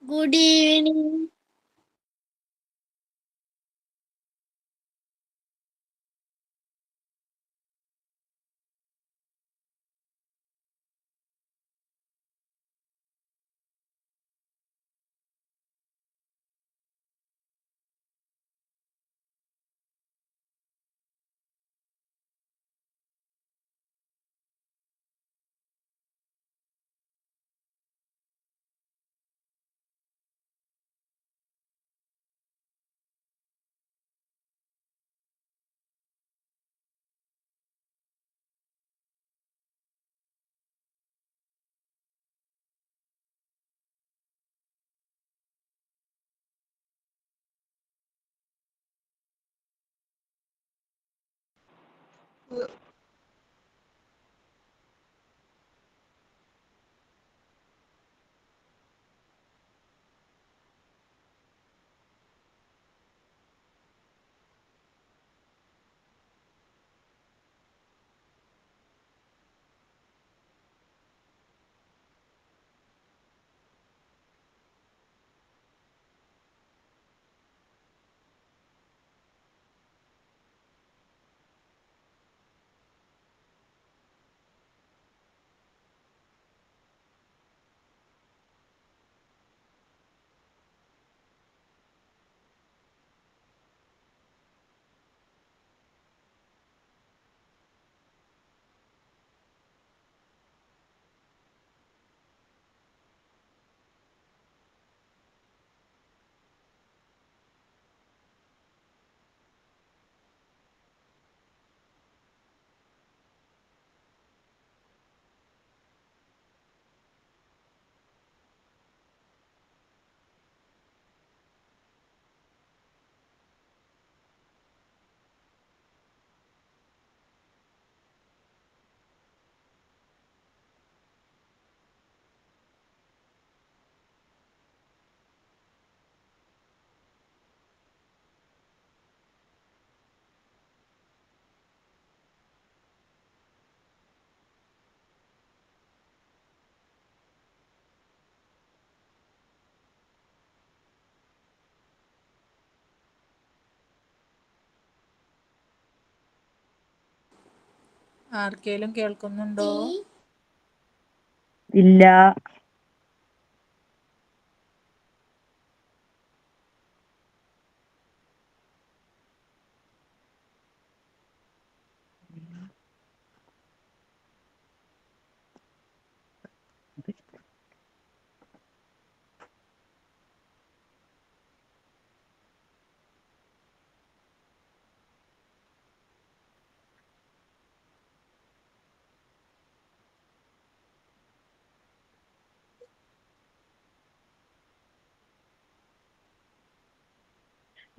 Good evening. ആർക്കേലും കേൾക്കുന്നുണ്ടോ? ഇല്ല.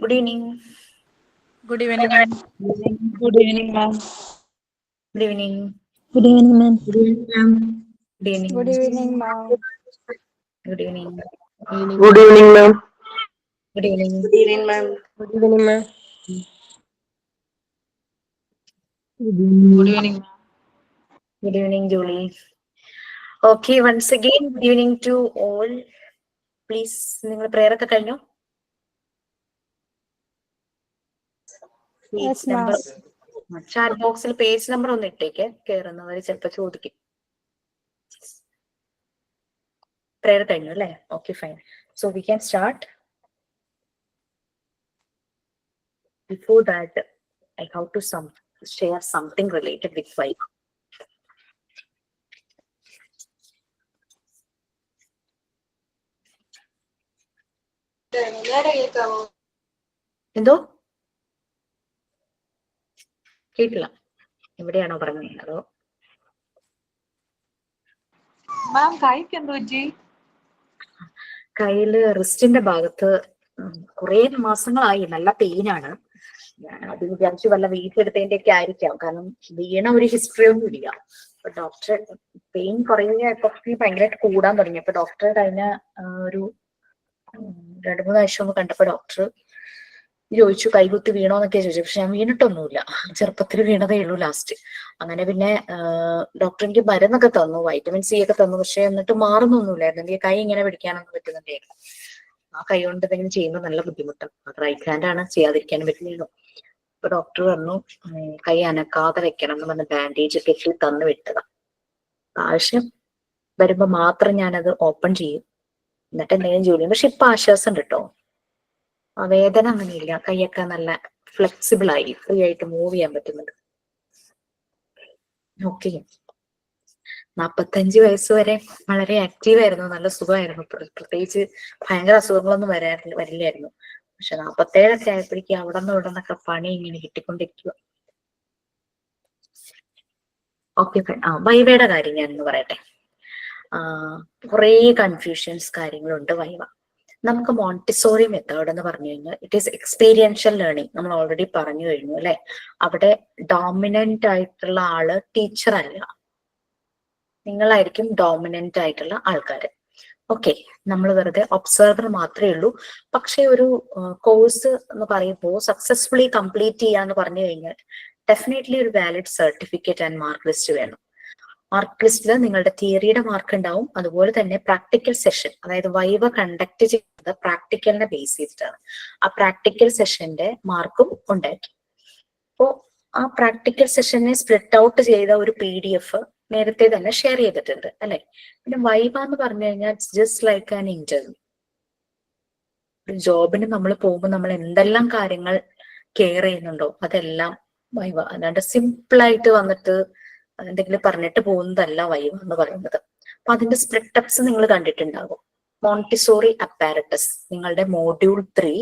Good evening. Good evening ma'am. Good evening, ma'am. Good evening. Good evening, ma'am. Good evening, ma'am. Good evening. Good evening, ma'am. Good evening. Good evening, ma'am. Good evening. Good evening, ma'am. Good evening, ma'am. Good evening. Good evening, Julie. Okay, once again, good evening to all. Please, നിങ്ങൾ prayer ഒക്കെ കഴിഞ്ഞോ? Yes, ma'am. Chat boxൽ page number ഒന്ന് ഇട്ടേക്ക്, കേറുന്നവർ ചിലപ്പോൾ ചോദിക്കും. Prayer കഴിഞ്ഞു അല്ലേ? Okay, fine. So we can start. Before that, I have to share something related with fight. എന്തോ കേട്ടില്ല, എവിടെയാണോ പറഞ്ഞത്? അതോ മാം കൈക്ക് എന്ത് പറ്റി? കയ്യില് റിസ്റ്റിന്റെ ഭാഗത്ത് കുറെ മാസങ്ങളായി നല്ല പെയിനാണ്. ഞാൻ അത് വിചാരിച്ചു വല്ല വീട്ടിലെടുത്തതിന്റെ ഒക്കെ ആയിരിക്കാം, കാരണം വീണ ഒരു ഹിസ്റ്ററി ഒന്നും ഇല്ല. അപ്പൊ ഡോക്ടർ പെയിൻ കുറയുകയപ്പോ ഭയങ്കരമായിട്ട് കൂടാൻ തുടങ്ങി. അപ്പൊ ഡോക്ടറെ കഴിഞ്ഞ ഒരു 2-3 ആഴ്ച മുമ്പ് കണ്ടപ്പോ ഡോക്ടർ ചോദിച്ചു കൈകുത്തി വീണോന്നൊക്കെ ചോദിച്ചു. പക്ഷെ ഞാൻ വീണിട്ടൊന്നുമില്ല, ചെറുപ്പത്തിൽ വീണതേ ഉള്ളൂ ലാസ്റ്റ്. അങ്ങനെ പിന്നെ ഡോക്ടർ എനിക്ക് മരുന്നൊക്കെ തന്നു, വൈറ്റമിൻ സി ഒക്കെ തന്നു. പക്ഷെ എന്നിട്ട് മാറുന്നൊന്നുമില്ലായിരുന്നു. എനിക്ക് കൈ ഇങ്ങനെ പിടിക്കാനൊന്നും പറ്റുന്നുണ്ടായിരുന്നു. ആ കൈ കൊണ്ട് എന്തെങ്കിലും ചെയ്യുമ്പോൾ നല്ല ബുദ്ധിമുട്ടാണ്. അത് റൈറ്റ് ഹാൻഡാണ്, ചെയ്യാതിരിക്കാനും പറ്റില്ലല്ലോ. അപ്പൊ ഡോക്ടർ പറഞ്ഞു കൈ അനക്കാതെ വെക്കണം എന്ന് പറഞ്ഞ് ബാൻഡേജ് കെട്ടി തന്നു വിട്ടതാ. ആവശ്യം വരുമ്പോ മാത്രം ഞാനത് ഓപ്പൺ ചെയ്യും, എന്നിട്ട് എന്തെങ്കിലും ജോലി ചെയ്യും. പക്ഷെ ഇപ്പൊ ആശ്വാസം ഉണ്ട് കേട്ടോ, ആ വേദന അങ്ങനെയില്ല. കൈയൊക്കെ നല്ല ഫ്ലെക്സിബിൾ ആയി, ഫ്രീ ആയിട്ട് മൂവ് ചെയ്യാൻ പറ്റുന്നുണ്ട്. ഓക്കെ, 45 വയസ്സ് വരെ വളരെ ആക്റ്റീവ് ആയിരുന്നു, നല്ല സുഖമായിരുന്നു. പ്രത്യേകിച്ച് ഭയങ്കര അസുഖങ്ങളൊന്നും വരില്ലായിരുന്നു. പക്ഷെ 47 ആയപ്പോഴേക്കും അവിടെ നിന്ന് ഇവിടെ നിന്നൊക്കെ പണി ഇങ്ങനെ കിട്ടിക്കൊണ്ടിരിക്കുക. ഓക്കെ, വൈവയുടെ കാര്യം ഞാനൊന്ന് പറയട്ടെ. കുറേ കൺഫ്യൂഷൻസ് കാര്യങ്ങളുണ്ട് വൈവ. നമുക്ക് മോണ്ടിസോറി മെത്തേഡ് എന്ന് പറഞ്ഞു കഴിഞ്ഞാൽ ഇറ്റ് ഈസ് എക്സ്പീരിയൻഷ്യൽ ലേണിംഗ്. നമ്മൾ ഓൾറെഡി പറഞ്ഞു കഴിഞ്ഞു അല്ലെ. അവിടെ ഡോമിനന്റ് ആയിട്ടുള്ള ആള് ടീച്ചർ അല്ല, നിങ്ങളായിരിക്കും ഡോമിനന്റ് ആയിട്ടുള്ള ആൾക്കാര്. ഓക്കെ, നമ്മൾ വെറുതെ ഒബ്സർവർ മാത്രമേ ഉള്ളൂ. പക്ഷെ ഒരു കോഴ്സ് എന്ന് പറയുമ്പോൾ സക്സസ്ഫുള്ളി കംപ്ലീറ്റ് ചെയ്യാന്ന് പറഞ്ഞു കഴിഞ്ഞാൽ ഡെഫിനറ്റ്ലി ഒരു valid certificate and mark list വേണം. മാർക്ക് ലിസ്റ്റിൽ നിങ്ങളുടെ തിയറിയുടെ മാർക്ക് ഉണ്ടാവും, അതുപോലെ തന്നെ പ്രാക്ടിക്കൽ സെഷൻ, അതായത് വൈവ കണ്ടക്ട് ചെയ്യുന്നത് പ്രാക്ടിക്കലിനെ ബേസ് ചെയ്തിട്ടാണ്. ആ പ്രാക്ടിക്കൽ സെഷന്റെ മാർക്കും ഉണ്ടായിരിക്കും. അപ്പോ ആ പ്രാക്ടിക്കൽ സെഷനെ സ്പ്ലിറ്റ് ഔട്ട് ചെയ്ത ഒരു PDF നേരത്തെ തന്നെ ഷെയർ ചെയ്തിട്ടുണ്ട് അല്ലെ. പിന്നെ വൈവ എന്ന് പറഞ്ഞു കഴിഞ്ഞാൽ it's just like an interview. ഒരു ജോബിന് നമ്മൾ പോകുമ്പോൾ നമ്മൾ എന്തെല്ലാം കാര്യങ്ങൾ കെയർ ചെയ്യുന്നുണ്ടോ അതെല്ലാം വൈവ. അല്ലാണ്ട് സിമ്പിൾ ആയിട്ട് വന്നിട്ട് എന്തെങ്കിലും പറഞ്ഞിട്ട് പോകുന്നതല്ല വൈവ എന്ന് പറയുന്നത്. അപ്പൊ അതിന്റെ സ്പ്ലിറ്റപ്സ് നിങ്ങൾ കണ്ടിട്ടുണ്ടാകും. മോണ്ടിസോറി അപ്പാരറ്റസ്, നിങ്ങളുടെ മോഡ്യൂൾ 3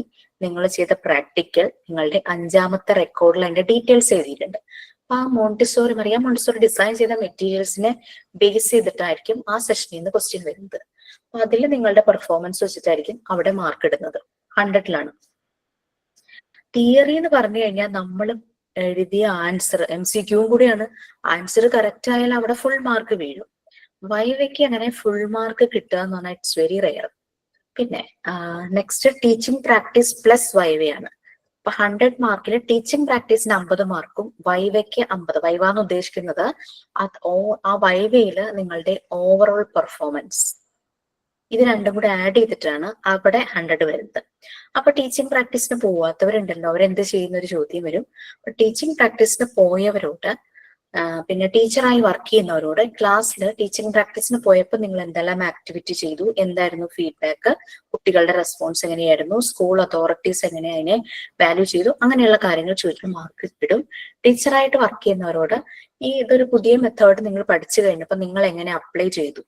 നിങ്ങൾ ചെയ്ത പ്രാക്ടിക്കൽ, നിങ്ങളുടെ 5ാമത്തെ റെക്കോർഡിൽ അതിന്റെ ഡീറ്റെയിൽസ് എഴുതിയിട്ടുണ്ട്. അപ്പൊ ആ മോണ്ടിസോറി ഡിസൈൻ ചെയ്ത മെറ്റീരിയൽസിനെ ബേസ് ചെയ്തിട്ടായിരിക്കും ആ സെഷനിൽ നിന്ന് ക്വസ്റ്റ്യൻ വരുന്നത്. അപ്പൊ അതിൽ നിങ്ങളുടെ പെർഫോമൻസ് വെച്ചിട്ടായിരിക്കും അവിടെ മാർക്ക് ഇടുന്നത്. 100ലാണ്. തിയറി എന്ന് പറഞ്ഞു കഴിഞ്ഞാൽ നമ്മൾ എഴുതിയ ആൻസർ MCQ കൂടിയാണ്. ആൻസർ കറക്റ്റ് ആയാൽ അവിടെ ഫുൾ മാർക്ക് വീഴും. വൈവയ്ക്ക് അങ്ങനെ ഫുൾ മാർക്ക് കിട്ടുക എന്ന് പറഞ്ഞാൽ ഇറ്റ്സ് വെരി റെയർ. പിന്നെ നെക്സ്റ്റ് ടീച്ചിങ് പ്രാക്ടീസ് പ്ലസ് വൈവയാണ്. അപ്പൊ 100 മാർക്കിൽ ടീച്ചിങ് പ്രാക്ടീസിന് 50 മാർക്കും വൈവയ്ക്ക് 50. വൈവ എന്ന് ഉദ്ദേശിക്കുന്നത് ആ വൈവയില് നിങ്ങളുടെ ഓവറോൾ പെർഫോമൻസ്, ഇത് രണ്ടും കൂടെ ആഡ് ചെയ്തിട്ടാണ് അവിടെ 100 വരുന്നത്. അപ്പൊ ടീച്ചിങ് പ്രാക്ടീസിന് പോവാത്തവരുണ്ടല്ലോ, അവരെന്ത് ചെയ്യുന്ന ഒരു ചോദ്യം വരും. അപ്പൊ ടീച്ചിങ് പ്രാക്ടീസിന് പോയവരോട് പിന്നെ ടീച്ചറായി വർക്ക് ചെയ്യുന്നവരോട് ക്ലാസ്സിൽ ടീച്ചിങ് പ്രാക്ടീസിന് പോയപ്പോൾ നിങ്ങൾ എന്തെല്ലാം ആക്ടിവിറ്റി ചെയ്തു, എന്തായിരുന്നു ഫീഡ്ബാക്ക്, കുട്ടികളുടെ റെസ്പോൺസ് എങ്ങനെയായിരുന്നു, സ്കൂൾ അതോറിറ്റീസ് എങ്ങനെ അതിനെ വാല്യൂ ചെയ്തു, അങ്ങനെയുള്ള കാര്യങ്ങൾ ചോദിക്കും, മാർക്ക് ഇടും. ടീച്ചറായിട്ട് വർക്ക് ചെയ്യുന്നവരോട് ഇതൊരു പുതിയ മെത്തേഡ് നിങ്ങൾ പഠിച്ചു കഴിഞ്ഞപ്പോൾ നിങ്ങൾ എങ്ങനെ അപ്ലൈ ചെയ്തു,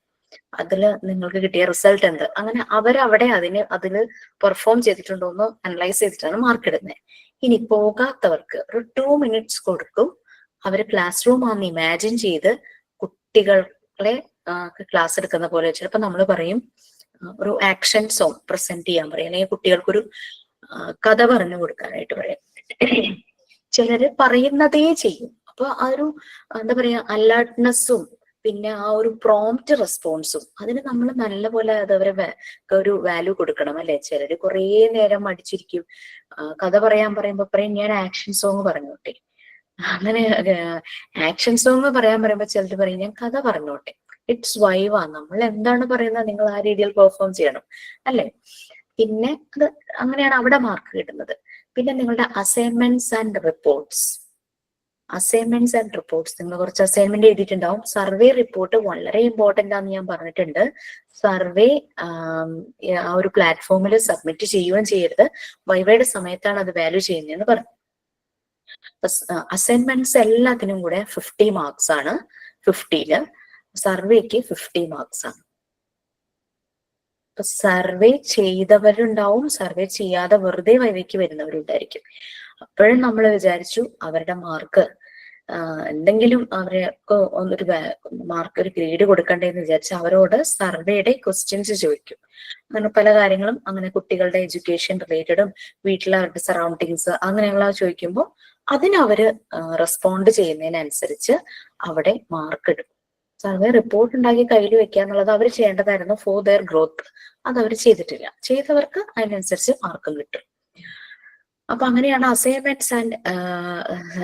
അതില് നിങ്ങൾക്ക് കിട്ടിയ റിസൾട്ട് എന്ത്, അങ്ങനെ അവരവിടെ അതില് പെർഫോം ചെയ്തിട്ടുണ്ടോ എന്ന് അനലൈസ് ചെയ്തിട്ടാണ് മാർക്ക് ഇടുന്നത്. ഇനി പോകാത്തവർക്ക് ഒരു 2 മിനിറ്റ്സ് കൊടുക്കും. അവര് ക്ലാസ് റൂം ആണെന്ന് ഇമാജിൻ ചെയ്ത് കുട്ടികളെ ക്ലാസ് എടുക്കുന്ന പോലെ ചിലപ്പോൾ നമ്മൾ പറയും ഒരു ആക്ഷൻ സോങ് പ്രസന്റ് ചെയ്യാൻ പറയും, അല്ലെങ്കിൽ കുട്ടികൾക്കൊരു കഥ പറഞ്ഞു കൊടുക്കാനായിട്ട് പറയും. ചിലര് പറയുന്നതേ ചെയ്യും. അപ്പൊ ആ ഒരു എന്താ പറയാ അലേർട്ട്നെസ്സും പിന്നെ ആ ഒരു പ്രോംപ്റ്റ് റെസ്പോൺസും അതിന് നമ്മൾ നല്ലപോലെ അതവരെ ഒരു വാല്യൂ കൊടുക്കണം അല്ലെ. ചിലര് കുറേ നേരം അടിച്ചിരിക്കും. കഥ പറയാൻ പറയുമ്പോ പറയും ഞാൻ ആക്ഷൻ സോങ് പറഞ്ഞോട്ടെ. അങ്ങനെ ആക്ഷൻ സോങ് പറയാൻ പറയുമ്പോ ചിലർ പറയും ഞാൻ കഥ പറഞ്ഞോട്ടെ. ഇറ്റ്സ് വൈവ, നമ്മൾ എന്താണ് പറയുന്നത് നിങ്ങൾ ആ രീതിയിൽ പെർഫോം ചെയ്യണം അല്ലെ. പിന്നെ അത് അങ്ങനെയാണ് അവിടെ മാർക്ക് കിട്ടുന്നത്. പിന്നെ നിങ്ങളുടെ അസൈൻമെന്റ്സ് ആൻഡ് റിപ്പോർട്ട്സ് നിങ്ങൾ കുറച്ച് അസൈൻമെന്റ് എഴുതിയിട്ടുണ്ടാവും. സർവേ റിപ്പോർട്ട് വളരെ ഇമ്പോർട്ടന്റ് ആണെന്ന് ഞാൻ പറഞ്ഞിട്ടുണ്ട്. സർവേ ആ ഒരു പ്ലാറ്റ്ഫോമിൽ സബ്മിറ്റ് ചെയ്യുകയും ചെയ്യരുത്. വൈവയുടെ സമയത്താണ് അത് വാല്യൂ ചെയ്യുന്നതെന്ന് പറഞ്ഞു. അസൈൻമെന്റ്സ് എല്ലാത്തിനും കൂടെ 50 മാർക്സ് ആണ്. 50ല് സർവേക്ക് 50 മാർക്സ് ആണ്. സർവേ ചെയ്തവരുണ്ടാവും, സർവേ ചെയ്യാതെ വെറുതെ വൈവയ്ക്ക് വരുന്നവരുണ്ടായിരിക്കും. അപ്പോഴും നമ്മൾ വിചാരിച്ചു അവരുടെ മാർക്ക് എന്തെങ്കിലും അവർക്ക് ഒരു മാർക്ക് ഒരു ഗ്രേഡ് കൊടുക്കണ്ടേന്ന് വിചാരിച്ച് അവരോട് സർവേയുടെ ക്വസ്റ്റ്യൻസ് ചോദിക്കും. അങ്ങനെ പല കാര്യങ്ങളും, അങ്ങനെ കുട്ടികളുടെ എഡ്യൂക്കേഷൻ റിലേറ്റഡും വീട്ടിലെ അവരുടെ സറൗണ്ടിങ്സ് അങ്ങനെയുള്ള ചോദിക്കുമ്പോൾ അതിനവര് റെസ്പോണ്ട് ചെയ്യുന്നതിനനുസരിച്ച് അവിടെ മാർക്ക് ഇടും. സർവേ റിപ്പോർട്ട് ഉണ്ടാക്കി കയ്യിൽ വെക്കുക എന്നുള്ളത് അവർ ചെയ്യേണ്ടതായിരുന്നു ഫോർ ദെയർ ഗ്രോത്ത്. അത് അവർ ചെയ്തിട്ടില്ല. ചെയ്തവർക്ക് അതിനനുസരിച്ച് മാർക്കും കിട്ടും. അപ്പൊ അങ്ങനെയാണ് അസൈൻമെന്റ്സ് ആൻഡ്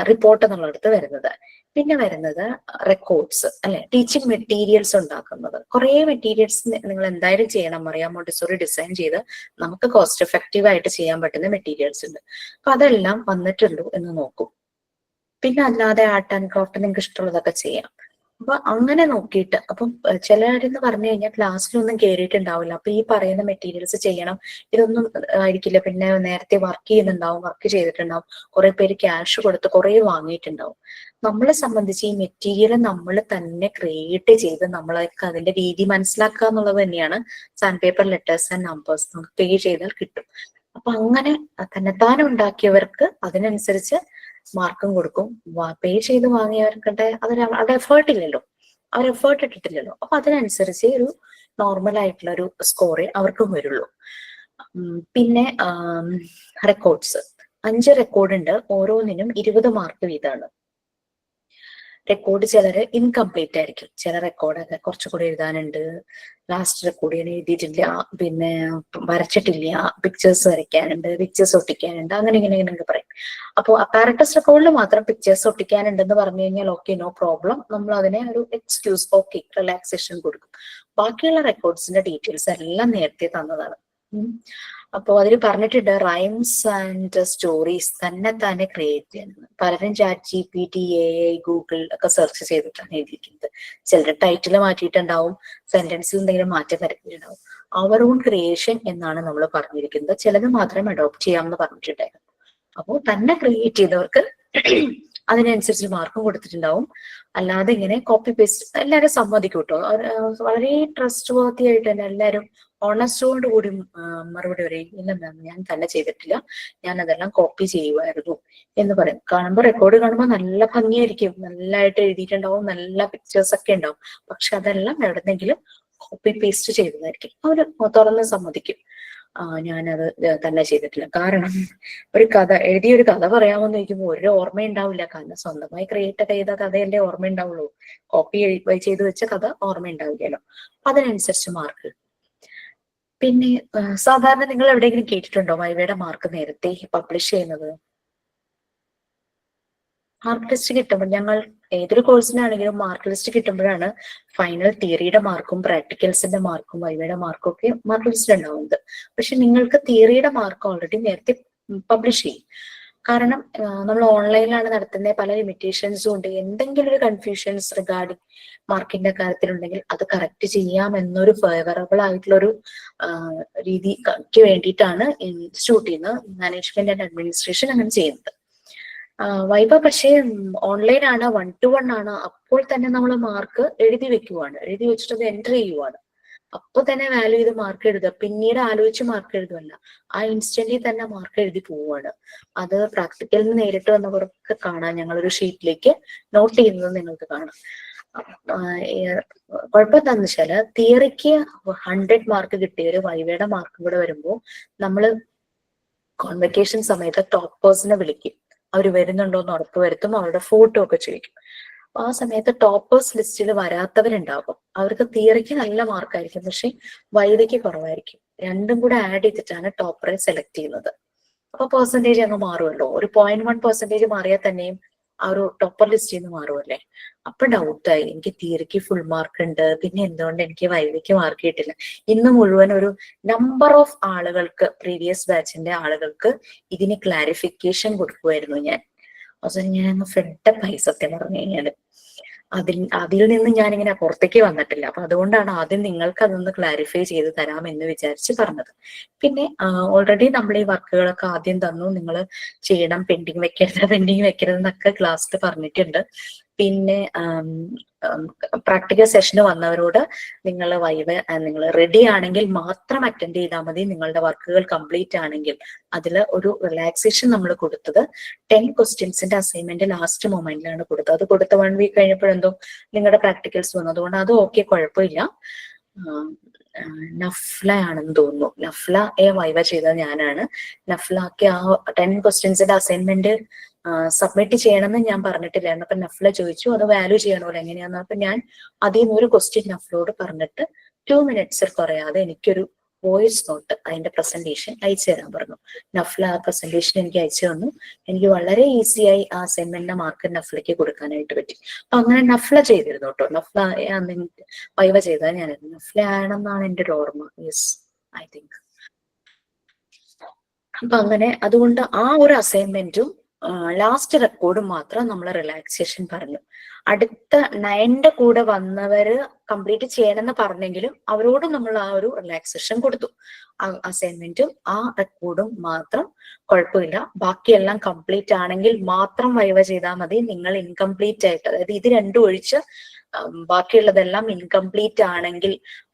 റിപ്പോർട്ട് എന്നുള്ളിടത്ത് വരുന്നത്. പിന്നെ വരുന്നത് റെക്കോർഡ്സ് അല്ലെ, ടീച്ചിങ് മെറ്റീരിയൽസ് ഉണ്ടാക്കുന്നത്. കുറെ മെറ്റീരിയൽസ് നിങ്ങൾ എന്തായാലും ചെയ്യണം. മറിയാം മോണ്ടിസോറി ഡിസൈൻ ചെയ്ത് നമുക്ക് കോസ്റ്റ് എഫക്റ്റീവ് ആയിട്ട് ചെയ്യാൻ പറ്റുന്ന മെറ്റീരിയൽസ് ഉണ്ട്. അപ്പൊ അതെല്ലാം വന്നിട്ടുണ്ടോ എന്ന് നോക്കും. പിന്നെ അല്ലാതെ ആർട്ട് ആൻഡ് ക്രാഫ്റ്റ് നിങ്ങൾക്ക് ഇഷ്ടമുള്ളതൊക്കെ ചെയ്യാം. അപ്പൊ അങ്ങനെ നോക്കിയിട്ട്, അപ്പം ചിലരെന്ന് പറഞ്ഞു കഴിഞ്ഞാൽ ക്ലാസ്സിലൊന്നും കയറിയിട്ടുണ്ടാവില്ല. അപ്പൊ ഈ പറയുന്ന മെറ്റീരിയൽസ് ചെയ്യണം ഇതൊന്നും ആയിരിക്കില്ല. പിന്നെ നേരത്തെ വർക്ക് ചെയ്യുന്നുണ്ടാവും, വർക്ക് ചെയ്തിട്ടുണ്ടാവും, കുറെ പേര് ക്യാഷ് കൊടുത്ത് കുറെ വാങ്ങിയിട്ടുണ്ടാവും. നമ്മളെ സംബന്ധിച്ച് ഈ മെറ്റീരിയൽ നമ്മൾ തന്നെ ക്രിയേറ്റ് ചെയ്ത് നമ്മളൊക്കെ അതിന്റെ രീതി മനസ്സിലാക്കുക എന്നുള്ളത് തന്നെയാണ് sand paper letters and numbers. നമുക്ക് പേ ചെയ്താൽ കിട്ടും. അപ്പൊ അങ്ങനെ തന്നെത്താനം ഉണ്ടാക്കിയവർക്ക് അതിനനുസരിച്ച് മാർക്കും കൊടുക്കും. പേ ചെയ്ത് വാങ്ങിയവർക്കട്ടെ അവരുടെ എഫേർട്ട് ഇല്ലല്ലോ, അവർ എഫേർട്ട് ഇട്ടിട്ടില്ലല്ലോ. അപ്പൊ അതിനനുസരിച്ച് ഒരു നോർമൽ ആയിട്ടുള്ള ഒരു സ്കോറേ അവർക്കും വരുള്ളൂ. പിന്നെ റെക്കോർഡ്സ് 5 റെക്കോർഡ് ഉണ്ട്. ഓരോന്നിനും 20 മാർക്ക് വീതമാണ്. റെക്കോർഡ് ചിലര് ഇൻകംപ്ലീറ്റ് ആയിരിക്കും. ചില റെക്കോർഡൊക്കെ കുറച്ചുകൂടി എഴുതാനുണ്ട്, ലാസ്റ്റ് റെക്കോർഡ് ഞാൻ എഴുതിയിട്ടില്ല, പിന്നെ വരച്ചിട്ടില്ല, പിക്ചേഴ്സ് വരയ്ക്കാനുണ്ട്, പിക്ചേഴ്സ് ഒട്ടിക്കാനുണ്ട്, അങ്ങനെ ഇങ്ങനെയൊക്കെ പറയും. അപ്പോൾ അപ്പാരറ്റസ് റെക്കോർഡിൽ മാത്രം പിക്ചേഴ്സ് ഒട്ടിക്കാനുണ്ടെന്ന് പറഞ്ഞു കഴിഞ്ഞാൽ ഓക്കെ, നോ പ്രോബ്ലം, നമ്മൾ അതിനെ ഒരു എക്സ്ക്യൂസ്, ഓക്കെ, റിലാക്സേഷൻ കൊടുക്കും. ബാക്കിയുള്ള റെക്കോർഡ്സിന്റെ ഡീറ്റെയിൽസ് എല്ലാം നേരത്തെ തന്നതാണ്. അപ്പൊ അതിൽ പറഞ്ഞിട്ടുണ്ട് റൈംസ് ആൻഡ് സ്റ്റോറീസ് തന്നെ ക്രിയേറ്റ് ചെയ്യുന്നത്. പലരും ChatGPT, AI, ഗൂഗിൾ ഒക്കെ സെർച്ച് ചെയ്തിട്ടാണ് എഴുതിയിരിക്കുന്നത്. ചിലർ ടൈറ്റിൽ മാറ്റിയിട്ടുണ്ടാവും, സെന്റൻസിൽ എന്തെങ്കിലും മാറ്റം വരുത്തിയിട്ടുണ്ടാവും. അവർ ഓൺ ക്രിയേഷൻ എന്നാണ് നമ്മൾ പറഞ്ഞിരിക്കുന്നത്. ചിലത് മാത്രം അഡോപ്റ്റ് ചെയ്യാമെന്ന് പറഞ്ഞിട്ടുണ്ടായിരുന്നു. അപ്പോൾ തന്നെ ക്രിയേറ്റ് ചെയ്തവർക്ക് അതിനനുസരിച്ച് മാർക്കും കൊടുത്തിട്ടുണ്ടാവും. അല്ലാതെ ഇങ്ങനെ കോപ്പി പേസ്റ്റ് എല്ലാവരും സമ്മതിക്കും കേട്ടോ. വളരെ ട്രസ്റ്റ് വർത്തി ആയിട്ട് തന്നെ എല്ലാവരും ഓണസ്റ്റോട് കൂടി മറുപടി പറയും, ഇല്ല മാം ഞാൻ തന്നെ ചെയ്തിട്ടില്ല, ഞാൻ അതെല്ലാം കോപ്പി ചെയ്യുമായിരുന്നു എന്ന് പറയും. കാണുമ്പോൾ റെക്കോർഡ് കാണുമ്പോൾ നല്ല ഭംഗിയായിരിക്കും, നല്ലതായിട്ട് എഴുതിയിട്ടുണ്ടാവും, നല്ല പിക്ചേഴ്സ് ഒക്കെ ഉണ്ടാവും. പക്ഷെ അതെല്ലാം എവിടെന്നെങ്കിലും കോപ്പി പേസ്റ്റ് ചെയ്തതായിരിക്കും. അവര് തുറന്ന് സമ്മതിക്കും, ഞാനത് തന്നെ ചെയ്തിട്ടില്ല. കാരണം ഒരു കഥ എഴുതിയൊരു കഥ പറയാമെന്ന് ചോദിക്കുമ്പോൾ ഒരു ഓർമ്മയുണ്ടാവില്ല. കാരണം സ്വന്തമായി ക്രിയേറ്റ് ചെയ്ത കഥയല്ലേ ഓർമ്മ ഉണ്ടാവുള്ളൂ. കോപ്പി ചെയ്ത് വെച്ച കഥ ഓർമ്മ ഉണ്ടാവില്ലല്ലോ. അതിനനുസരിച്ച് മാർക്ക്. പിന്നെ സാധാരണ നിങ്ങൾ എവിടെയെങ്കിലും കേട്ടിട്ടുണ്ടോ വൈവയുടെ മാർക്ക് നേരത്തെ പബ്ലിഷ് ചെയ്യുന്നത്? മാർക്ക് ലിസ്റ്റ് കിട്ടുമ്പോൾ, ഞങ്ങൾ ഏതൊരു കോഴ്സിനാണെങ്കിലും മാർക്ക് ലിസ്റ്റ് കിട്ടുമ്പോഴാണ് ഫൈനൽ തിയറിയുടെ മാർക്കും പ്രാക്ടിക്കൽസിന്റെ മാർക്കും വൈവയുടെ മാർക്കും ഒക്കെ മാർക്ക് ലിസ്റ്റ് ഉണ്ടാവുന്നത്. പക്ഷെ നിങ്ങൾക്ക് തിയറിയുടെ മാർക്ക് ഓൾറെഡി നേരത്തെ പബ്ലിഷ് ചെയ്യും. കാരണം നമ്മൾ ഓൺലൈനിലാണ് നടത്തുന്നത്, പല ലിമിറ്റേഷൻസും ഉണ്ട്. എന്തെങ്കിലും ഒരു കൺഫ്യൂഷൻസ് റിഗാർഡിങ് മാർക്കിന്റെ കാര്യത്തിലുണ്ടെങ്കിൽ അത് കറക്റ്റ് ചെയ്യാം എന്നൊരു ഫേവറബിൾ ആയിട്ടുള്ളൊരു രീതിക്ക് വേണ്ടിയിട്ടാണ് ഇൻസ്റ്റിറ്റ്യൂട്ടിൽ നിന്ന് മാനേജ്മെന്റ് ആൻഡ് അഡ്മിനിസ്ട്രേഷൻ അങ്ങനെ ചെയ്യുന്നത്. വൈവ പക്ഷേ ഓൺലൈൻ ആണ്, 1 to 1 ആണ്. അപ്പോൾ തന്നെ നമ്മൾ മാർക്ക് എഴുതി വെക്കുവാണ്, എഴുതി വെച്ചിട്ട് അത് എൻ്റർ ചെയ്യുവാണ്. അപ്പൊ തന്നെ വാല്യൂ ചെയ്ത് മാർക്ക് എഴുതുക, പിന്നീട് ആലോചിച്ച് മാർക്ക് എഴുതുമല്ല, ആ ഇൻസ്റ്റന്റിൽ തന്നെ മാർക്ക് എഴുതി പോവുകയാണ്. അത് പ്രാക്ടിക്കലിൽ നിന്ന് നേരിട്ട് വന്നവർക്ക് കാണാം. ഞങ്ങളൊരു ഷീറ്റിലേക്ക് നോട്ട് ചെയ്യുന്നത് നിങ്ങൾക്ക് കാണാം. കുഴപ്പമെന്താന്ന് വെച്ചാല് തിയറിക്ക് 100 മാർക്ക് കിട്ടിയൊരു വൈവയുടെ മാർക്കും കൂടെ വരുമ്പോൾ നമ്മള് കോൺവെക്കേഷൻ സമയത്ത് ടോപ്പേഴ്സിനെ വിളിക്കും. അവർ വരുന്നുണ്ടോ എന്ന് ഉറപ്പ് വരുത്തും, അവരുടെ ഫോട്ടോ ഒക്കെ ചോദിക്കും. ആ സമയത്ത് ടോപ്പേഴ്സ് ലിസ്റ്റിൽ വരാത്തവരുണ്ടാകും. അവർക്ക് തിയറിക്ക് നല്ല മാർക്കായിരിക്കും, പക്ഷെ വൈവയ്ക്ക് കുറവായിരിക്കും. രണ്ടും കൂടെ ആഡ് ചെയ്തിട്ടാണ് ടോപ്പറെ സെലക്ട് ചെയ്യുന്നത്. അപ്പൊ പെർസെന്റേജ് അങ്ങ് മാറുമല്ലോ. ഒരു 0.1% മാറിയാൽ തന്നെയും ആ ഒരു ടോപ്പർ ലിസ്റ്റിൽ നിന്ന് മാറുമല്ലേ. അപ്പൊ ഡൗട്ടായി, എനിക്ക് തിയറിക്ക് ഫുൾ മാർക്ക് ഉണ്ട്, പിന്നെ എന്തുകൊണ്ട് എനിക്ക് വൈവയ്ക്ക് മാർക്ക് കിട്ടില്ല? ഇന്ന് മുഴുവൻ ഒരു നമ്പർ ഓഫ് ആളുകൾക്ക്, പ്രീവിയസ് ബാച്ചിന്റെ ആളുകൾക്ക് ഇതിന് ക്ലാരിഫിക്കേഷൻ കൊടുക്കുമായിരുന്നു ഞാൻ. അവസാനം ഞാൻ അങ്ങ് ഫെഡപ്പായി സത്യം പറഞ്ഞു കഴിഞ്ഞാല്. അതിൽ നിന്ന് ഞാനിങ്ങനെ പുറത്തേക്ക് വന്നിട്ടില്ല. അപ്പൊ അതുകൊണ്ടാണ് ആദ്യം നിങ്ങൾക്ക് അതൊന്ന് ക്ലാരിഫൈ ചെയ്ത് തരാം എന്ന് വിചാരിച്ച് പറഞ്ഞത്. പിന്നെ ഓൾറെഡി നമ്മൾ ഈ വർക്കുകളൊക്കെ ആദ്യം തന്നു, നിങ്ങൾ ചെയ്യണം, പെൻഡിങ് വെക്കരുത് എന്നൊക്കെ ക്ലാസ്സിൽ പറഞ്ഞിട്ടുണ്ട്. പിന്നെ പ്രാക്ടിക്കൽ സെഷന് വന്നവരോട് നിങ്ങൾ നിങ്ങൾ റെഡി ആണെങ്കിൽ മാത്രം അറ്റൻഡ് ചെയ്താൽ മതി. നിങ്ങളുടെ വർക്കുകൾ കംപ്ലീറ്റ് ആണെങ്കിൽ അതിൽ ഒരു റിലാക്സേഷൻ നമ്മൾ കൊടുത്തത് 10 ക്വസ്റ്റ്യൻസിന്റെ അസൈൻമെന്റ് ലാസ്റ്റ് മൊമെന്റിലാണ് കൊടുത്തത്. അത് കൊടുത്ത 1 വീക്ക് കഴിഞ്ഞപ്പോഴെന്തോ നിങ്ങളുടെ പ്രാക്ടിക്കൽസ് വന്നു, അതുകൊണ്ട് അത് ഓക്കെ, കുഴപ്പമില്ല. നഫ്ല ആണെന്ന് തോന്നുന്നു, നഫ്ല വൈവ ചെയ്തത് ഞാനാണ്. നഫ്ലക്ക് ആ 10 ക്വസ്റ്റ്യൻസിന്റെ അസൈൻമെന്റ് സബ്മിറ്റ് ചെയ്യണമെന്ന് ഞാൻ പറഞ്ഞിട്ടില്ലായിരുന്നു. അപ്പൊ നഫ്ല ചോദിച്ചു അത് വാല്യൂ ചെയ്യണമല്ലോ എങ്ങനെയാന്ന്. അപ്പൊ ഞാൻ അതിൽ നിന്ന് ഒരു ക്വസ്റ്റ്യൻ നഫ്ലോട് പറഞ്ഞിട്ട് 2 minutes കുറയാതെ എനിക്കൊരു വോയിസ് നോട്ട് അതിന്റെ പ്രസന്റേഷൻ അയച്ചു തരാൻ പറഞ്ഞു. നഫ്ല ആ പ്രസന്റേഷൻ എനിക്ക് അയച്ചു തന്നു. എനിക്ക് വളരെ ഈസിയായി ആ അസൈൻമെന്റിന്റെ മാർക്ക് നഫ്ലയ്ക്ക് കൊടുക്കാനായിട്ട് പറ്റി. അപ്പൊ അങ്ങനെ നഫ്ല ചെയ്തിരുന്നു കേട്ടോ. നഫ്ല വൈവ ചെയ്താൽ ഞാനായിരുന്നു. നഫ്ല ആണെന്നാണ് എൻ്റെ ഒരു ഓർമ്മ. Yes, I think. അപ്പൊ അങ്ങനെ അതുകൊണ്ട് ആ ഒരു അസൈൻമെന്റും ലാസ്റ്റ് റെക്കോർഡും മാത്രം നമ്മൾ റിലാക്സേഷൻ പറഞ്ഞു. അടുത്ത 9ന്റെ കൂടെ വന്നവര് കംപ്ലീറ്റ് ചെയ്യണമെന്ന് പറഞ്ഞെങ്കിലും അവരോട് നമ്മൾ ആ ഒരു റിലാക്സേഷൻ കൊടുത്തു. ആ അസൈൻമെന്റും ആ റെക്കോർഡും മാത്രം കുഴപ്പമില്ല, ബാക്കിയെല്ലാം കംപ്ലീറ്റ് ആണെങ്കിൽ മാത്രം വൈവ ചെയ്താൽ മതി. നിങ്ങൾ ഇൻകംപ്ലീറ്റ് ആയിട്ട്, അതായത് ഇത് രണ്ടും ഒഴിച്ച് ബാക്കിയുള്ളതെല്ലാം ഇൻകംപ്ലീറ്റ് ആണെങ്കിൽ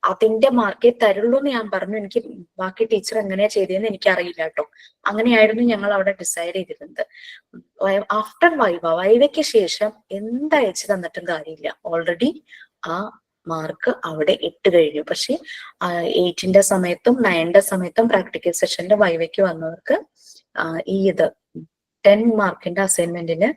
അതിന്റെ മാർക്കേ തരുള്ളൂ എന്ന് ഞാൻ പറഞ്ഞു. എനിക്ക് ബാക്കി ടീച്ചർ എങ്ങനെയാ ചെയ്തതെന്ന് എനിക്കറിയില്ല കേട്ടോ. അങ്ങനെയായിരുന്നു ഞങ്ങൾ അവിടെ ഡിസൈഡ് ചെയ്തിരുന്നത്. ആഫ്റ്റർ വൈവയ്ക്ക് ശേഷം എന്തയച്ചു തന്നിട്ടും കാര്യമില്ല. ഓൾറെഡി ആ മാർക്ക് അവിടെ ഇട്ട് കഴിഞ്ഞു. പക്ഷെ 8ന്റെ സമയത്തും 9ന്റെ സമയത്തും പ്രാക്ടിക്കൽ സെഷന്റെ വൈവയ്ക്ക് വന്നവർക്ക് ഈ 10 മാർക്കിന്റെ അസൈൻമെന്റിന്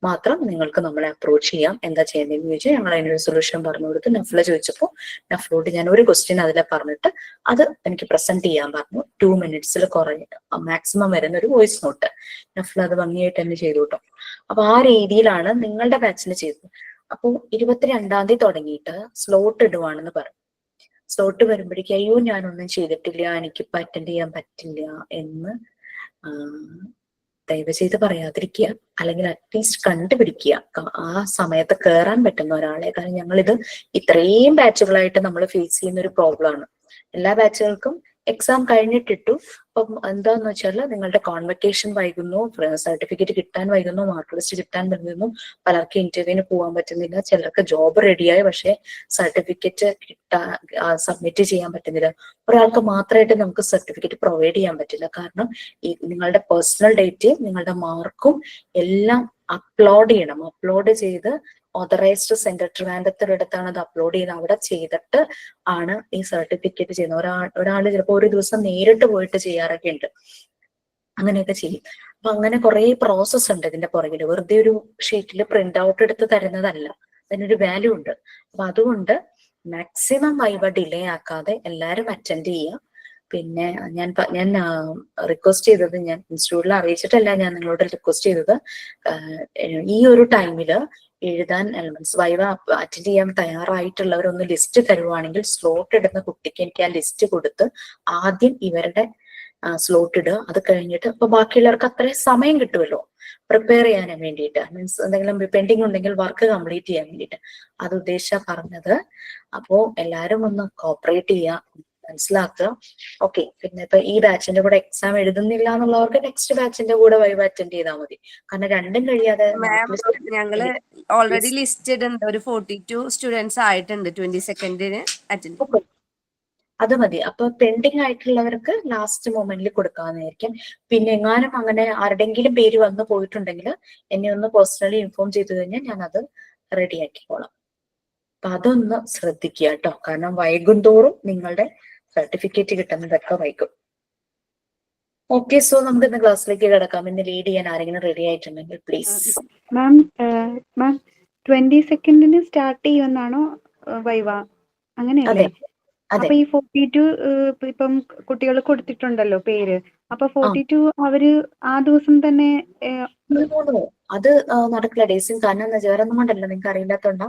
മാത്രം നിങ്ങൾക്ക് നമ്മളെ അപ്രോച്ച് ചെയ്യാം. എന്താ ചെയ്യേണ്ടതെന്ന് ചോദിച്ചാൽ ഞങ്ങൾ അതിനൊരു സൊല്യൂഷൻ പറഞ്ഞു കൊടുത്ത്. നഫ്ല ചോദിച്ചപ്പോൾ നഫ്ലോട് ഞാൻ ഒരു ക്വസ്റ്റ്യൻ അതിലെ പറഞ്ഞിട്ട് അത് എനിക്ക് പ്രസന്റ് ചെയ്യാൻ പറഞ്ഞു. 2 മിനിറ്റ്സിൽ മാക്സിമം വരുന്ന ഒരു വോയിസ് നോട്ട്. നഫ്ല അത് ഭംഗിയായിട്ട് തന്നെ ചെയ്തു കേട്ടോ. അപ്പൊ ആ രീതിയിലാണ് നിങ്ങളുടെ ബാച്ചിൽ ചെയ്തത്. അപ്പൊ 22-ാം തീയതി തുടങ്ങിയിട്ട് സ്ലോട്ട് ഇടുവാണെന്ന് പറഞ്ഞു. സ്ലോട്ട് വരുമ്പോഴേക്കും അയ്യോ ഞാനൊന്നും ചെയ്തിട്ടില്ല, എനിക്കിപ്പോ അറ്റൻഡ് ചെയ്യാൻ പറ്റില്ല എന്ന് ദയവ് ചെയ്ത് പറയാതിരിക്കുക. അല്ലെങ്കിൽ അറ്റ്ലീസ്റ്റ് കണ്ടുപിടിക്കുക ആ സമയത്ത് കയറാൻ പറ്റുന്ന ഒരാളെ. കാരണം ഞങ്ങളിത് ഇത്രയും ബാച്ചുകളായിട്ട് നമ്മൾ ഫേസ് ചെയ്യുന്ന ഒരു പ്രോബ്ലമാണ്. എല്ലാ ബാച്ചുകൾക്കും എക്സാം കഴിഞ്ഞിട്ടിട്ടു. അപ്പം എന്താന്ന് വെച്ചാൽ നിങ്ങളുടെ കോൺവെക്കേഷൻ വൈകുന്നു, സർട്ടിഫിക്കറ്റ് കിട്ടാൻ വൈകുന്നു, മാർക്ക് ലിസ്റ്റ് കിട്ടാൻ വരുന്നു, പലർക്കും ഇന്റർവ്യൂവിന് പോകാൻ പറ്റുന്നില്ല, ചിലർക്ക് ജോബ് റെഡിയായി പക്ഷെ സർട്ടിഫിക്കറ്റ് സബ്മിറ്റ് ചെയ്യാൻ പറ്റുന്നില്ല. ഒരാൾക്ക് മാത്രമായിട്ട് നമുക്ക് സർട്ടിഫിക്കറ്റ് പ്രൊവൈഡ് ചെയ്യാൻ പറ്റില്ല. കാരണം ഈ നിങ്ങളുടെ പേഴ്സണൽ ഡേറ്റയും നിങ്ങളുടെ മാർക്കും എല്ലാം അപ്ലോഡ് ചെയ്യണം. അപ്ലോഡ് ചെയ്ത് ഓതറൈസ്ഡ് സെന്റർ ട്രിവാൻഡ്രത്തിനടുത്താണ് അത് അപ്ലോഡ് ചെയ്യുന്നത്. അവിടെ ചെയ്തിട്ട് ആണ് ഈ സർട്ടിഫിക്കറ്റ് ചെയ്യുന്നത്. ഒരാൾ ചിലപ്പോൾ ഒരു ദിവസം നേരിട്ട് പോയിട്ട് ചെയ്യാറൊക്കെ ഉണ്ട്. അങ്ങനെയൊക്കെ ചെയ്യും. അപ്പൊ അങ്ങനെ കുറെ പ്രോസസ് ഉണ്ട് ഇതിന്റെ പുറകിൽ. വെറുതെ ഒരു ഷീറ്റിൽ പ്രിന്റ് ഔട്ട് എടുത്ത് തരുന്നതല്ല, അതിനൊരു വാല്യൂ ഉണ്ട്. അപ്പൊ അതുകൊണ്ട് മാക്സിമം വൈവ ഡിലേ ആക്കാതെ എല്ലാവരും അറ്റൻഡ് ചെയ്യുക. പിന്നെ ഞാൻ റിക്വസ്റ്റ് ചെയ്തത്, ഞാൻ ഇൻസ്റ്റിറ്റ്യൂട്ടിൽ അറിയിച്ചിട്ടല്ല, ഞാൻ നിങ്ങളോട് റിക്വസ്റ്റ് ചെയ്തത് ഈ ഒരു ടൈമില് എഴുതാൻ എലമെന്റ്സ് വൈവ അറ്റൻഡ് ചെയ്യാൻ തയ്യാറായിട്ടുള്ളവരൊന്ന് ലിസ്റ്റ് തരുവാണെങ്കിൽ സ്ലോട്ട് ഇടുന്ന കുട്ടിക്ക് എനിക്ക് ആ ലിസ്റ്റ് കൊടുത്ത് ആദ്യം ഇവരുടെ സ്ലോട്ട് ഇടുക. അത് കഴിഞ്ഞിട്ട് ഇപ്പൊ ബാക്കിയുള്ളവർക്ക് അത്രയും സമയം കിട്ടുമല്ലോ പ്രിപ്പയർ ചെയ്യാൻ വേണ്ടിയിട്ട്. മീൻസ് എന്തെങ്കിലും പെൻഡിങ് ഉണ്ടെങ്കിൽ വർക്ക് കംപ്ലീറ്റ് ചെയ്യാൻ വേണ്ടിയിട്ട്. അത് ഉദ്ദേശിച്ചാ പറഞ്ഞത്. അപ്പോ എല്ലാരും ഒന്ന് കോപ്പറേറ്റ് ചെയ്യുക, മനസ്സിലാക്കുക. ഓക്കെ. പിന്നെ ഇപ്പൊ ഈ ബാച്ചിന്റെ കൂടെ എക്സാം എഴുതുന്നില്ല എന്നുള്ളവർക്ക് നെക്സ്റ്റ് ബാച്ചിന്റെ കൂടെ വൈവ അറ്റൻഡ് ചെയ്താൽ മതി. കാരണം രണ്ടും കഴിയാതെ ഞങ്ങള് ഓൾറെഡി ലിസ്റ്റഡ് ഉണ്ട്. ഒരു 42 സ്റ്റുഡൻസ് ആയിട്ടുണ്ട് 22nd അറ്റൻഡ്. അത് മതി. അപ്പൊ പെൻഡിങ് ആയിട്ടുള്ളവർക്ക് ലാസ്റ്റ് മൊമെന്റിൽ കൊടുക്കാമെന്നായിരിക്കും. പിന്നെ എങ്ങാനും അങ്ങനെ ആരുടെങ്കിലും പേര് വന്നു പോയിട്ടുണ്ടെങ്കിൽ എന്നെ ഒന്ന് പേഴ്സണലി ഇൻഫോം ചെയ്തു കഴിഞ്ഞാൽ ഞാൻ അത് റെഡിയാക്കിക്കോളാം. അപ്പൊ അതൊന്ന് ശ്രദ്ധിക്കുക കേട്ടോ. കാരണം വൈകും തോറും നിങ്ങളുടെ സർട്ടിഫിക്കറ്റ് കിട്ടുന്നതൊക്കെ വൈകും. ഓക്കെ, സോ നമുക്ക് ഇന്ന് ക്ലാസ്സിലേക്ക് കിടക്കാം. ഇന്ന് ലീഡ് ചെയ്യാൻ ആരെങ്കിലും റെഡി ആയിട്ടുണ്ടെങ്കിൽ പ്ലീസ്. മാം 22nd സ്റ്റാർട്ട് ചെയ്യുമെന്നാണോ വൈവ? അങ്ങനെയല്ലേ? അപ്പൊ ഈ 42 ഇപ്പം കുട്ടികൾ കൊടുത്തിട്ടുണ്ടല്ലോ പേര്. അപ്പൊ 42 അവര് ആ ദിവസം തന്നെ അത് നടക്കില്ല ഡേയ്സും. കാരണം വേറെ ഒന്നും കൊണ്ടല്ല, നിങ്ങൾക്ക് അറിയില്ലാത്തോണ്ടാ.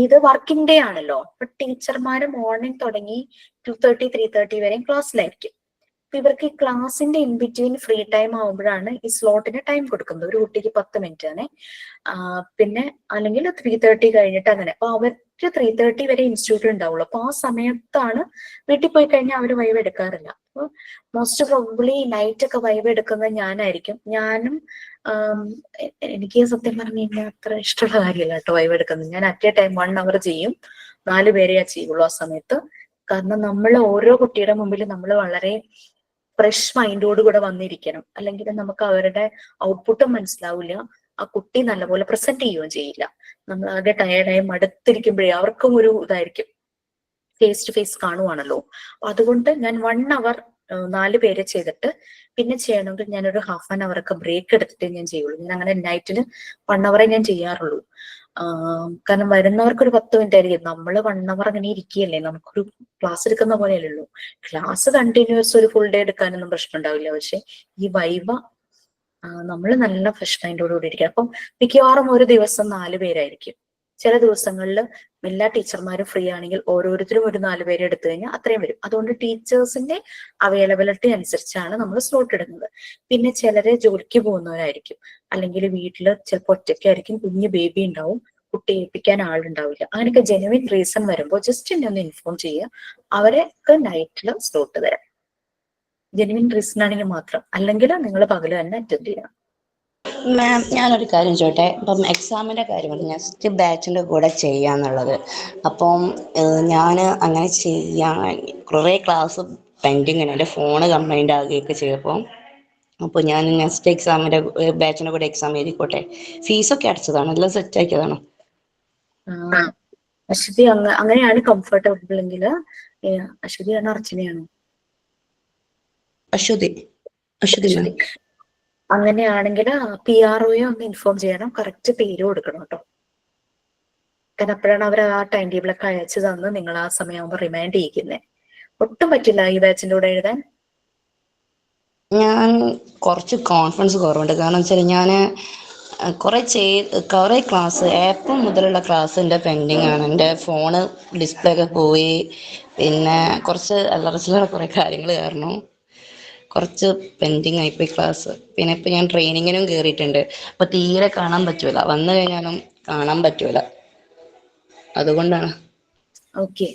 ഇത് വർക്കിംഗ് ഡേ ആണല്ലോ. അപ്പൊ ടീച്ചർമാര് മോർണിംഗ് തുടങ്ങി 2:30 3:30 വരെയും ക്ലാസ്സിലായിരിക്കും. അപ്പൊ ഇവർക്ക് ക്ലാസിന്റെ ഇൻ ബിറ്റ്വീൻ ഫ്രീ ടൈം ആവുമ്പോഴാണ് ഈ സ്ലോട്ടിന് ടൈം കൊടുക്കുന്നത്. ഒരു കുട്ടിക്ക് 10 മിനിറ്റ് ആണ്. പിന്നെ അല്ലെങ്കിൽ 3:30 കഴിഞ്ഞിട്ട് അങ്ങനെ. അപ്പൊ അവർക്ക് 3:30 വരെ ഇൻസ്റ്റിറ്റ്യൂട്ടിൽ ഉണ്ടാവുള്ളൂ. അപ്പൊ ആ സമയത്താണ് വീട്ടിൽ പോയി കഴിഞ്ഞാൽ അവർ വൈവ എടുക്കാറില്ല. അപ്പൊ മോസ്റ്റ് പ്രോബബ്ലി നൈറ്റ് ഒക്കെ വൈവ എടുക്കുന്നത് ഞാനായിരിക്കും. ഞാനും എനിക്ക് സത്യം പറഞ്ഞു കഴിഞ്ഞാൽ അത്ര ഇഷ്ടമുള്ള കാര്യമല്ല കേട്ടോ വൈവ എടുക്കുന്നത്. ഞാൻ അറ്റ് എ ടൈം 1 hour ചെയ്യും. 4 പേരെയാ ചെയ്യുള്ളൂ ആ സമയത്ത്. കാരണം നമ്മൾ ഓരോ കുട്ടിയുടെ മുമ്പിൽ നമ്മൾ വളരെ ഫ്രഷ് മൈൻഡോട് കൂടെ വന്നിരിക്കണം. അല്ലെങ്കിൽ നമുക്ക് അവരുടെ ഔട്ട്പുട്ടും മനസ്സിലാവില്ല, ആ കുട്ടി നല്ലപോലെ പ്രസന്റ് ചെയ്യുകയും ചെയ്യില്ല. നമ്മൾ ആകെ ടയർഡായി മടുത്തിരിക്കുമ്പോഴേ അവർക്കും ഒരു ഇതായിരിക്കും, ഫേസ് ടു ഫേസ് കാണുവാണല്ലോ. അതുകൊണ്ട് ഞാൻ 1 hour 4 പേരെ ചെയ്തിട്ട് പിന്നെ ചെയ്യണമെങ്കിൽ ഞാനൊരു 1/2 hour ഒക്കെ ബ്രേക്ക് എടുത്തിട്ട് ഞാൻ ചെയ്യുള്ളൂ. ഞാൻ അങ്ങനെ നൈറ്റിന് 1 hour ഞാൻ ചെയ്യാറുള്ളൂ. കാരണം വരുന്നവർക്ക് ഒരു 10 മിനിറ്റ് ആയിരിക്കും. നമ്മൾ 1 hour അങ്ങനെ ഇരിക്കുകയല്ലേ, നമുക്കൊരു ക്ലാസ് എടുക്കുന്ന പോലെയല്ലല്ലോ. ക്ലാസ് കണ്ടിന്യൂസ് ഒരു ഫുൾ ഡേ എടുക്കാനൊന്നും പ്രശ്നം ഉണ്ടാവില്ല. പക്ഷെ ഈ വൈവ നമ്മൾ നല്ല ഫ്രഷ് മൈൻഡോടുകൂടി ഇരിക്കുക. അപ്പം മിക്കവാറും ഒരു ദിവസം 4 പേരായിരിക്കും. ചില ദിവസങ്ങളിൽ എല്ലാ ടീച്ചർമാരും ഫ്രീ ആണെങ്കിൽ ഓരോരുത്തരും ഒരു 4 പേരെ എടുത്തു കഴിഞ്ഞാൽ അത്രയും വരും. അതുകൊണ്ട് ടീച്ചേഴ്സിന്റെ അവൈലബിലിറ്റി അനുസരിച്ചാണ് നമ്മൾ സ്ലോട്ട് ഇടുന്നത്. പിന്നെ ചിലരെ ജോലിക്ക് പോകുന്നവരായിരിക്കും, അല്ലെങ്കിൽ വീട്ടിൽ ചിലപ്പോൾ ഒറ്റയ്ക്കായിരിക്കും, കുഞ്ഞു ബേബി ഉണ്ടാവും, കുട്ടി ഏൽപ്പിക്കാൻ ആളുണ്ടാവില്ല. അങ്ങനെയൊക്കെ ജെനുവിൻ റീസൺ വരുമ്പോൾ ജസ്റ്റ് എന്നെ ഒന്ന് ഇൻഫോം ചെയ്യുക, അവരെയൊക്കെ നൈറ്റിൽ സ്ലോട്ട് തരാം. ജെനുവിൻ റീസൺ ആണെങ്കിൽ മാത്രം, അല്ലെങ്കിൽ നിങ്ങൾ പകല് തന്നെ അറ്റൻഡ് ചെയ്യണം. മാം, ഞാനൊരു കാര്യം ചോട്ടെ. ഇപ്പം എക്സാമിൻ്റെ കാര്യമാണ് നെക്സ്റ്റ് ബാച്ചിൻ്റെ കൂടെ ചെയ്യാന്നുള്ളത്. അപ്പം ഞാൻ അങ്ങനെ ചെയ്യാൻ കുറേ ക്ലാസ് പെൻഡിങ് ആണ്. എൻ്റെ ഫോണ് കംപ്ലൈൻ്റ് ആകുകയൊക്കെ ചെയ്തപ്പോൾ അപ്പോൾ ഞാൻ നെക്സ്റ്റ് എക്സാമിൻ്റെ ബാച്ചിൻ്റെ കൂടെ എക്സാം എഴുതിക്കോട്ടെ. ഫീസൊക്കെ അടച്ചതാണ്, എല്ലാം സെറ്റ് ആക്കിയതാണ്. അശ്വതി അങ്ങനെയാണ് കംഫർട്ടബിൾ എങ്കിൽ. അശ്വതിയാണോ അർച്ചനയാണോ? അശ്വതി. അശ്വതി. അങ്ങനെയാണെങ്കിൽ PROയെ ഒന്ന് ഇൻഫോം ചെയ്യണം, കറക്റ്റ് പേര് കൊടുക്കണം കേട്ടോ. കാരണം അപ്പോഴാണ് അവർ ആ ടൈം ടേബിൾ ഒക്കെ അയച്ചു തന്ന് നിങ്ങൾ ആ സമയമാകുമ്പോൾ റിമൈൻഡ് ചെയ്യിക്കുന്നത്. ഒട്ടും പറ്റില്ല ഈ ബാച്ചിന്റെ കൂടെ എഴുതാൻ. ഞാൻ കുറച്ച് കോൺഫിഡൻസ് കുറവുണ്ട്. കാരണം വെച്ചാൽ ഞാൻ കുറേ ക്ലാസ് ഏപ്രിൽ മുതലുള്ള ക്ലാസ്സിൻ്റെ പെൻഡിങ് ആണ്. എൻ്റെ ഫോണ് ഡിസ്പ്ലേ ഒക്കെ പോയി, പിന്നെ കുറച്ച് അല്ലറച്ചിലുള്ള കുറേ കാര്യങ്ങൾ കാരണം കുറച്ച് പെൻഡിങ് ആയിപ്പോയി ക്ലാസ്. പിന്നെ ഇപ്പം ഞാൻ ട്രെയിനിങ്ങിനും കയറിയിട്ടുണ്ട്. അപ്പോൾ തീരെ കാണാൻ പറ്റൂല, വന്നു കഴിഞ്ഞാലും കാണാൻ പറ്റൂല. അതുകൊണ്ടാണ്. ഓക്കെ,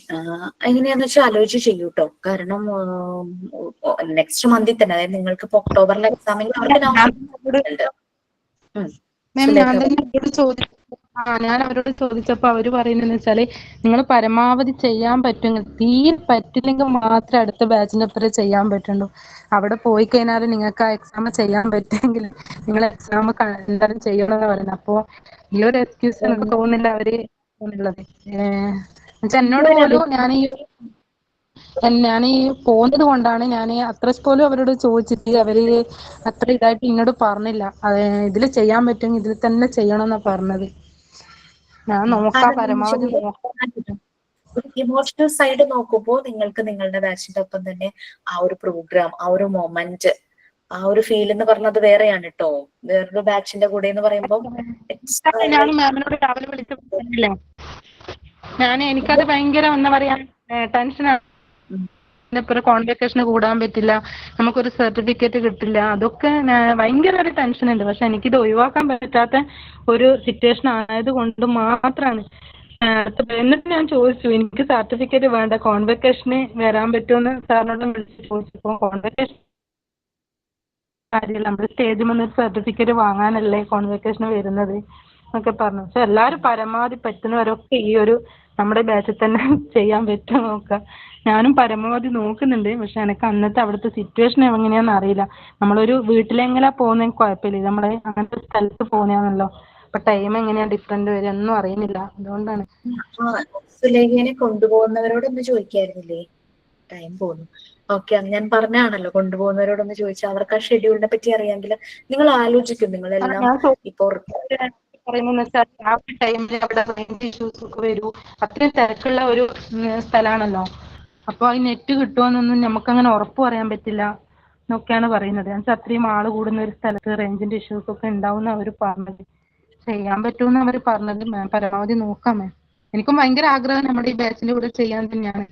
എങ്ങനെയാന്ന് വെച്ചാൽ ആലോചിച്ച് ചെയ്യൂ കേട്ടോ. കാരണം നെക്സ്റ്റ് മന്തിൽ തന്നെ, അതായത് നിങ്ങൾക്ക് ഇപ്പൊ ഒക്ടോബറിലെ എക്സാമിന് ഞാൻ അവരോട് ചോദിച്ചപ്പോ അവര് പറയുന്നതെന്ന് വെച്ചാല് നിങ്ങൾ പരമാവധി ചെയ്യാൻ പറ്റുമെങ്കിൽ, തീരെ പറ്റില്ലെങ്കിൽ മാത്രമേ അടുത്ത ബാച്ചിന്റെ ഒപ്പം ചെയ്യാൻ പറ്റുള്ളൂ. അവിടെ പോയി കഴിഞ്ഞാൽ നിങ്ങൾക്ക് ആ എക്സാം ചെയ്യാൻ പറ്റുമെങ്കിൽ നിങ്ങൾ എക്സാം എന്തായാലും ചെയ്യണമെന്ന് പറയുന്നത്. അപ്പോ ഈ ഒരു എക്സ്ക്യൂസ് എനിക്ക് തോന്നുന്നില്ല അവര് ഉള്ളത്. എന്നോട് പോലും ഞാൻ ഈ പോകുന്നത് കൊണ്ടാണ് ഞാൻ അത്ര പോലും അവരോട് ചോദിച്ചിട്ട് അവര് അത്ര ഇതായിട്ട് എന്നോട് പറഞ്ഞില്ല. ഇതിൽ ചെയ്യാൻ പറ്റുമെങ്കിൽ ഇതിൽ തന്നെ ചെയ്യണം എന്നാ പറഞ്ഞത്. ഞാൻ നോക്കാം, പരമാവധി നോക്കാം. ഇമോഷണൽ സൈഡ് നോക്കുമ്പോൾ നിങ്ങൾക്ക് നിങ്ങളുടെ ബാച്ചിന്റെ ഒപ്പം തന്നെ ആ ഒരു പ്രോഗ്രാം, ആ ഒരു മൊമെന്റ്, ആ ഒരു ഫീൽ എന്ന് പറഞ്ഞത് വേറെയാണ് കേട്ടോ. വേറൊരു ബാച്ചിന്റെ കൂടെ എന്ന് പറയുമ്പോൾ ഞാൻ മാമിനോട് രാവിലെ വിളിച്ചില്ല. എനിക്കത് ഭയങ്കര എന്താ പറയാ ടെൻഷനാണ്. കോൺവെക്കേഷന് കൂടാൻ പറ്റില്ല, നമുക്കൊരു സർട്ടിഫിക്കറ്റ് കിട്ടില്ല, അതൊക്കെ ഭയങ്കര ഒരു ടെൻഷൻ ഉണ്ട്. പക്ഷെ എനിക്കിത് ഒഴിവാക്കാൻ പറ്റാത്ത ഒരു സിറ്റുവേഷൻ ആയത് കൊണ്ട് മാത്രമാണ്. എന്നിട്ട് ഞാൻ ചോദിച്ചു, എനിക്ക് സർട്ടിഫിക്കറ്റ് വേണ്ട, കോൺവെക്കേഷന് വരാൻ പറ്റുമെന്ന് സാറിനോട് വിളിച്ച് ചോദിച്ചപ്പോൾ കോൺവെക്കേഷൻ കാര്യമില്ല, നമ്മൾ സ്റ്റേജിൽ വന്നൊരു സർട്ടിഫിക്കറ്റ് വാങ്ങാനല്ലേ കോൺവെക്കേഷന് വരുന്നത് എന്നൊക്കെ പറഞ്ഞു. പക്ഷെ എല്ലാവരും പരമാവധി പറ്റുന്നവരൊക്കെ ഈ ഒരു നമ്മുടെ ബാച്ചിൽ തന്നെ ചെയ്യാൻ പറ്റുമോ നോക്കാം. ഞാനും പരമാവധി നോക്കുന്നുണ്ട്. പക്ഷെ എനിക്ക് അന്നത്തെ അവിടുത്തെ സിറ്റുവേഷൻ എങ്ങനെയാണെന്ന് അറിയില്ല. നമ്മളൊരു വീട്ടിലെങ്ങനെ പോകുന്നതിന് കുഴപ്പമില്ല, നമ്മള് അങ്ങനത്തെ സ്ഥലത്ത് പോകുന്നതാണല്ലോ. അപ്പൊ ടൈം എങ്ങനെയാ ഡിഫറെന്റ് വരിക ഒന്നും അറിയുന്നില്ല. അതുകൊണ്ടാണ് സുലേഖനെ കൊണ്ടുപോകുന്നവരോടൊന്ന് ചോദിക്കായിരുന്നില്ലേ? ടൈം പോകുന്നു. ഓക്കെ, ഞാൻ പറഞ്ഞാണല്ലോ, കൊണ്ടുപോകുന്നവരോടൊന്ന് ചോദിച്ചാൽ അവർക്ക് ആ ഷെഡ്യൂളിനെ പറ്റി അറിയാമെങ്കിൽ നിങ്ങൾ ആലോചിക്കും. നിങ്ങളെല്ലാം ഇപ്പൊ പറയുന്നതെന്ന് വെച്ചാൽ ആ ഒരു ടൈമിൽ അവിടെ റേഞ്ച് ഇഷ്യൂസ് ഒക്കെ വരൂ, അത്രയും തിരക്കുള്ള ഒരു സ്ഥലമാണല്ലോ. അപ്പൊ ഈ നെറ്റ് കിട്ടുമോന്നൊന്നും നമുക്കങ്ങനെ ഉറപ്പ് പറയാൻ പറ്റില്ല എന്നൊക്കെയാണ് പറയുന്നത്. എന്നുവെച്ചാൽ അത്രയും ആള് കൂടുന്ന ഒരു സ്ഥലത്ത് റേഞ്ചിന്റെ ഇഷ്യൂസ് ഒക്കെ ഉണ്ടാവും അവർ പറഞ്ഞത്. ചെയ്യാൻ പറ്റുമെന്ന് അവർ പറഞ്ഞത്. മാം പരമാവധി നോക്കാം മാം. എനിക്കും ഭയങ്കര ആഗ്രഹം നമ്മുടെ ഈ ബാച്ചിന്റെ കൂടെ ചെയ്യാൻ തന്നെയാണ്.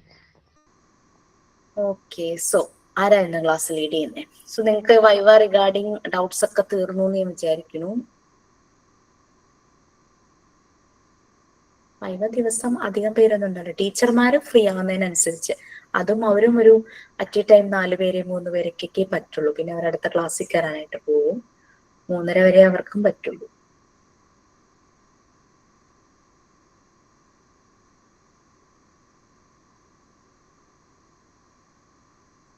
ഓക്കെ, സോ ആരായിരുന്നു ക്ലാസ് ലീഡ് ചെയ്യുന്നത്? സോ നിങ്ങൾക്ക് വൈവ റിഗാർഡിങ് ഡൗട്ട്സ് ഒക്കെ തീർന്നു എന്ന് ഞാൻ വിചാരിക്കുന്നു. വൈവ ദിവസം അധികം പേരൊന്നും ഉണ്ടല്ലോ, ടീച്ചർമാര് ഫ്രീ ആവുന്നതിനനുസരിച്ച്. അതും അവരും ഒരു അറ്റ് എ ടൈം 4 പേരെ 3 പേരൊക്കെ പറ്റുള്ളൂ. പിന്നെ അവരടുത്ത ക്ലാസ്സിൽ കയറാനായിട്ട് പോവും. 3:30 വരെ അവർക്കും പറ്റുള്ളൂ.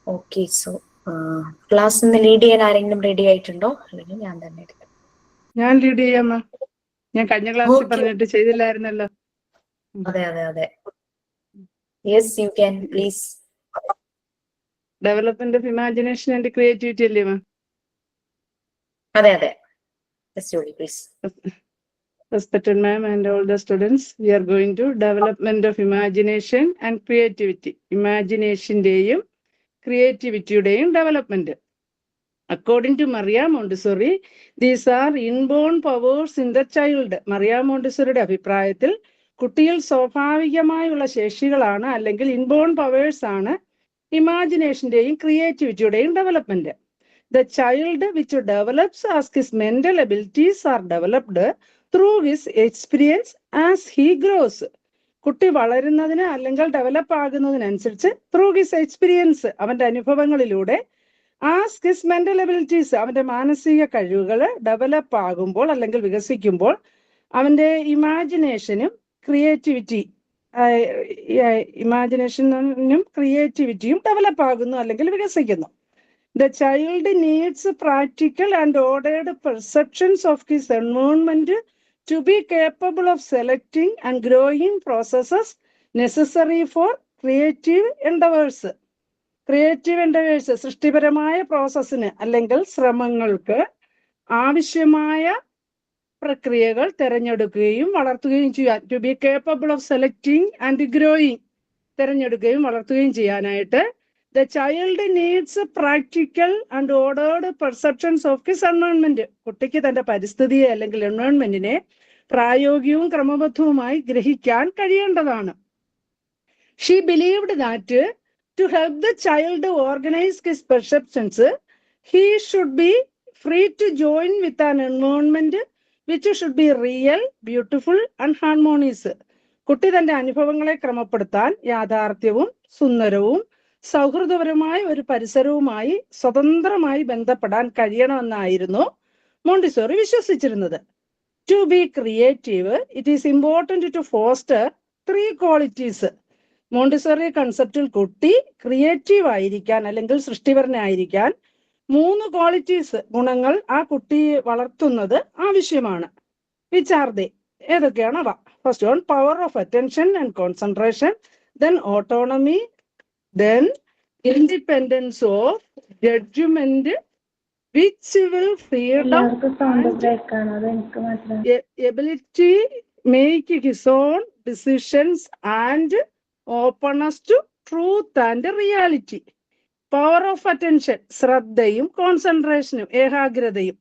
ഓക്കെ, സോ ക്ലാസ് ഇന്ന് ലീഡ് ചെയ്യാൻ ആരെങ്കിലും റെഡി ആയിട്ടുണ്ടോ? അല്ലെങ്കിൽ ഞാൻ തന്നെ എടുക്കാം. ഞാൻ ലീഡ് ചെയ്യാം. ഞാൻ കഴിഞ്ഞ ക്ലാസ്സിൽ പറഞ്ഞിട്ട് ചെയ്തില്ലായിരുന്നല്ലോ. അതെ. Yes, you can please. Development of imagination and creativity അല്ലേ മാം? അതെ, please. respected ma'am and all the students, we are going to development of imagination and creativity. Imagination-ടെയും creativity-യുടെയും development. According to Maria Montessori, these are inborn powers in the child. Maria Montessoriയുടെ അഭിപ്രായത്തിൽ കുട്ടിയിൽ സ്വാഭാവികമായുള്ള ശേഷികളാണ് അല്ലെങ്കിൽ inborn powers ആണ് ഇമാജിനേഷന്റെയും ക്രിയേറ്റിവിറ്റിയുടെയും development. The child which develops as his mental abilities are developed through his experience as he grows. കുട്ടി വളരുന്നതിന് അല്ലെങ്കിൽ develop ആകുന്നതിനനുസരിച്ച് through his experience, അവന്റെ അനുഭവങ്ങളിലൂടെ, as his mental abilities, അവന്റെ മാനസിക കഴിവുകൾ ഡെവലപ്പ് ആകുമ്പോൾ അല്ലെങ്കിൽ വികസിക്കുമ്പോൾ അവന്റെ ഇമാജിനേഷനും ക്രിയേറ്റിവിറ്റിയും ഡെവലപ്പ് ആകുന്നു അല്ലെങ്കിൽ വികസിക്കുന്നു. The child needs practical and ordered perceptions of his environment to be capable of selecting and growing processes necessary for creative endeavors. Creative endeavors, സൃഷ്ടിപരമായ പ്രോസസ്സിന് അല്ലെങ്കിൽ ശ്രമങ്ങൾക്ക് ആവശ്യമായ പ്രക്രിയകൾ തിരഞ്ഞെടുക്കുകയും വളർത്തുകയും ചെയ്യാൻ. To be capable of selecting and growing, തിരഞ്ഞെടുക്കുകയും വളർത്തുകയും ചെയ്യാനായിട്ട് the child needs practical and ordered perceptions of his environment. കുട്ടിക്ക് തന്റെ പരിസ്ഥിതിയെ അല്ലെങ്കിൽ എൻവയോൺമെന്റിനെ പ്രായോഗികവും ക്രമബദ്ധവുമായി ഗ്രഹിക്കാൻ കഴിയേണ്ടതാണ്. She believed that to help the child organize his perceptions, he should be free to join with an environment which should be real, beautiful and harmonious. കുട്ടി തന്റെ അനുഭവങ്ങളെ ക്രമപ്പെടുത്താൻ യാഥാർത്ഥ്യവും സുന്ദരവും സൗഹൃദപരമായ ഒരു പരിസരവുമായി സ്വതന്ത്രമായി ബന്ധപ്പെടാൻ കഴിയണമെന്നായിരുന്നു മോണ്ടിസോറി വിശ്വസിച്ചിരുന്നത്. To be creative, it is important to foster 3 qualities. Montessori കൺസെപ്റ്റിൽ കുട്ടി ക്രിയേറ്റീവ് ആയിരിക്കാൻ അല്ലെങ്കിൽ സൃഷ്ടിപരനായിരിക്കാൻ 3 ക്വാളിറ്റീസ്, ഗുണങ്ങൾ ആ കുട്ടി വളർത്തുന്നത് ആവശ്യമാണ്. Which are they? ഏതൊക്കെയാണ് അവ? First one, power of attention and concentration, then autonomy, then independence of judgment which will freedom ability make his own decisions and openness to truth and reality. Power of attention, ശ്രദ്ധയും കോൺസെൻട്രേഷനും ഏകാഗ്രതയും.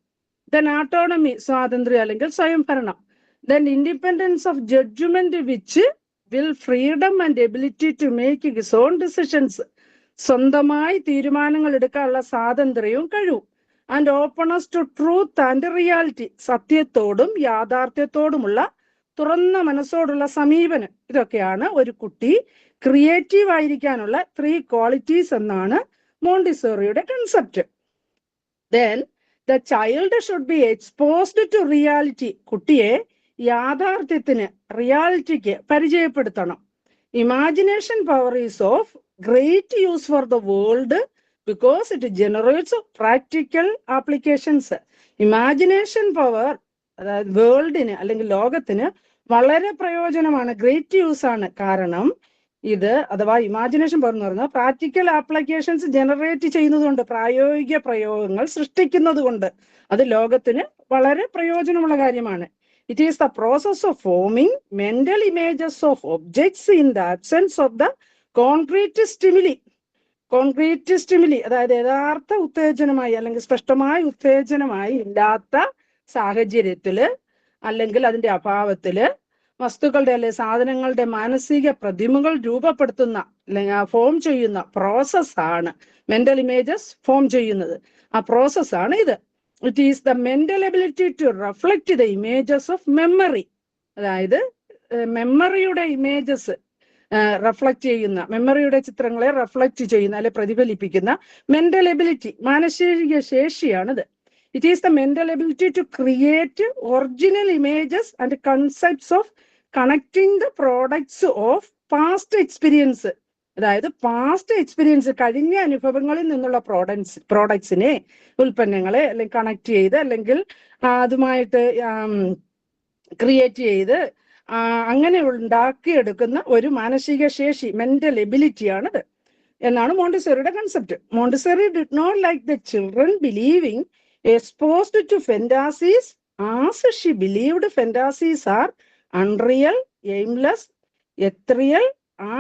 then autonomy, സ്വാതന്ത്ര്യം അല്ലെങ്കിൽ സ്വയംഭരണം. then independence of judgment which will freedom and ability to make his own decisions, സ്വന്തമായി തീരുമാനങ്ങൾ എടുക്കാനുള്ള സ്വാതന്ത്ര്യവും കഴിവും. and openness to truth and reality, സത്യത്തോടും യാഥാർത്ഥ്യത്തോടുമുള്ള തുറന്ന മനസ്സോടുള്ള സമീപനം. ഇതൊക്കെയാണ് ഒരു കുട്ടി ക്രിയേറ്റീവ് ആയിരിക്കാനുള്ള 3 ക്വാളിറ്റീസ് എന്നാണ് മോണ്ടിസോറിയുടെ concept. then the child should be exposed to reality, കുട്ടിയെ യാഥാർത്ഥ്യത്തിന്, റിയാലിറ്റിക്ക് പരിചയപ്പെടുത്തണം. Imagination power is of great use for the world because it generates practical applications. Imagination power അതായത് വേൾഡിന് അല്ലെങ്കിൽ ലോകത്തിന് വളരെ പ്രയോജനമാണ്, ഗ്രേറ്റ് യൂസ് ആണ്. കാരണം ഇത് അഥവാ ഇമാജിനേഷൻ പവർ എന്ന് പറയുന്നത് പ്രാക്ടിക്കൽ ആപ്ലിക്കേഷൻസ് ജനറേറ്റ് ചെയ്യുന്നതുകൊണ്ട്, പ്രായോഗിക പ്രയോഗങ്ങൾ സൃഷ്ടിക്കുന്നത് കൊണ്ട് അത് ലോകത്തിന് വളരെ പ്രയോജനമുള്ള കാര്യമാണ്. It is the process of forming mental images of objects in the absence of the concrete stimuli. Concrete stimuli, അതായത് യഥാർത്ഥ ഉത്തേജനമായി അല്ലെങ്കിൽ സ്പഷ്ടമായ ഉത്തേജനമായി ഇല്ലാത്ത സാഹചര്യത്തില് അല്ലെങ്കിൽ അതിന്റെ അഭാവത്തില് വസ്തുക്കളുടെ അല്ലെങ്കിൽ സാധനങ്ങളുടെ മാനസിക പ്രതിമകൾ രൂപപ്പെടുത്തുന്ന അല്ലെങ്കിൽ ഫോം ചെയ്യുന്ന പ്രോസസ്സാണ് മെന്റൽ ഇമേജസ് ഫോം ചെയ്യുന്നത്. ആ പ്രോസസ്സാണ് ഇത്. It is the mental ability to reflect the images of memory. അതായത് മെമ്മറിയുടെ ഇമേജസ് റിഫ്ലക്ട് ചെയ്യുന്ന, മെമ്മറിയുടെ ചിത്രങ്ങളെ റിഫ്ലക്ട് ചെയ്യുന്ന അല്ലെ പ്രതിഫലിപ്പിക്കുന്ന മെന്റൽ എബിലിറ്റി, മാനസിക ശേഷിയാണിത്. It is the mental ability to create original images and concepts of connecting the products of past experience. അതായത് പാസ്റ്റ് എക്സ്പീരിയൻസ്, കഴിഞ്ഞ അനുഭവങ്ങളിൽ നിന്നുള്ള പ്രോഡക്ട്സിനെ, ഉൽപ്പന്നങ്ങളെ അല്ലെങ്കിൽ കണക്ട് ചെയ്ത് അല്ലെങ്കിൽ അതുമായിട്ട് ക്രിയേറ്റ് ചെയ്ത് അങ്ങനെ ഉണ്ടാക്കിയെടുക്കുന്ന ഒരു മാനസിക ശേഷി, മെന്റൽ എബിലിറ്റിയാണിത് എന്നാണ് മോണ്ടിസോറിയുടെ concept. Montessori did not like the children believing exposed to fantasies as she believed fantasies are unreal, aimless, ethereal,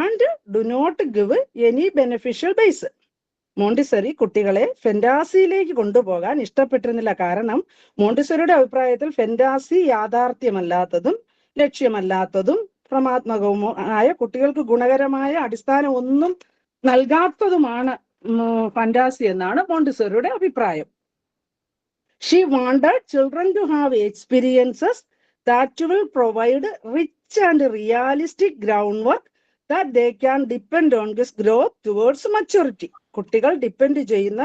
and do not give any beneficial base. Montessori കുട്ടികളെ ഫെന്റാസിയിലേക്ക് കൊണ്ടുപോകാൻ ഇഷ്ടപ്പെട്ടിരുന്നില്ല. കാരണം മോണ്ടിസറിയുടെ അഭിപ്രായത്തിൽ ഫെന്റാസി യാഥാർത്ഥ്യമല്ലാത്തതും ലക്ഷ്യമല്ലാത്തതും ഭ്രമാത്മകവുമായ കുട്ടികൾക്ക് ഗുണകരമായ അടിസ്ഥാനം ഒന്നും നൽകാത്തതുമാണ് ഫാന്റാസി എന്നാണ് മോണ്ടിസറിയുടെ അഭിപ്രായം. She wanted children to have experiences that will provide rich and realistic groundwork that they can depend on this growth towards maturity. കുട്ടികൾ ഡിപ്പെൻഡ് ചെയ്യുന്ന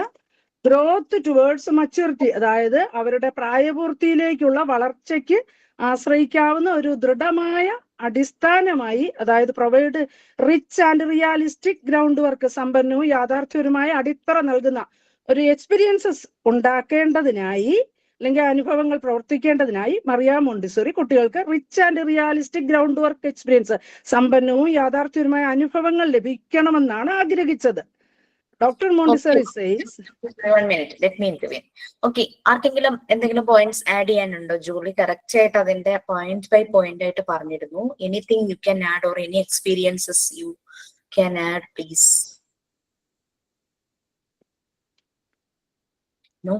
ഗ്രോത്ത് ടുവേർഡ്സ് മച്യൂരിറ്റി, അതായത് അവരുടെ പ്രായപൂർത്തിയിലേക്കുള്ള വളർച്ചയ്ക്ക് ആശ്രയിക്കാവുന്ന ഒരു ദൃഢമായ അടിസ്ഥാനമായി, അതായത് provide rich and realistic ground work, സമ്പന്നവും യാഥാർത്ഥ്യപരമായ അടിത്തറ നൽകുന്ന ഒരു എക്സ്പീരിയൻസസ് ഉണ്ടാക്കേണ്ടതിനായി അല്ലെങ്കിൽ അനുഭവങ്ങൾ പ്രവർത്തിക്കേണ്ടതിനായി മറിയ മോണ്ടിസറി കുട്ടികൾക്ക് rich and realistic ground work experience, സമ്പന്നവും യാഥാർത്ഥ്യപരമായ അനുഭവങ്ങൾ ലഭിക്കണമെന്നാണ് ആഗ്രഹിച്ചത്. Doctor Montessori says, 1 minute, let me intervene. Okay, ആർക്കെങ്കിലും എന്തെങ്കിലും പോയിന്റ്സ് ആഡ് ചെയ്യാനുണ്ടോ? ജൂലി കറക്റ്റ് ആയിട്ട് അതിന്റെ പോയിന്റ് ബൈ പോയിന്റ് ആയിട്ട് പറഞ്ഞിരുന്നു. Anything you can add or any experiences you can add please. No,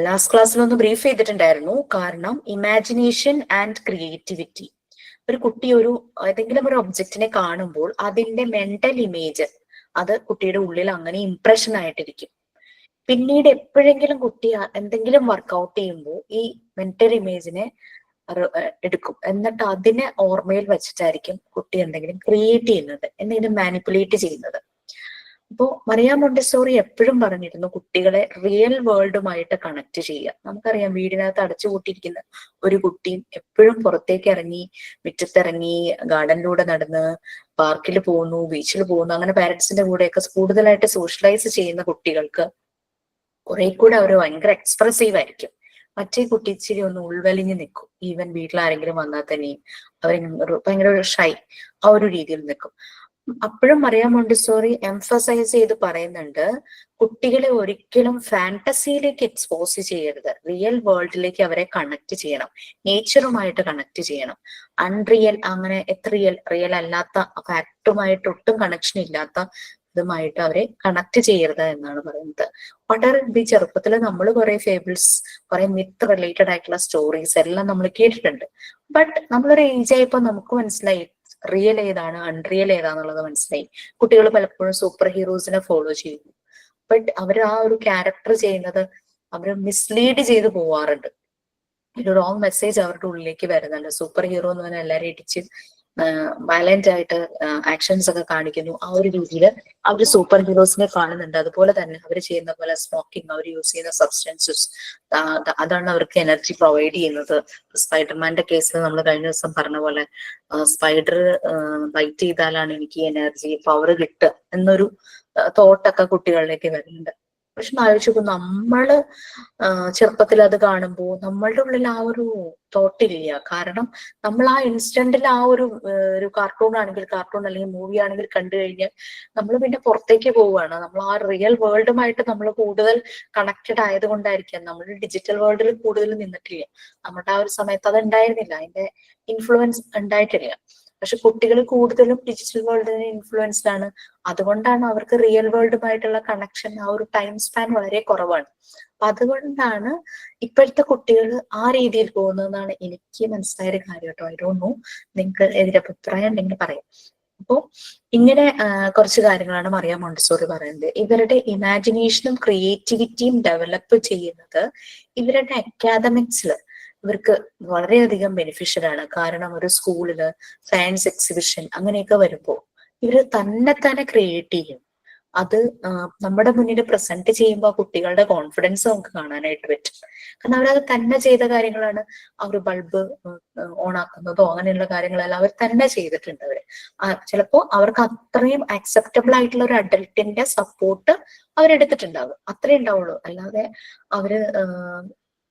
last ക്ലാസ്സിൽ ഒന്ന് ബ്രീഫ് ചെയ്തിട്ടുണ്ടായിരുന്നു. കാരണം ഇമാജിനേഷൻ ആൻഡ് ക്രിയേറ്റിവിറ്റി, ഒരു കുട്ടി ഏതെങ്കിലും ഒരു ഒബ്ജക്റ്റിനെ കാണുമ്പോൾ അതിന്റെ മെന്റൽ ഇമേജ് അത് കുട്ടിയുടെ ഉള്ളിൽ അങ്ങനെ ഇംപ്രഷൻ ആയിട്ടിരിക്കും. പിന്നീട് എപ്പോഴെങ്കിലും കുട്ടി എന്തെങ്കിലും വർക്ക്ഔട്ട് ചെയ്യുമ്പോൾ ഈ മെന്റൽ ഇമേജിനെ എടുക്കും, എന്നിട്ട് അതിനെ ഓർമ്മയിൽ വെച്ചിട്ടായിരിക്കും കുട്ടി എന്തെങ്കിലും ക്രിയേറ്റ് ചെയ്യുന്നത്, എന്തെങ്കിലും മാനിപ്പുലേറ്റ് ചെയ്യുന്നത്. അപ്പോ മറിയ മോണ്ടിസോറി എപ്പോഴും പറഞ്ഞിരുന്നു കുട്ടികളെ റിയൽ വേൾഡുമായിട്ട് കണക്ട് ചെയ്യുക. നമുക്കറിയാം, വീടിനകത്ത് അടച്ചു കൂട്ടിയിരിക്കുന്ന ഒരു കുട്ടിയും എപ്പോഴും പുറത്തേക്ക് ഇറങ്ങി, മുറ്റത്തിറങ്ങി, ഗാർഡനിലൂടെ നടന്ന്, പാർക്കിൽ പോകുന്നു, ബീച്ചിൽ പോകുന്നു, അങ്ങനെ പാരന്റ്സിന്റെ കൂടെയൊക്കെ കൂടുതലായിട്ട് സോഷ്യലൈസ് ചെയ്യുന്ന കുട്ടികൾക്ക് കുറെ കൂടെ അവർ ഭയങ്കര എക്സ്പ്രസീവ് ആയിരിക്കും. മറ്റേ കുട്ടി ഇച്ചിരി ഒന്ന് ഉൾവലിഞ്ഞ് നിൽക്കും. ഈവൻ വീട്ടിൽ ആരെങ്കിലും വന്നാൽ തന്നെയും അവർ ഭയങ്കര ഒരു ഷൈ ആ ഒരു രീതിയിൽ നിൽക്കും. അപ്പോഴും മറിയ മോണ്ടിസോറി എംഫസൈസ് ചെയ്ത് പറയുന്നുണ്ട്, കുട്ടികളെ ഒരിക്കലും ഫാന്റസിയിലേക്ക് എക്സ്പോസ് ചെയ്യരുത്, റിയൽ വേൾഡിലേക്ക് അവരെ കണക്ട് ചെയ്യണം, നേച്ചറുമായിട്ട് കണക്ട് ചെയ്യണം. അൺറിയൽ, അങ്ങനെ റിയൽ അല്ലാത്ത ഫാക്ടുമായിട്ട് ഒട്ടും കണക്ഷൻ ഇല്ലാത്ത ഇതുമായിട്ട് അവരെ കണക്ട് ചെയ്യരുത് എന്നാണ് പറയുന്നത്. വളരെ ചെറുപ്പത്തിൽ നമ്മൾ കുറെ ഫേബിൾസ്, കുറെ മിത്ത് റിലേറ്റഡ് ആയിട്ടുള്ള സ്റ്റോറീസ് എല്ലാം നമ്മൾ കേട്ടിട്ടുണ്ട്. ബട്ട് നമ്മളൊരു ഏജ് ആയപ്പോ നമുക്ക് മനസ്സിലായി റിയൽ ഏതാണ് അൺറിയൽ ഏതാന്നുള്ളത് മനസ്സിലായി. കുട്ടികൾ പലപ്പോഴും സൂപ്പർ ഹീറോസിനെ ഫോളോ ചെയ്യുന്നു. ബട്ട് അവർ ആ ഒരു ക്യാരക്ടർ ചെയ്യുന്നത് അവർ മിസ്ലീഡ് ചെയ്ത് പോവാറുണ്ട്. ഒരു റോങ് മെസ്സേജ് അവരുടെ ഉള്ളിലേക്ക് വരുന്നുണ്ട്. സൂപ്പർ ഹീറോ എന്ന് പറഞ്ഞാൽ എല്ലാവരും ഇടിച്ച് വയലന്റ് ആയിട്ട് ആക്ഷൻസ് ഒക്കെ കാണിക്കുന്നു. ആ ഒരു രീതിയിൽ അവർ സൂപ്പർ ഹീറോസിനെ കാണുന്നുണ്ട്. അതുപോലെ തന്നെ അവർ ചെയ്യുന്ന പോലെ സ്മോക്കിംഗ്, അവർ യൂസ് ചെയ്യുന്ന സബ്സ്റ്റൻസസ്, അതാണ് അവർക്ക് എനർജി പ്രൊവൈഡ് ചെയ്യുന്നത്. സ്പൈഡർമാന്റെ കേസിൽ നമ്മൾ കഴിഞ്ഞ ദിവസം പറഞ്ഞ പോലെ സ്പൈഡർ ബൈറ്റ് ചെയ്താലാണ് എനിക്ക് എനർജി പവർ കിട്ടുക എന്നൊരു തോട്ടൊക്കെ കുട്ടികളിലേക്ക് വരുന്നുണ്ട്. പക്ഷെ ആലോചിച്ചു, നമ്മള് ചെറുപ്പത്തിൽ അത് കാണുമ്പോൾ നമ്മളുടെ ഉള്ളിൽ ആ ഒരു തോട്ടില്ല. കാരണം നമ്മൾ ആ ഇൻസ്റ്റന്റിൽ ആ ഒരു കാർട്ടൂൺ അല്ലെങ്കിൽ മൂവി ആണെങ്കിൽ കണ്ടു കഴിഞ്ഞാൽ നമ്മൾ പിന്നെ പുറത്തേക്ക് പോവുകയാണ്. നമ്മൾ ആ റിയൽ വേൾഡുമായിട്ട് നമ്മൾ കൂടുതൽ കണക്റ്റഡ് ആയതുകൊണ്ടായിരിക്കാം നമ്മൾ ഡിജിറ്റൽ വേൾഡിൽ കൂടുതൽ നിന്നിട്ടില്ല. നമ്മുടെ ആ ഒരു സമയത്ത് അത് ഉണ്ടായിരുന്നില്ല, അതിന്റെ ഇൻഫ്ലുവൻസ് ഉണ്ടായിട്ടില്ല. പക്ഷെ കുട്ടികൾ കൂടുതലും ഡിജിറ്റൽ വേൾഡിന് ഇൻഫ്ലുവൻസ്ഡ് ആണ്. അതുകൊണ്ടാണ് അവർക്ക് റിയൽ വേൾഡുമായിട്ടുള്ള കണക്ഷൻ, ആ ഒരു ടൈം സ്പാൻ വളരെ കുറവാണ്. അപ്പൊ അതുകൊണ്ടാണ് ഇപ്പോഴത്തെ കുട്ടികൾ ആ രീതിയിൽ പോകുന്നതെന്നാണ് എനിക്ക് മനസ്സിലായൊരു കാര്യം കേട്ടോ. ഐ ഡോണ്ട് നോ, നിങ്ങൾക്ക് എതിരഭിപ്രായം ഉണ്ടെങ്കിൽ പറയാം. അപ്പോ ഇങ്ങനെ കുറച്ച് കാര്യങ്ങളാണ് മറിയ മോണ്ടിസോറി പറയുന്നത്. ഇവരുടെ ഇമാജിനേഷനും ക്രിയേറ്റിവിറ്റിയും ഡെവലപ്പ് ചെയ്യുന്നത് ഇവരുടെ അക്കാദമിക്സില് ഇവർക്ക് വളരെയധികം ബെനിഫിഷ്യൽ ആണ്. കാരണം ഒരു സ്കൂളില് സയൻസ് എക്സിബിഷൻ അങ്ങനെയൊക്കെ വരുമ്പോൾ ഇവര് തന്നെ ക്രിയേറ്റ് ചെയ്യും. അത് നമ്മുടെ മുന്നിൽ പ്രസന്റ് ചെയ്യുമ്പോൾ കുട്ടികളുടെ കോൺഫിഡൻസ് നമുക്ക് കാണാനായിട്ട് പറ്റും. കാരണം അവരത് തന്നെ ചെയ്ത കാര്യങ്ങളാണ്. ആ ഒരു ബൾബ് ഓൺ ആക്കുന്നതോ അങ്ങനെയുള്ള കാര്യങ്ങളെല്ലാം അവർ തന്നെ ചെയ്തിട്ടുണ്ട്. ചിലപ്പോ അവർക്ക് അത്രയും അക്സെപ്റ്റബിൾ ആയിട്ടുള്ള ഒരു അഡൽട്ടിന്റെ സപ്പോർട്ട് അവരെടുത്തിട്ടുണ്ടാവും. അത്രേ ഉണ്ടാവുള്ളൂ. അല്ലാതെ അവര്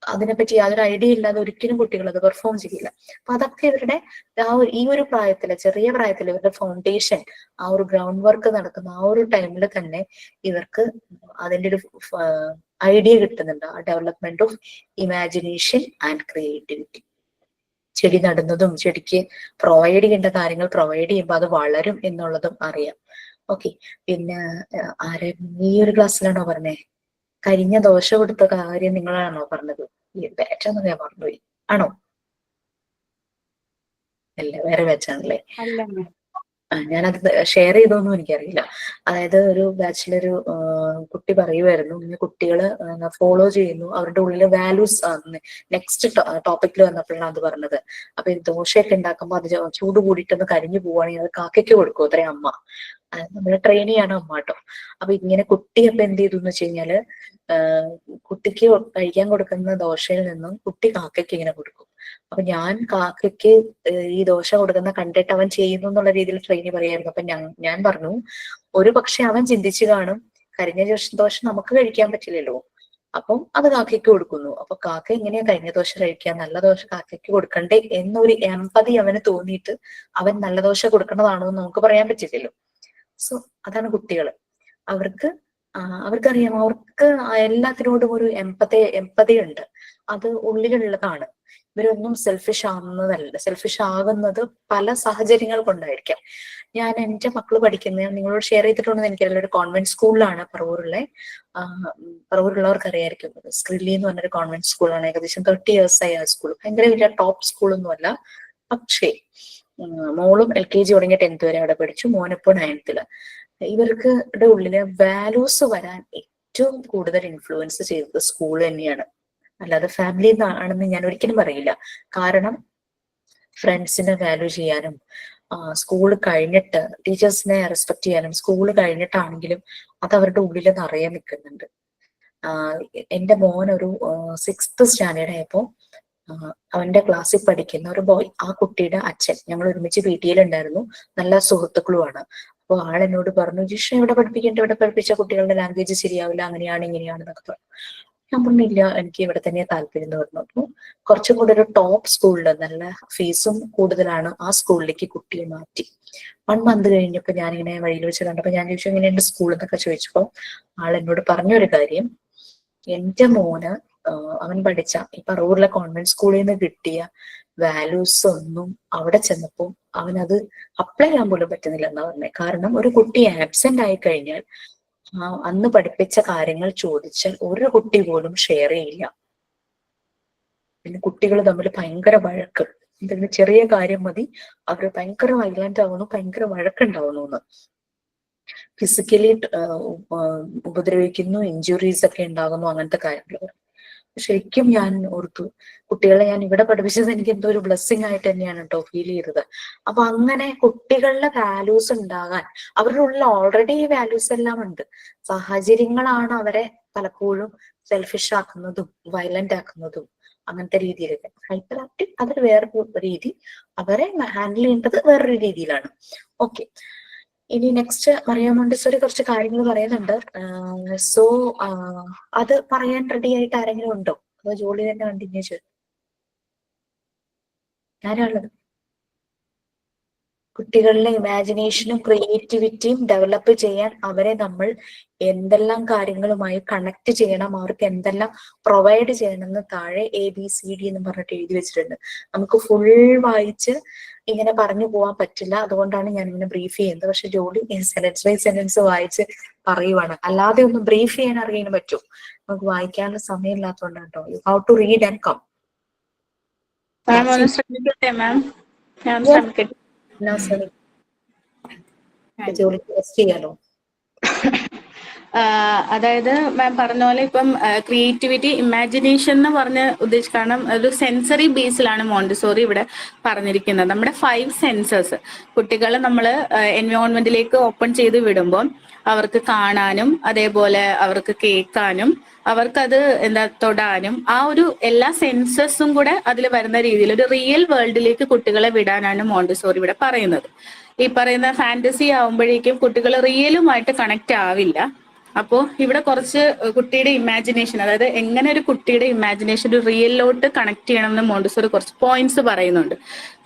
അതിനെപ്പറ്റി യാതൊരു ഐഡിയ ഇല്ലാതെ ഒരിക്കലും കുട്ടികൾ അത് പെർഫോം ചെയ്യില്ല. അപ്പൊ അതൊക്കെ ഇവരുടെ ഈ ഒരു പ്രായത്തില്, ചെറിയ പ്രായത്തിൽ ഇവരുടെ ഫൗണ്ടേഷൻ, ആ ഒരു ഗ്രൗണ്ട് വർക്ക് നടക്കുന്ന ആ ഒരു ടൈമിൽ തന്നെ ഇവർക്ക് അതിന്റെ ഒരു ഐഡിയ കിട്ടുന്നുണ്ട്. ആ development of imagination and creativity. ചെടി നടുന്നതും ചെടിക്ക് പ്രൊവൈഡ് ചെയ്യേണ്ട കാര്യങ്ങൾ പ്രൊവൈഡ് ചെയ്യുമ്പോൾ അത് വളരും എന്നുള്ളതും അറിയാം. ഓക്കെ, പിന്നെ ആരെ ഈ ഒരു ക്ലാസ്സിലാണോ പറഞ്ഞേ? കരിഞ്ഞ ദോശ കൊടുത്ത കാര്യം നിങ്ങളാണോ പറഞ്ഞത്? ബാച്ചാന്ന് ഞാൻ മറന്നുപോയി. ആണോ? അല്ല, വേറെ ബാച്ചാണല്ലേ. ഞാനത് ഷെയർ ചെയ്തോന്നും എനിക്കറിയില്ല. അതായത് ഒരു ബാച്ചിലൊരു കുട്ടി പറയുമായിരുന്നു, ഇങ്ങനെ കുട്ടികള് ഫോളോ ചെയ്യുന്നു, അവരുടെ ഉള്ളില് വാല്യൂസ് നെക്സ്റ്റ് ടോപ്പിക്കിൽ വന്നപ്പോഴാണ് അത് പറഞ്ഞത്. അപ്പൊ ഈ ദോശയൊക്കെ ഉണ്ടാക്കുമ്പോൾ അത് ചൂട് കൂടിയിട്ടൊന്ന് കരിഞ്ഞു പോവുകയാണെങ്കിൽ അത് കാക്കയ്ക്ക് കൊടുക്കും അത്രയും അമ്മ. നമ്മള് ട്രെയിൻ ചെയ്യാണ് അമ്മ കേട്ടോ. അപ്പൊ ഇങ്ങനെ കുട്ടി അപ്പൊ എന്ത് ചെയ്തു എന്ന് വെച്ച് കഴിഞ്ഞാല് കുട്ടിക്ക് കഴിക്കാൻ കൊടുക്കുന്ന ദോശയിൽ നിന്നും കുട്ടി കാക്കയ്ക്ക് ഇങ്ങനെ കൊടുക്കും. അപ്പൊ ഞാൻ കാക്കയ്ക്ക് ഈ ദോശ കൊടുക്കുന്ന കണ്ടിട്ട് അവൻ ചെയ്യുന്നു എന്നുള്ള രീതിയിൽ ട്രെയിനി പറയായിരുന്നു. അപ്പൊ ഞാൻ പറഞ്ഞു, ഒരു പക്ഷെ അവൻ ചിന്തിച്ചു കാണും, കരിഞ്ഞ ദോശ നമുക്ക് കഴിക്കാൻ പറ്റില്ലല്ലോ, അപ്പം അത് കാക്കയ്ക്ക് കൊടുക്കുന്നു. അപ്പൊ കാക്ക എങ്ങനെയാ കരിഞ്ഞ ദോശ കഴിക്കുക, നല്ല ദോശ കാക്കയ്ക്ക് കൊടുക്കണ്ടേ എന്നൊരു എമ്പതി അവന് തോന്നിയിട്ട് അവൻ നല്ല ദോശ കൊടുക്കണതാണോ എന്ന് നമുക്ക് പറയാൻ പറ്റില്ലല്ലോ. സോ അതാണ് കുട്ടികള്. അവർക്കറിയാം, അവർക്ക് എല്ലാത്തിനോടും ഒരു എമ്പതി ഉണ്ട്, അത് ഉള്ളിലുള്ളതാണ്. ഇവരൊന്നും സെൽഫിഷ് ആകുന്നത് പല സാഹചര്യങ്ങൾ കൊണ്ടായിരിക്കാം. ഞാൻ എൻ്റെ മക്കള് പഠിക്കുന്നത് നിങ്ങളോട് ഷെയർ ചെയ്തിട്ടുണ്ടെന്ന് എനിക്കറിയില്ല, ഒരു കോൺവെന്റ് സ്കൂളിലാണ് പറവൂരുള്ളവർക്ക് അറിയായിരിക്കും. സ്ക്രില്ലി എന്ന് പറഞ്ഞൊരു കോൺവെന്റ് സ്കൂളാണ്. ഏകദേശം 30 years ആയി ആ സ്കൂൾ. ഭയങ്കര വലിയ ടോപ്പ് സ്കൂളൊന്നും അല്ല. പക്ഷേ മോളും LKG തുടങ്ങിയ 10th വരെ അവിടെ പഠിച്ചു, മോനിപ്പോ 9th. ഇവർക്ക് ഉള്ളില് വാല്യൂസ് വരാൻ ഏറ്റവും കൂടുതൽ ഇൻഫ്ലുവൻസ് ചെയ്തത് സ്കൂൾ തന്നെയാണ്, അല്ലാതെ ഫാമിലി ആണെന്ന് ഞാൻ ഒരിക്കലും പറയില്ല. കാരണം ഫ്രണ്ട്സിനെ വാല്യൂ ചെയ്യാനും സ്കൂൾ കഴിഞ്ഞിട്ട് ടീച്ചേഴ്സിനെ റെസ്പെക്ട് ചെയ്യാനും സ്കൂൾ കഴിഞ്ഞിട്ടാണെങ്കിലും അത് അവരുടെ ഉള്ളിൽ നിറയെ നിൽക്കുന്നുണ്ട്. എൻ്റെ മോൻ ഒരു 6th സ്റ്റാൻഡേർഡ് ആയപ്പോ അവന്റെ ക്ലാസ്സിൽ പഠിക്കുന്ന ഒരു ബോയ്, ആ കുട്ടിയുടെ അച്ഛൻ, ഞങ്ങൾ ഒരുമിച്ച് PTA ഉണ്ടായിരുന്നു, നല്ല സുഹൃത്തുക്കളുമാണ്. അപ്പൊ ആളെന്നോട് പറഞ്ഞു, ജിഷ ഇവിടെ പഠിപ്പിച്ച കുട്ടികളുടെ ലാംഗ്വേജ് ശരിയാവില്ല, അങ്ങനെയാണ് ഇങ്ങനെയാണെന്നൊക്കെ പറഞ്ഞു. ഞാൻ പറഞ്ഞില്ല, എനിക്ക് ഇവിടെ തന്നെ താല്പര്യം എന്ന് പറഞ്ഞു. അപ്പൊ കുറച്ചും കൂടെ ഒരു ടോപ്പ് സ്കൂളിൽ നല്ല ഫീസും കൂടുതലാണ്, ആ സ്കൂളിലേക്ക് കുട്ടിയെ മാറ്റി. 1 month കഴിഞ്ഞപ്പോ ഞാനിങ്ങനെ വഴിയിൽ വെച്ച് കണ്ടപ്പോ ഞാൻ ചോദിച്ചു, എങ്ങനെയുണ്ട് സ്കൂൾ എന്നൊക്കെ ചോദിച്ചപ്പോ ആളെന്നോട് പറഞ്ഞൊരു കാര്യം, എന്റെ മോന് അവൻ പഠിച്ച ഈ പറവൂരിലെ കോൺവെന്റ് സ്കൂളിൽ നിന്ന് കിട്ടിയ വാല്യൂസ് ഒന്നും അവിടെ ചെന്നപ്പോ അവനത് അപ്ലൈ ചെയ്യാൻ പോലും പറ്റുന്നില്ല എന്നാ പറഞ്ഞത്. കാരണം ഒരു കുട്ടി ആബ്സെന്റ് ആയി കഴിഞ്ഞാൽ അന്ന് പഠിപ്പിച്ച കാര്യങ്ങൾ ചോദിച്ചാൽ ഒരു കുട്ടി പോലും ഷെയർ ചെയ്യില്ല. പിന്നെ കുട്ടികൾ തമ്മിൽ ഭയങ്കര വഴക്ക്, എന്തെങ്കിലും ചെറിയ കാര്യം മതി അവർ ഭയങ്കര വൈലന്റ് ആവുന്നു, ഭയങ്കര വഴക്കുണ്ടാവുന്നു എന്ന്. ഫിസിക്കലി ഉപദ്രവിക്കുന്നു, ഇഞ്ചുറീസ് ഒക്കെ ഉണ്ടാകുന്നു, അങ്ങനത്തെ കാര്യങ്ങൾ. ശരിക്കും ഞാൻ ഓർത്തു, കുട്ടികളെ ഞാൻ ഇവിടെ പഠിപ്പിച്ചത് എനിക്ക് എന്തോ ഒരു ബ്ലെസ്സിങ് ആയിട്ട് തന്നെയാണ് കേട്ടോ ഫീൽ ചെയ്തത്. അപ്പൊ അങ്ങനെ കുട്ടികളുടെ വാല്യൂസ് ഉണ്ടാകാൻ അവരുടെ ഉള്ളിൽ ഓൾറെഡി ഈ വാല്യൂസ് എല്ലാം ഉണ്ട്. സാഹചര്യങ്ങളാണ് അവരെ പലപ്പോഴും സെൽഫിഷ് ആക്കുന്നതും വയലന്റ് ആക്കുന്നതും അങ്ങനത്തെ രീതിയിലൊക്കെ. ഹൈപ്പർ ആക്റ്റീവ് അതൊരു വേറൊരു രീതി, അവരെ ഹാൻഡിൽ ചെയ്യേണ്ടത് വേറൊരു രീതിയിലാണ്. ഓക്കെ, ഇനി നെക്സ്റ്റ് മറിയ മോണ്ടിസോറി കുറച്ച് കാര്യങ്ങൾ പറയുന്നുണ്ട്. സോ അത് പറയാൻ റെഡി ആയിട്ട് ആരെങ്കിലും ഉണ്ടോ, അതോ ജോലി തന്നെ കണ്ടിന്യൂ ചെയ്തു? ആരാളുള്ളത്? കുട്ടികളിലെ ഇമാജിനേഷനും ക്രിയേറ്റിവിറ്റിയും ഡെവലപ്പ് ചെയ്യാൻ അവരെ നമ്മൾ എന്തെല്ലാം കാര്യങ്ങളുമായി കണക്ട് ചെയ്യണം, അവർക്ക് എന്തെല്ലാം പ്രൊവൈഡ് ചെയ്യണമെന്ന് താഴെ ABCD എന്ന് പറഞ്ഞിട്ട് എഴുതി വെച്ചിട്ടുണ്ട്. നമുക്ക് ഫുൾ വായിച്ച് ഇങ്ങനെ പറഞ്ഞു പോകാൻ പറ്റില്ല, അതുകൊണ്ടാണ് ഞാൻ ഇങ്ങനെ ബ്രീഫ് ചെയ്യുന്നത്. പക്ഷെ ജോലി സെന്റൻസ് ബൈ സെന്റൻസ് വായിച്ച് പറയുവാണ്, അല്ലാതെ ഒന്ന് ബ്രീഫ് ചെയ്യാൻ അറിയാൻ പറ്റും, നമുക്ക് വായിക്കാനുള്ള സമയം ഇല്ലാത്തതുകൊണ്ടാണ് കേട്ടോ. You have to read and come. ജോലി ടെസ്റ്റ് ചെയ്യാലോ. അതായത് മാം പറഞ്ഞ പോലെ ഇപ്പം ക്രിയേറ്റിവിറ്റി ഇമാജിനേഷൻ എന്ന് പറഞ്ഞ് ഉദ്ദേശിക്കണം ഒരു സെൻസറി ബേസിലാണ് മോണ്ടിസോറി ഇവിടെ പറഞ്ഞിരിക്കുന്നത്. നമ്മുടെ 5 സെൻസസ് കുട്ടികളെ നമ്മൾ എൻവയോൺമെന്റിലേക്ക് ഓപ്പൺ ചെയ്ത് വിടുമ്പോൾ അവർക്ക് കാണാനും അതേപോലെ അവർക്ക് കേൾക്കാനും അവർക്കത് തൊടാനും ആ ഒരു എല്ലാ സെൻസസും കൂടെ അതിൽ വരുന്ന രീതിയിൽ ഒരു റിയൽ വേൾഡിലേക്ക് കുട്ടികളെ വിടാനാണ് മോണ്ടിസോറി ഇവിടെ പറയുന്നത്. ഈ പറയുന്ന ഫാന്റസി ആവുമ്പോഴേക്കും കുട്ടികൾ റിയലുമായിട്ട് കണക്ട് ആവില്ല. അപ്പോൾ ഇവിടെ കുറച്ച് കുട്ടിയുടെ ഇമാജിനേഷൻ, അതായത് എങ്ങനെ ഒരു കുട്ടിയുടെ ഇമാജിനേഷൻ ഒരു റിയലിലോട്ട് കണക്ട് ചെയ്യണമെന്ന് മോണ്ടിസോറി കുറച്ച് പോയിന്റ്സ് പറയുന്നുണ്ട്.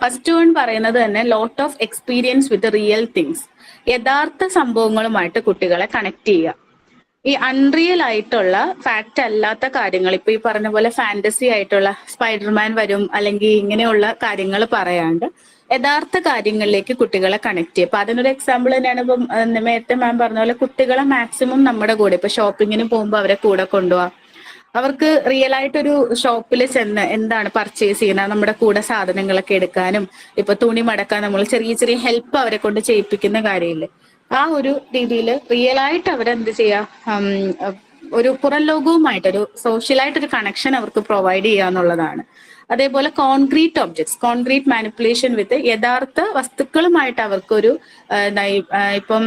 ഫസ്റ്റ് വൺ പറയുന്നത് തന്നെ lot of experience with real things, യഥാർത്ഥ സംഭവങ്ങളുമായിട്ട് കുട്ടികളെ കണക്ട് ചെയ്യുക. ഈ അൺറിയൽ ആയിട്ടുള്ള ഫാക്റ്റ് അല്ലാത്ത കാര്യങ്ങൾ, ഇപ്പൊ ഈ പറഞ്ഞ പോലെ ഫാന്റസി ആയിട്ടുള്ള സ്പൈഡർമാൻ വരും അല്ലെങ്കിൽ ഇങ്ങനെയുള്ള കാര്യങ്ങൾ പറയാണ്ട് യഥാർത്ഥ കാര്യങ്ങളിലേക്ക് കുട്ടികളെ കണക്ട് ചെയ്യും. അപ്പൊ അതിനൊരു എക്സാമ്പിൾ തന്നെയാണ് ഇപ്പം നേരത്തെ മാം പറഞ്ഞ പോലെ കുട്ടികളെ മാക്സിമം നമ്മുടെ കൂടെ ഇപ്പൊ ഷോപ്പിങ്ങിന് പോകുമ്പോൾ അവരെ കൂടെ കൊണ്ടുപോവാം. അവർക്ക് റിയൽ ആയിട്ടൊരു ഷോപ്പിൽ ചെന്ന് എന്താണ് പർച്ചേസ് ചെയ്യുന്നത്, നമ്മുടെ കൂടെ സാധനങ്ങളൊക്കെ എടുക്കാനും ഇപ്പൊ തുണി മടക്കാൻ നമ്മൾ ചെറിയ ചെറിയ ഹെൽപ്പ് അവരെ കൊണ്ട് ചെയ്യിപ്പിക്കുന്ന കാര്യമില്ലേ, ആ ഒരു രീതിയിൽ റിയൽ ആയിട്ട് അവരെന്ത് ചെയ്യാ, ഒരു പുറം ലോകവുമായിട്ട് ഒരു സോഷ്യലായിട്ടൊരു കണക്ഷൻ അവർക്ക് പ്രൊവൈഡ് ചെയ്യുക എന്നുള്ളതാണ്. അതേപോലെ കോൺക്രീറ്റ് ഒബ്ജക്ട്സ്, കോൺക്രീറ്റ് മാനിപ്പുലേഷൻ വിത്ത് യഥാർത്ഥ വസ്തുക്കളുമായിട്ട് അവർക്കൊരു ഇപ്പം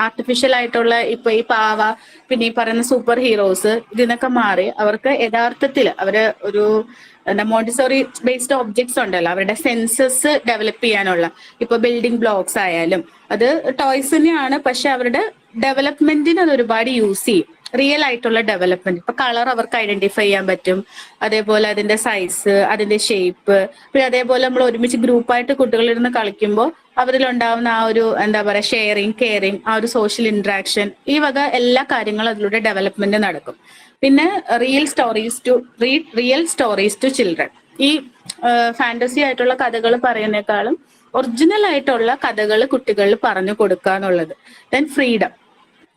ആർട്ടിഫിഷ്യൽ ആയിട്ടുള്ള ഇപ്പൊ ഈ പാവ പിന്നെ ഈ പറയുന്ന സൂപ്പർ ഹീറോസ് ഇതിനൊക്കെ മാറി അവർക്ക് യഥാർത്ഥത്തിൽ അവര് ഒരു മോണ്ടിസോറി ബേസ്ഡ് ഒബ്ജക്ട്സ് ഉണ്ടല്ലോ, അവരുടെ സെൻസസ് ഡെവലപ്പ് ചെയ്യാനുള്ള ഇപ്പൊ ബിൽഡിംഗ് ബ്ലോക്സ് ആയാലും അത് ടോയ്സ് തന്നെയാണ്, പക്ഷെ അവരുടെ ഡെവലപ്മെന്റിന് അത് ഒരുപാട് യൂസ് ചെയ്യും. റിയൽ ആയിട്ടുള്ള ഡെവലപ്മെന്റ്, ഇപ്പൊ കളർ അവർക്ക് ഐഡന്റിഫൈ ചെയ്യാൻ പറ്റും, അതേപോലെ അതിന്റെ സൈസ്, അതിന്റെ ഷേപ്പ്, പിന്നെ അതേപോലെ നമ്മൾ ഒരുമിച്ച് ഗ്രൂപ്പായിട്ട് കുട്ടികളിരുന്ന് കളിക്കുമ്പോൾ അവരിലുണ്ടാവുന്ന ആ ഒരു എന്താ പറയാ ഷെയറിങ്, കെയറിങ്, ആ ഒരു സോഷ്യൽ ഇന്ററാക്ഷൻ, ഈ വക എല്ലാ കാര്യങ്ങളും അതിലൂടെ ഡെവലപ്മെന്റ് നടക്കും. പിന്നെ റിയൽ സ്റ്റോറീസ് ടു ചിൽഡ്രൻ, ഈ ഫാന്റസി ആയിട്ടുള്ള കഥകൾ പറയുന്നേക്കാളും ഒറിജിനൽ ആയിട്ടുള്ള കഥകൾ കുട്ടികളിൽ പറഞ്ഞു കൊടുക്കുക എന്നുള്ളത്. ദെൻ ഫ്രീഡം,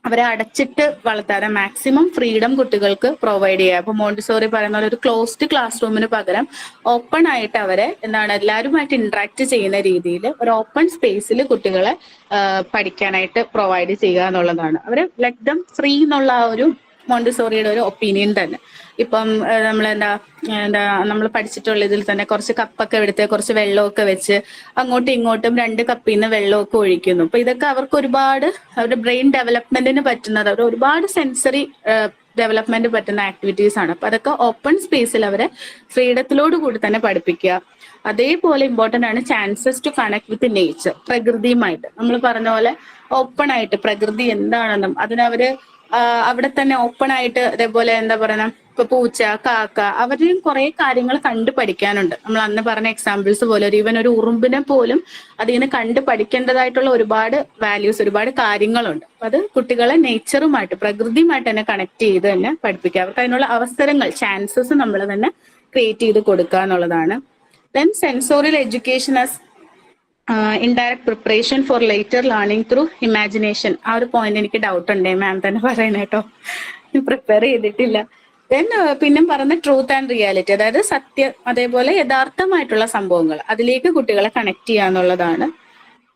അവരെ അടച്ചിട്ട് വളർത്താതെ മാക്സിമം ഫ്രീഡം കുട്ടികൾക്ക് പ്രൊവൈഡ് ചെയ്യുക. അപ്പൊ മോണ്ടിസോറി പറയുന്ന പോലെ ഒരു ക്ലോസ്ഡ് ക്ലാസ് റൂമിന് പകരം ഓപ്പൺ ആയിട്ട് അവരെ എന്താണ് എല്ലാവരുമായിട്ട് ഇന്ററാക്ട് ചെയ്യുന്ന രീതിയിൽ ഒരു ഓപ്പൺ സ്പേസിൽ കുട്ടികളെ പഠിക്കാനായിട്ട് പ്രൊവൈഡ് ചെയ്യുക എന്നുള്ളതാണ്. അവരെ ലെറ്റ് ദം ഫ്രീ എന്നുള്ള ആ ഒരു മോണ്ടിസോറിയുടെ ഒരു ഒപ്പീനിയൻ തന്നെ. ഇപ്പം നമ്മൾ പഠിച്ചിട്ടുള്ള ഇതിൽ തന്നെ കുറച്ച് കപ്പൊക്കെ എടുത്ത് കുറച്ച് വെള്ളമൊക്കെ വെച്ച് അങ്ങോട്ടും ഇങ്ങോട്ടും 2 കപ്പിൽ നിന്ന് വെള്ളമൊക്കെ ഒഴിക്കുന്നു. അപ്പൊ ഇതൊക്കെ അവർക്ക് ഒരുപാട് അവരുടെ ബ്രെയിൻ ഡെവലപ്മെന്റിന് പറ്റുന്നത്, അവർ ഒരുപാട് സെൻസറി ഡെവലപ്മെന്റ് പറ്റുന്ന ആക്ടിവിറ്റീസ് ആണ്. അപ്പൊ അതൊക്കെ ഓപ്പൺ സ്പേസിൽ അവരെ ഫ്രീഡത്തിലോട് കൂടി തന്നെ പഠിപ്പിക്കുക. അതേപോലെ ഇമ്പോർട്ടന്റ് ആണ് chances to connect with nature, പ്രകൃതിയുമായിട്ട്. നമ്മൾ പറഞ്ഞ പോലെ ഓപ്പൺ ആയിട്ട് പ്രകൃതി എന്താണെന്നും അതിനവര് അവിടെ തന്നെ ഓപ്പൺ ആയിട്ട്, അതേപോലെ എന്താ പറയുക, ഇപ്പൊ പൂച്ച, കാക്ക, അവരിലും കുറെ കാര്യങ്ങൾ കണ്ടു പഠിക്കാനുണ്ട്. നമ്മൾ അന്ന് പറഞ്ഞ എക്സാമ്പിൾസ് പോലെ ഈവൻ ഒരു ഉറുമ്പിനെ പോലും അതിന് കണ്ടു പഠിക്കേണ്ടതായിട്ടുള്ള ഒരുപാട് വാല്യൂസ്, ഒരുപാട് കാര്യങ്ങളുണ്ട്. അപ്പൊ അത് കുട്ടികളെ നേച്ചറുമായിട്ട് പ്രകൃതിയുമായിട്ട് തന്നെ കണക്ട് ചെയ്ത് തന്നെ പഠിപ്പിക്കുക. അവർക്ക് അതിനുള്ള അവസരങ്ങൾ, ചാൻസസ് നമ്മൾ തന്നെ ക്രിയേറ്റ് ചെയ്ത് കൊടുക്കുക എന്നുള്ളതാണ്. Then sensorial education as indirect preparation for later learning through imagination. ആ ഒരു പോയിന്റ് എനിക്ക് ഡൗട്ട് ഉണ്ടേ, മാം തന്നെ പറയണ കേട്ടോ, പ്രിപ്പയർ ചെയ്തിട്ടില്ല. ദെൻ പിന്നെ പറഞ്ഞ ട്രൂത്ത് ആൻഡ് റിയാലിറ്റി, അതായത് സത്യം അതേപോലെ യഥാർത്ഥമായിട്ടുള്ള സംഭവങ്ങൾ അതിലേക്ക് കുട്ടികളെ കണക്ട് ചെയ്യുക എന്നുള്ളതാണ്.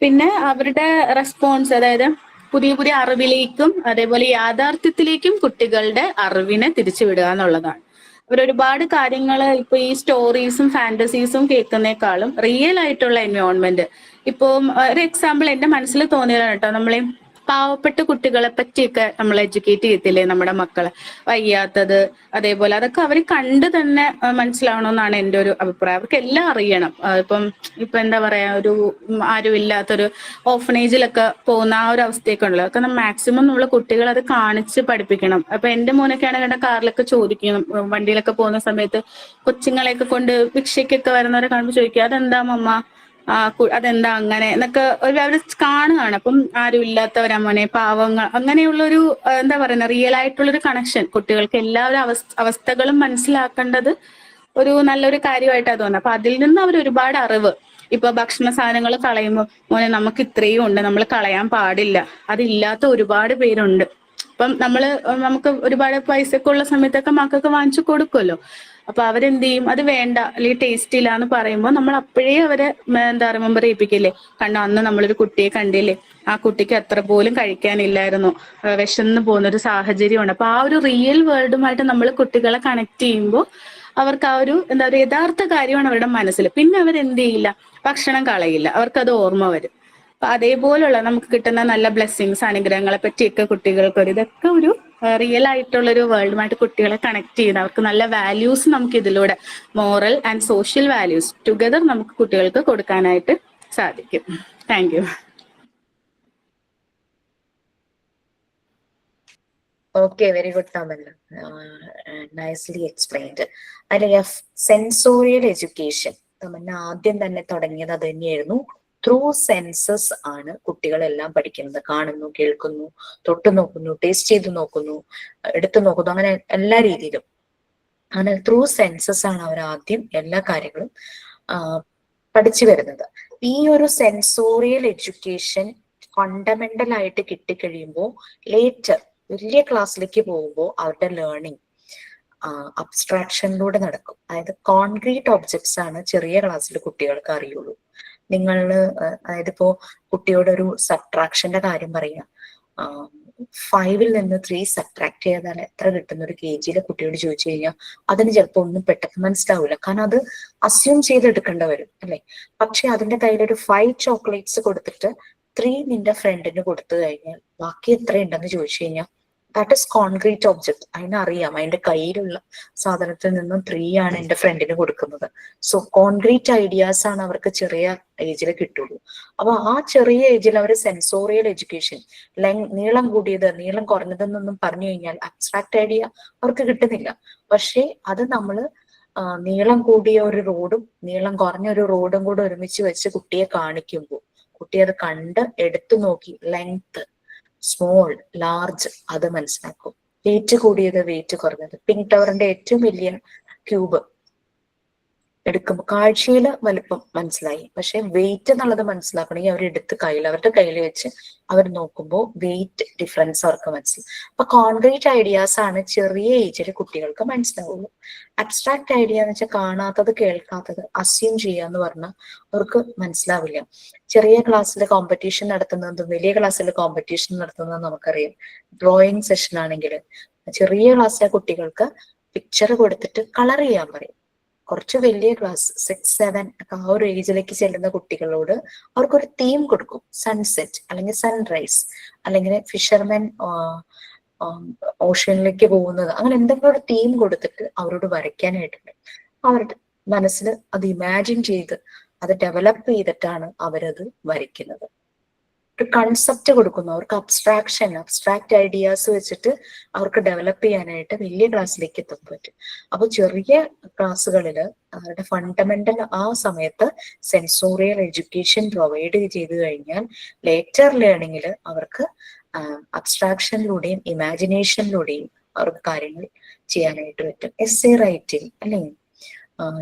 പിന്നെ അവരുടെ റെസ്പോൺസ്, അതായത് പുതിയ പുതിയ അറിവിലേക്കും അതേപോലെ യാഥാർത്ഥ്യത്തിലേക്കും കുട്ടികളുടെ അറിവിനെ തിരിച്ചുവിടുക എന്നുള്ളതാണ്. അവരൊരുപാട് കാര്യങ്ങൾ ഇപ്പൊ ഈ സ്റ്റോറീസും ഫാന്റസീസും കേൾക്കുന്നേക്കാളും റിയൽ ആയിട്ടുള്ള എൻവയോൺമെന്റ്, ഇപ്പം ഒരു എക്സാമ്പിൾ എന്റെ മനസ്സിൽ തോന്നിയതാണ് കേട്ടോ, നമ്മളെ പാവപ്പെട്ട കുട്ടികളെ പറ്റിയൊക്കെ നമ്മൾ എഡ്യൂക്കേറ്റ് ചെയ്യത്തില്ലേ നമ്മുടെ മക്കളെ, വയ്യാത്തത്, അതേപോലെ അതൊക്കെ അവർ കണ്ട് തന്നെ മനസ്സിലാവണമെന്നാണ് എൻ്റെ ഒരു അഭിപ്രായം. അവർക്ക് എല്ലാം അറിയണം. ഇപ്പൊ എന്താ പറയാ, ഒരു ആരും ഇല്ലാത്തൊരു ഓഫനേജിലൊക്കെ പോകുന്ന ആ ഒരു അവസ്ഥയൊക്കെ ഉണ്ടല്ലോ, അതൊക്കെ മാക്സിമം നമ്മൾ കുട്ടികൾ അത് കാണിച്ച് പഠിപ്പിക്കണം. അപ്പൊ എന്റെ മോനൊക്കെ ആണെങ്കിൽ കാറിലൊക്കെ ചോദിക്കണം, വണ്ടിയിലൊക്കെ പോകുന്ന സമയത്ത് കൊച്ചുങ്ങളെയൊക്കെ കൊണ്ട് ഭിക്ഷയ്ക്കൊക്കെ വരുന്നവരെ കാണുമ്പോൾ ചോദിക്കുക, അതെന്താ മമ്മ, അതെന്താ അങ്ങനെ എന്നൊക്കെ അവര് കാണുകയാണ്. അപ്പം ആരും ഇല്ലാത്തവരമ്മനെ, പാവങ്ങൾ, അങ്ങനെയുള്ളൊരു എന്താ പറയുന്ന റിയൽ ആയിട്ടുള്ളൊരു കണക്ഷൻ കുട്ടികൾക്ക് എല്ലാവരും അവസ്ഥകളും മനസ്സിലാക്കേണ്ടത് ഒരു നല്ലൊരു കാര്യമായിട്ടാണ് തോന്നുന്നത്. അപ്പൊ അതിൽ നിന്ന് അവർ ഒരുപാട് അറിവ്, ഇപ്പൊ ഭക്ഷണ സാധനങ്ങൾ കളയുമ്പോൾ മോനെ നമുക്ക് ഇത്രയും ഉണ്ട്, നമ്മൾ കളയാൻ പാടില്ല, അതില്ലാത്ത ഒരുപാട് പേരുണ്ട്. അപ്പം നമുക്ക് ഒരുപാട് പൈസയൊക്കെ ഉള്ള സമയത്തൊക്കെ മക്കൾക്ക് വാങ്ങിച്ചു കൊടുക്കുമല്ലോ. അപ്പൊ അവരെന്ത് ചെയ്യും, അത് വേണ്ട അല്ലെങ്കിൽ ടേസ്റ്റ് ഇല്ല എന്ന് പറയുമ്പോൾ നമ്മൾ അപ്പോഴേ അവരെ റിമെമ്പർ ചെയ്യിപ്പിക്കില്ലേ, കണ്ടോ അന്ന് നമ്മളൊരു കുട്ടിയെ കണ്ടില്ലേ, ആ കുട്ടിക്ക് അത്ര പോലും കഴിക്കാനില്ലായിരുന്നു, വിശന്ന് പോകുന്നൊരു സാഹചര്യമുണ്ട്. അപ്പൊ ആ ഒരു റിയൽ വേൾഡുമായിട്ട് നമ്മൾ കുട്ടികളെ കണക്ട് ചെയ്യുമ്പോൾ അവർക്ക് ആ ഒരു യഥാർത്ഥ കാര്യമാണ് അവരുടെ മനസ്സിൽ. പിന്നെ അവരെന്ത് ചെയ്യില്ല, ഭക്ഷണം കളയില്ല, അവർക്കത് ഓർമ്മ വരും. അപ്പൊ അതേപോലുള്ള നമുക്ക് കിട്ടുന്ന നല്ല ബ്ലെസ്സിങ്സ്, അനുഗ്രഹങ്ങളെ പറ്റിയൊക്കെ കുട്ടികൾക്ക് ഇതൊക്കെ ഒരു റിയൽ ആയിട്ടുള്ളൊരു വേൾഡുമായിട്ട് കുട്ടികളെ കണക്ട് ചെയ്യുന്ന, അവർക്ക് നല്ല വാല്യൂസ് നമുക്ക് ഇതിലൂടെ moral and social values together നമുക്ക് കുട്ടികൾക്ക് കൊടുക്കാനായിട്ട് സാധിക്കും. Thank you. Okay, very good, Tamil. Nicely explained. അല്ലെങ്കിൽ സെൻസോറിയൽ എഡ്യൂക്കേഷൻ തമ്മിൽ ആദ്യം തന്നെ തുടങ്ങിയത് അത് തന്നെയായിരുന്നു. ത്രൂ സെൻസസ് ആണ് കുട്ടികളെല്ലാം പഠിക്കുന്നത്. കാണുന്നു, കേൾക്കുന്നു, തൊട്ട് നോക്കുന്നു, ടേസ്റ്റ് ചെയ്ത് നോക്കുന്നു, എടുത്തു നോക്കുന്നു, അങ്ങനെ എല്ലാ രീതിയിലും. അങ്ങനെ ത്രൂ സെൻസസ് ആണ് അവർ ആദ്യം എല്ലാ കാര്യങ്ങളും പഠിച്ചു വരുന്നത്. ഈ ഒരു സെൻസോറിയൽ എഡ്യൂക്കേഷൻ ഫണ്ടമെന്റൽ ആയിട്ട് കിട്ടിക്കഴിയുമ്പോൾ ലേറ്റർ വലിയ ക്ലാസ്സിലേക്ക് പോകുമ്പോൾ അവരുടെ ലേണിംഗ് അബ്സ്ട്രാക്ഷനിലൂടെ നടക്കും. അതായത് കോൺക്രീറ്റ് ഒബ്ജക്ട്സ് ആണ് ചെറിയ ക്ലാസ്സിൽ കുട്ടികൾക്ക് അറിയുള്ളൂ. അതായത് ഇപ്പോ കുട്ടിയോടൊരു സബ്ട്രാക്ഷന്റെ കാര്യം പറയാം, 5ൽ നിന്ന് 3 സബ്ട്രാക്ട് ചെയ്താൽ എത്ര കിട്ടുന്ന ഒരു KGയിലെ കുട്ടിയോട് ചോദിച്ചു കഴിഞ്ഞാൽ അതിന് ചിലപ്പോൾ ഒന്നും പെട്ടെന്ന് മനസ്സിലാവില്ല, കാരണം അത് അസ്യൂം ചെയ്തെടുക്കേണ്ട വരും അല്ലെ. പക്ഷെ അതിന്റെ കയ്യിലൊരു 5 ചോക്ലേറ്റ്സ് കൊടുത്തിട്ട് 3 നിന്റെ ഫ്രണ്ടിന് കൊടുത്തു കഴിഞ്ഞാൽ ബാക്കി എത്ര ഉണ്ടെന്ന് ചോദിച്ചു കഴിഞ്ഞാൽ ദാറ്റ് ഇസ് കോൺക്രീറ്റ് ഒബ്ജക്ട്. അതിനറിയാം അതിന്റെ കയ്യിലുള്ള സാധനത്തിൽ നിന്നും 3 ആണ് എന്റെ ഫ്രണ്ടിന് കൊടുക്കുന്നത്. സോ കോൺക്രീറ്റ് ഐഡിയാസ് ആണ് അവർക്ക് ചെറിയ ഏജിൽ കിട്ടുള്ളൂ. അപ്പൊ ആ ചെറിയ ഏജിൽ അവർ സെൻസോറിയൽ എഡ്യൂക്കേഷൻ, നീളം കൂടിയത് നീളം കുറഞ്ഞതെന്നൊന്നും പറഞ്ഞു കഴിഞ്ഞാൽ അബ്സ്ട്രാക്ട് ഐഡിയ അവർക്ക് കിട്ടുന്നില്ല. പക്ഷെ അത് നമ്മള് നീളം കൂടിയ ഒരു റോഡും നീളം കുറഞ്ഞ ഒരു റോഡും കൂടെ ഒരുമിച്ച് വെച്ച് കുട്ടിയെ കാണിക്കുമ്പോൾ കുട്ടി അത് കണ്ട് എടുത്തു നോക്കി ലെങ്ത്, സ്മോൾ, ലാർജ് അത് മനസ്സിലാക്കും. വെയിറ്റ് കൂടിയത്, വെയിറ്റ് കുറഞ്ഞത്. പിങ്ക് ടവറിന്റെ ഏറ്റവും വലിയ ക്യൂബ് എടുക്കുമ്പോൾ കാഴ്ചയില് വലുപ്പം മനസ്സിലായി, പക്ഷെ വെയിറ്റ് എന്നുള്ളത് മനസ്സിലാക്കണമെങ്കിൽ അവരുടെ കയ്യിൽ വെച്ച് അവർ നോക്കുമ്പോൾ വെയിറ്റ് ഡിഫറൻസ് അവർക്ക് മനസ്സിലാവും. അപ്പൊ കോൺക്രീറ്റ് ഐഡിയാസ് ആണ് ചെറിയ ഏജിൽ കുട്ടികൾക്ക് മനസ്സിലാവുള്ളൂ. അബ്സ്ട്രാക്ട് ഐഡിയ എന്ന് വെച്ചാൽ കാണാത്തത്, കേൾക്കാത്തത് അസ്യൂം ചെയ്യാന്ന് പറഞ്ഞാൽ അവർക്ക് മനസ്സിലാവില്ല. ചെറിയ ക്ലാസ്സിൽ കോമ്പറ്റീഷൻ നടത്തുന്നതും വലിയ ക്ലാസ്സിൽ കോമ്പറ്റീഷൻ നടത്തുന്നതും നമുക്കറിയാം. ഡ്രോയിങ് സെഷൻ ആണെങ്കിൽ ചെറിയ ക്ലാസ്സിലെ കുട്ടികൾക്ക് പിക്ചർ കൊടുത്തിട്ട് കളർ ചെയ്യാൻ പറയും. കുറച്ച് വലിയ ക്ലാസ് 6, 7 ഒക്കെ ആ ഒരു ഏജിലേക്ക് ചെല്ലുന്ന കുട്ടികളോട് അവർക്കൊരു തീം കൊടുക്കും. സൺസെറ്റ് അല്ലെങ്കിൽ സൺറൈസ് അല്ലെങ്കിൽ ഫിഷർമെൻ ഓഷ്യനിലേക്ക് പോകുന്നത്, അങ്ങനെ എന്തെങ്കിലും ഒരു തീം കൊടുത്തിട്ട് അവരോട് വരയ്ക്കാനായിട്ടുണ്ട്. അവരുടെ മനസ്സിൽ അത് ഇമാജിൻ ചെയ്ത് അത് ഡെവലപ്പ് ചെയ്തിട്ടാണ് അവരത് വരയ്ക്കുന്നത്. ഒരു കൺസെപ്റ്റ് കൊടുക്കുന്നു അവർക്ക്. അബ്സ്ട്രാക്ട് ഐഡിയാസ് വെച്ചിട്ട് അവർക്ക് ഡെവലപ്പ് ചെയ്യാനായിട്ട് വലിയ ക്ലാസ്സിലേക്ക് എത്താൻ പറ്റും. അപ്പൊ ചെറിയ ക്ലാസ്സുകളിൽ അവരുടെ ഫണ്ടമെന്റൽ ആ സമയത്ത് സെൻസോറിയൽ എഡ്യൂക്കേഷൻ പ്രൊവൈഡ് ചെയ്ത് കഴിഞ്ഞാൽ ലേറ്റർ ലേണിംഗിൽ അവർക്ക് അബ്സ്ട്രാക്ഷനിലൂടെയും ഇമാജിനേഷനിലൂടെയും അവർക്ക് കാര്യങ്ങൾ ചെയ്യാനായിട്ട് പറ്റും. എസ്സേ റൈറ്റിംഗ് അല്ലെങ്കിൽ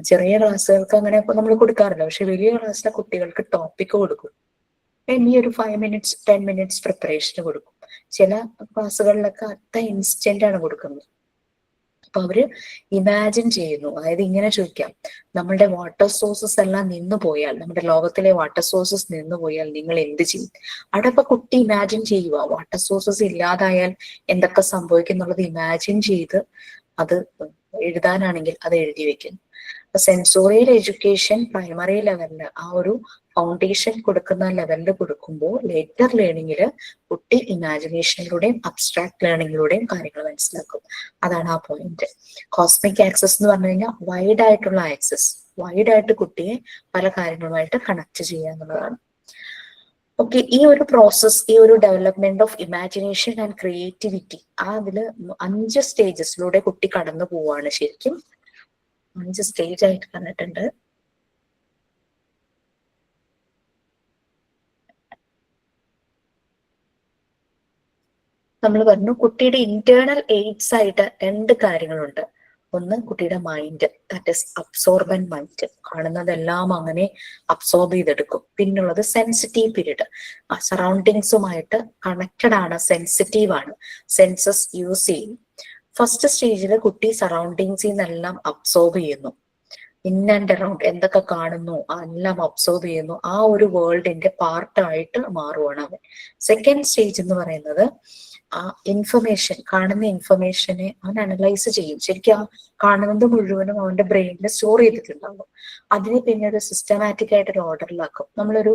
ചെറിയ ക്ലാസ്സുകൾക്ക് അങ്ങനെ നമ്മൾ കൊടുക്കാറില്ല, പക്ഷെ വലിയ ക്ലാസ്സിലെ കുട്ടികൾക്ക് ടോപ്പിക് കൊടുക്കും. ഈ ഒരു 5 minutes 10 minutes പ്രിപ്പറേഷന് കൊടുക്കും. ചില ക്ലാസ്സുകളിലൊക്കെ അത്ര ഇൻസ്റ്റന്റ് ആണ് കൊടുക്കുന്നത്. അപ്പൊ അവര് ഇമാജിൻ ചെയ്യുന്നു. അതായത് ഇങ്ങനെ ചോദിക്കാം, നമ്മളുടെ വാട്ടർ സോഴ്സസ് എല്ലാം നിന്നു പോയാൽ, നമ്മുടെ ലോകത്തിലെ വാട്ടർ സോഴ്സസ് നിന്നു പോയാൽ നിങ്ങൾ എന്ത് ചെയ്യും? അവിടെ ഇപ്പൊ കുട്ടി ഇമാജിൻ ചെയ്യുക, വാട്ടർ സോഴ്സസ് ഇല്ലാതായാൽ എന്തൊക്കെ സംഭവിക്കും എന്നുള്ളത് ഇമാജിൻ ചെയ്ത് അത് എഴുതാനാണെങ്കിൽ അത് എഴുതി വെക്കുന്നു. സെൻസോറിയൽ എഡ്യൂക്കേഷൻ പ്രൈമറി ലെവലില് ആ ഒരു ഫൗണ്ടേഷൻ കൊടുക്കുന്ന ലെവലിൽ കൊടുക്കുമ്പോൾ ലേറ്റർ ലേണിംഗില് കുട്ടി ഇമാജിനേഷനിലൂടെയും അബ്സ്ട്രാക്ട് ലേണിംഗിലൂടെയും കാര്യങ്ങൾ മനസ്സിലാക്കും. അതാണ് ആ പോയിന്റ്. കോസ്മിക് ആക്സസ് എന്ന് പറഞ്ഞു കഴിഞ്ഞാൽ വൈഡ് ആയിട്ടുള്ള ആക്സസ്, വൈഡ് ആയിട്ട് കുട്ടിയെ പല കാര്യങ്ങളുമായിട്ട് കണക്ട് ചെയ്യുക എന്നുള്ളതാണ്. ഓക്കെ, ഈ ഒരു പ്രോസസ്, ഈ ഒരു development of imagination and creativity അതില് 5 സ്റ്റേജസിലൂടെ കുട്ടി കടന്നു പോവാണ്. ശരിക്കും 5 സ്റ്റേജ് ആയിട്ട് കണ്ടിട്ടുണ്ട്. നമ്മൾ പറഞ്ഞു കുട്ടിയുടെ ഇന്റേണൽ എയ്ഡ്സ് ആയിട്ട് 2 കാര്യങ്ങളുണ്ട്. ഒന്ന് കുട്ടിയുടെ mind, that is absorbent mind, കാണുന്നതെല്ലാം അങ്ങനെ അബ്സോർബ് ചെയ്തെടുക്കും. പിന്നുള്ളത് സെൻസിറ്റീവ് പീരീഡ്, സറൗണ്ടിങ്സുമായിട്ട് കണക്റ്റഡ് ആണ്, സെൻസിറ്റീവ് ആണ്, സെൻസസ് യൂസ് ചെയ്യും. ഫസ്റ്റ് സ്റ്റേജിൽ കുട്ടി സറൗണ്ടിങ്സിൽ നിന്നെല്ലാം അബ്സോർബ് ചെയ്യുന്നു. ഇൻ ആൻഡ് അറൗണ്ട് എന്തൊക്കെ കാണുന്നു എല്ലാം അബ്സോർബ് ചെയ്യുന്നു. ആ ഒരു വേൾഡിന്റെ പാർട്ടായിട്ട് മാറുവാണ് അവൻ. സെക്കൻഡ് സ്റ്റേജ് എന്ന് പറയുന്നത് ആ ഇൻഫർമേഷൻ, കാണുന്ന ഇൻഫർമേഷനെ അവൻ അനലൈസ് ചെയ്യും. ശരിക്കും ആ കാണുന്നത് മുഴുവനും അവന്റെ ബ്രെയിനിൽ സ്റ്റോർ ചെയ്തിട്ടുണ്ടാകും. അതിനെ പിന്നെ ഒരു സിസ്റ്റമാറ്റിക് ആയിട്ട് ഒരു ഓർഡറിലാക്കും. നമ്മളൊരു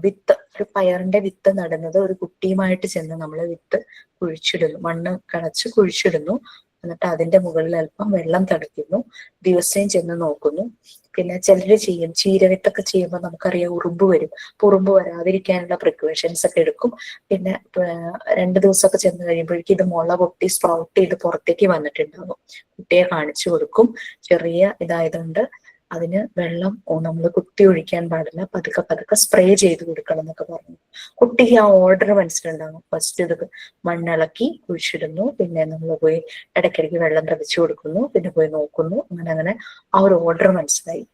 വിത്ത്, ഒരു പയറിന്റെ വിത്ത് നടുന്നത് ഒരു കുട്ടിയുമായിട്ട് ചെന്ന് നമ്മൾ വിത്ത് കുഴിച്ചിടുന്നു, മണ്ണ് കിളച്ച് കുഴിച്ചിടുന്നു. എന്നിട്ട് അതിന്റെ മുകളിൽ അല്പം വെള്ളം തളിക്കുന്നു, ദിവസവും ചെന്ന് നോക്കുന്നു. പിന്നെ ചിലര് ചെയ്യും, ചീരവിത്തൊക്കെ ചെയ്യുമ്പോൾ നമുക്കറിയാം ഉറുമ്പ് വരും. അപ്പൊ ഉറുമ്പ് വരാതിരിക്കാനുള്ള പ്രിക്കോഷൻസ് ഒക്കെ എടുക്കും. പിന്നെ 2 ദിവസമൊക്കെ ചെന്ന് കഴിയുമ്പോഴേക്കും ഇത് മുള പൊട്ടി സ്പ്രൗട്ട് ചെയ്ത് പുറത്തേക്ക് വന്നിട്ടുണ്ടാകും. കുട്ടിയെ കാണിച്ചു കൊടുക്കും. ചെറിയ ഇതായതുകൊണ്ട് അതിന് വെള്ളം നമ്മൾ കുത്തി ഒഴിക്കാൻ പാടില്ല, പതുക്കെ പതുക്കെ സ്പ്രേ ചെയ്ത് കൊടുക്കണം എന്നൊക്കെ പറഞ്ഞു. കുട്ടിക്ക് ആ ഓർഡർ മനസ്സിലുണ്ടാകും. ഫസ്റ്റ് ഇത് മണ്ണിളക്കി കുഴിച്ചിടുന്നു, പിന്നെ നമ്മൾ പോയി ഇടയ്ക്കിടയ്ക്ക് വെള്ളം തെളിച്ചു കൊടുക്കുന്നു, പിന്നെ പോയി നോക്കുന്നു, അങ്ങനെ അങ്ങനെ ആ ഒരു ഓർഡർ മനസ്സിലായി.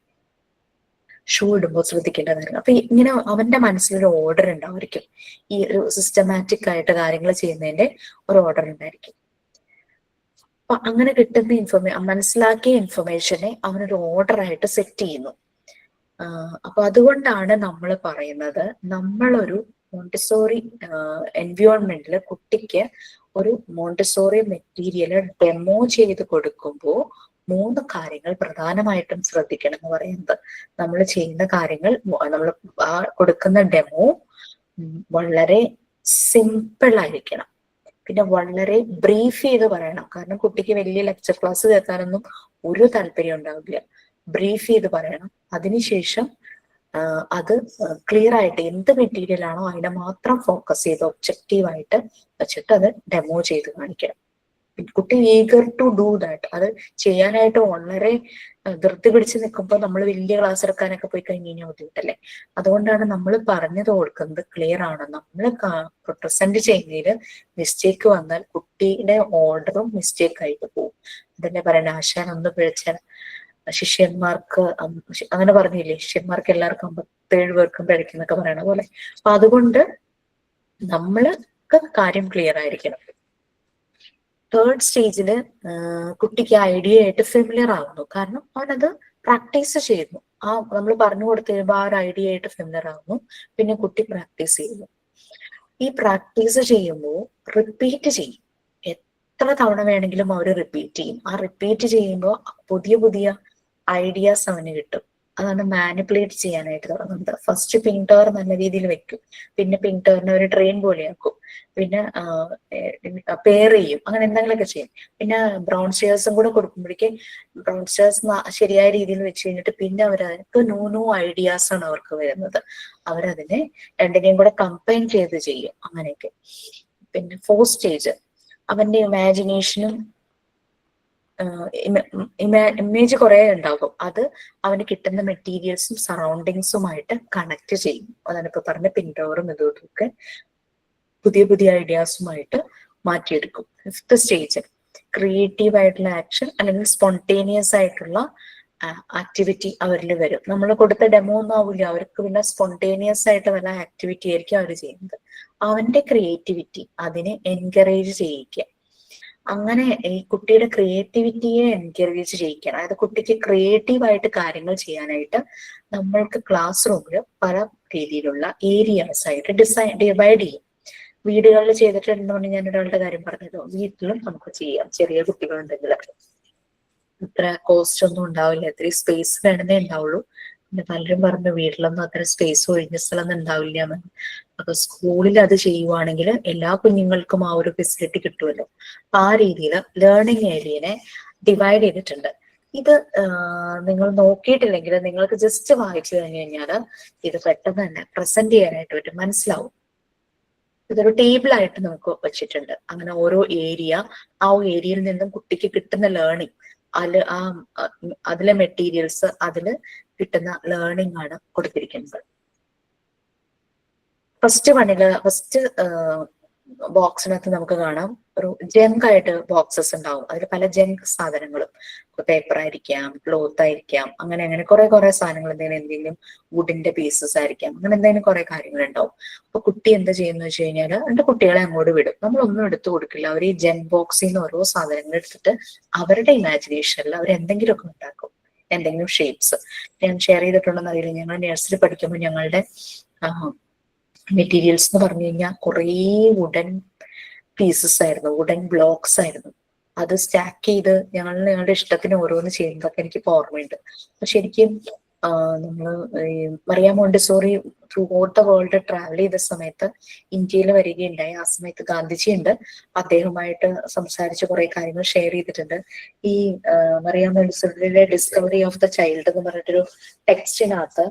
ഷൂ ഇടുമ്പോൾ ശ്രദ്ധിക്കേണ്ട കാര്യങ്ങൾ. അപ്പൊ ഇങ്ങനെ അവന്റെ മനസ്സിലൊരു ഓർഡർ ഉണ്ടായിരിക്കും. ഈ ഒരു സിസ്റ്റമാറ്റിക് ആയിട്ട് കാര്യങ്ങൾ ചെയ്യുന്നതിന്റെ ഒരു ഓർഡർ ഉണ്ടായിരിക്കും. അപ്പൊ അങ്ങനെ കിട്ടുന്ന മനസ്സിലാക്കിയ ഇൻഫർമേഷനെ അവനൊരു ഓർഡർ ആയിട്ട് സെറ്റ് ചെയ്യുന്നു. അപ്പൊ അതുകൊണ്ടാണ് നമ്മൾ പറയുന്നത്, നമ്മളൊരു മോണ്ടിസോറി എൻവയോൺമെന്റിൽ കുട്ടിക്ക് ഒരു മോണ്ടിസോറി മെറ്റീരിയൽ ഡെമോ ചെയ്ത് കൊടുക്കുമ്പോൾ 3 കാര്യങ്ങൾ പ്രധാനമായിട്ടും ശ്രദ്ധിക്കണം എന്ന് പറയുന്നത്. നമ്മൾ ചെയ്യുന്ന കാര്യങ്ങൾ, നമ്മൾ ആ കൊടുക്കുന്ന ഡെമോ വളരെ സിമ്പിൾ ആയിരിക്കണം. പിന്നെ വളരെ ബ്രീഫ് ചെയ്ത് പറയണം. കാരണം കുട്ടിക്ക് വലിയ ലെക്ചർ ക്ലാസ് കേൾക്കാനൊന്നും ഒരു താല്പര്യം ഉണ്ടാവില്ല. ബ്രീഫ് ചെയ്ത് പറയണം. അതിനുശേഷം അത് ക്ലിയർ ആയിട്ട് എന്ത് മെറ്റീരിയൽ ആണോ അതിനെ മാത്രം ഫോക്കസ് ചെയ്ത് ഒബ്ജക്റ്റീവായിട്ട് വെച്ചിട്ട് അത് ഡെമോ ചെയ്ത് കാണിക്കണം. കുട്ടി ഈഗർ ടു ഡു ദാറ്റ്. അത് ചെയ്യാനായിട്ട് വളരെ ധൃതി പിടിച്ച് നിൽക്കുമ്പോൾ നമ്മൾ വലിയ ക്ലാസ് എടുക്കാനൊക്കെ പോയി കഴിഞ്ഞ് കഴിഞ്ഞാൽ ബുദ്ധിമുട്ടല്ലേ. അതുകൊണ്ടാണ് നമ്മൾ പറഞ്ഞത് കൊടുക്കുന്നത് ക്ലിയർ ആണ്. നമ്മൾ പ്രസന്റ് ചെയ്യുന്നതിൽ മിസ്റ്റേക്ക് വന്നാൽ കുട്ടിയുടെ ഓർഡറും മിസ്റ്റേക്ക് ആയിട്ട് പോകും. അതന്നെ പറയുന്നത്, ആശാൻ ഒന്ന് പിഴച്ചാൽ ശിഷ്യന്മാർക്ക് അങ്ങനെ പറഞ്ഞില്ലേ, ശിഷ്യന്മാർക്ക് എല്ലാവർക്കും 57 പേർക്കും പിഴയ്ക്കുന്നൊക്കെ പറയണ പോലെ. അപ്പൊ അതുകൊണ്ട് നമ്മൾക്ക് കാര്യം ക്ലിയർ ആയിരിക്കണം. 3rd സ്റ്റേജില് കുട്ടിക്ക് ഐഡിയ ആയിട്ട് ഫെമിലിയർ ആവുന്നു. കാരണം അവനത് പ്രാക്ടീസ് ചെയ്യുന്നു. ആ നമ്മൾ പറഞ്ഞു കൊടുത്തു കഴിയുമ്പോൾ ആ ഒരു ഐഡിയ ആയിട്ട് ഫെമിലിയർ ആവുന്നു. പിന്നെ കുട്ടി പ്രാക്ടീസ് ചെയ്യുന്നു. ഈ പ്രാക്ടീസ് ചെയ്യുമ്പോൾ റിപ്പീറ്റ് ചെയ്യും. എത്ര തവണ വേണമെങ്കിലും അവർ റിപ്പീറ്റ് ചെയ്യും. ആ റിപ്പീറ്റ് ചെയ്യുമ്പോൾ പുതിയ പുതിയ ഐഡിയാസ് അവന് കിട്ടും. അതാണ് മാനിപ്പുലേറ്റ് ചെയ്യാനായിട്ട് തുടങ്ങുന്നത്. ഫസ്റ്റ് പിങ്ക് ടവർ നല്ല രീതിയിൽ വെക്കും, പിന്നെ പിങ്ക് ടവറിനെ ഒരു ട്രെയിൻ പോലെയാക്കും, പിന്നെ പെയർ ചെയ്യും, അങ്ങനെ എന്തെങ്കിലുമൊക്കെ ചെയ്യും. പിന്നെ ബ്രൗൺ സ്റ്റേഴ്സും കൂടെ കൊടുക്കുമ്പോഴേക്കും ബ്രൗൺ സ്റ്റേഴ്സ് ശരിയായ രീതിയിൽ വെച്ച് കഴിഞ്ഞിട്ട് പിന്നെ അവർക്ക് ന്യൂ ഐഡിയാസ് ആണ് അവർക്ക് വരുന്നത്. അവരതിനെ രണ്ടിനെയും കൂടെ കമ്പൈൻ ചെയ്ത് ചെയ്യും, അങ്ങനെയൊക്കെ. പിന്നെ 4th സ്റ്റേജ് അവന്റെ ഇമാജിനേഷനും ഇമേജ് കുറെ ഉണ്ടാകും. അത് അവന് കിട്ടുന്ന മെറ്റീരിയൽസും സറൗണ്ടിങ്സുമായിട്ട് കണക്ട് ചെയ്യും. അതാണ് ഇപ്പൊ പറഞ്ഞ പിൻടവറും ഇതൊക്കെ പുതിയ പുതിയ ഐഡിയാസുമായിട്ട് മാറ്റിയെടുക്കും. 5th സ്റ്റേജ് ക്രിയേറ്റീവ് ആയിട്ടുള്ള ആക്ഷൻ അല്ലെങ്കിൽ സ്പോണ്ടേനിയസ് ആയിട്ടുള്ള ആക്ടിവിറ്റി അവരിൽ വരും. നമ്മൾ കൊടുത്ത ഡെമോ ഒന്നും ആവില്ല, അവർക്ക് പിന്നെ സ്പോണ്ടേനിയസ് ആയിട്ട് വല്ല ആക്ടിവിറ്റി ആയിരിക്കും അവർ ചെയ്യുന്നത്. അവന്റെ ക്രിയേറ്റിവിറ്റി അതിനെ എൻകറേജ് ചെയ്യിക്കുക. അങ്ങനെ ഈ കുട്ടിയുടെ ക്രിയേറ്റിവിറ്റിയെ എൻകറേജ് ചെയ്യിക്കണം. അതായത് കുട്ടിക്ക് ക്രിയേറ്റീവായിട്ട് കാര്യങ്ങൾ ചെയ്യാനായിട്ട് നമ്മൾക്ക് ക്ലാസ് റൂമിൽ പല രീതിയിലുള്ള ഏരിയാസ് ആയിട്ട് ഡിവൈഡ് ചെയ്യും. വീടുകളിൽ ചെയ്തിട്ടുണ്ടെന്നുണ്ടെങ്കിൽ ഞാൻ ഒരാളുടെ കാര്യം പറഞ്ഞല്ലോ, വീട്ടിലും നമുക്ക് ചെയ്യാം. ചെറിയ കുട്ടികളുണ്ടെങ്കിൽ അത്ര കോസ്റ്റ് ഒന്നും ഉണ്ടാവില്ല, അത്രയും സ്പേസ് വേണമെന്നേ ഉണ്ടാവുള്ളൂ. പിന്നെ പലരും പറഞ്ഞു വീട്ടിലൊന്നും അത്ര സ്പേസ് ഒഴിഞ്ഞ സ്ഥലം ഉണ്ടാവില്ല എന്ന്. അപ്പൊ സ്കൂളിൽ അത് ചെയ്യുവാണെങ്കിൽ എല്ലാ കുഞ്ഞുങ്ങൾക്കും ആ ഒരു ഫെസിലിറ്റി കിട്ടുമല്ലോ. അപ്പൊ ആ രീതിയിൽ ലേണിംഗ് ഏരിയനെ ഡിവൈഡ് ചെയ്തിട്ടുണ്ട്. ഇത് നിങ്ങൾ നോക്കിയിട്ടില്ലെങ്കിൽ നിങ്ങൾക്ക് ജസ്റ്റ് വായിച്ചു കഴിഞ്ഞു കഴിഞ്ഞാൽ ഇത് പെട്ടെന്ന് തന്നെ പ്രസന്റ് ചെയ്യാനായിട്ട് പറ്റും, മനസ്സിലാവും. ഇതൊരു ടേബിൾ ആയിട്ട് നമുക്ക് വെച്ചിട്ടുണ്ട്. അങ്ങനെ ഓരോ ഏരിയ, ആ ഏരിയയിൽ നിന്നും കുട്ടിക്ക് കിട്ടുന്ന ലേണിംഗ്, അതിലെ മെറ്റീരിയൽസ്, അതില് കിട്ടുന്ന ലേണിംഗ് ആണ് കൊടുത്തിരിക്കുന്നത്. ഫസ്റ്റ് ബോക്സിനകത്ത് നമുക്ക് കാണാം ഒരു ജങ്ക് ആയിട്ട് ബോക്സസ് ഉണ്ടാവും. അതിൽ പല ജങ്ക് സാധനങ്ങളും, പേപ്പർ ആയിരിക്കാം, ക്ലോത്ത് ആയിരിക്കാം, അങ്ങനെ അങ്ങനെ കുറെ സാധനങ്ങൾ, എന്തെങ്കിലും വുഡിന്റെ പീസസ് ആയിരിക്കാം, അങ്ങനെ എന്തെങ്കിലും കുറെ കാര്യങ്ങൾ ഉണ്ടാവും. അപ്പൊ കുട്ടി എന്താ ചെയ്യുന്ന വെച്ച് കഴിഞ്ഞാൽ എന്റെ കുട്ടികളെ അങ്ങോട്ട് വിടും. നമ്മളൊന്നും എടുത്തു കൊടുക്കില്ല. അവർ ഈ ജങ്ക് ബോക്സിൽ നിന്ന് ഓരോ സാധനങ്ങൾ എടുത്തിട്ട് അവരുടെ ഇമാജിനേഷനിൽ അവർ എന്തെങ്കിലുമൊക്കെ ഉണ്ടാക്കും, എന്തെങ്കിലും ഷേപ്സ്. ഞാൻ ഷെയർ ചെയ്തിട്ടുണ്ടെന്ന് അറിയില്ല, ഞങ്ങൾ നഴ്സറി പഠിക്കുമ്പോൾ ഞങ്ങളുടെ മെറ്റീരിയൽസ് എന്ന് പറഞ്ഞു കഴിഞ്ഞാൽ കുറേ വുഡൻ പീസസ് ആയിരുന്നു, വുഡൻ ബ്ലോക്സ് ആയിരുന്നു. അത് സ്റ്റാക്ക് ചെയ്ത് ഞങ്ങളുടെ ഇഷ്ടത്തിന് ഓരോന്ന് ചെയ്യുന്നതൊക്കെ എനിക്ക് ഓർമ്മയുണ്ട്. അപ്പൊ ശരിക്കും നമ്മൾ Maria Montessori throughout the world travel ചെയ്ത സമയത്ത് ഇന്ത്യയിൽ വരികയുണ്ടായി. ആ സമയത്ത് ഗാന്ധിജി ഉണ്ട്, അദ്ദേഹമായിട്ട് സംസാരിച്ച് കുറെ കാര്യങ്ങൾ ഷെയർ ചെയ്തിട്ടുണ്ട്. ഈ മറിയ മോണ്ടിസോറിയുടെ ഡിസ്കവറി ഓഫ് ദ ചൈൽഡ് എന്ന് പറഞ്ഞിട്ടൊരു ടെക്സ്റ്റിനകത്ത്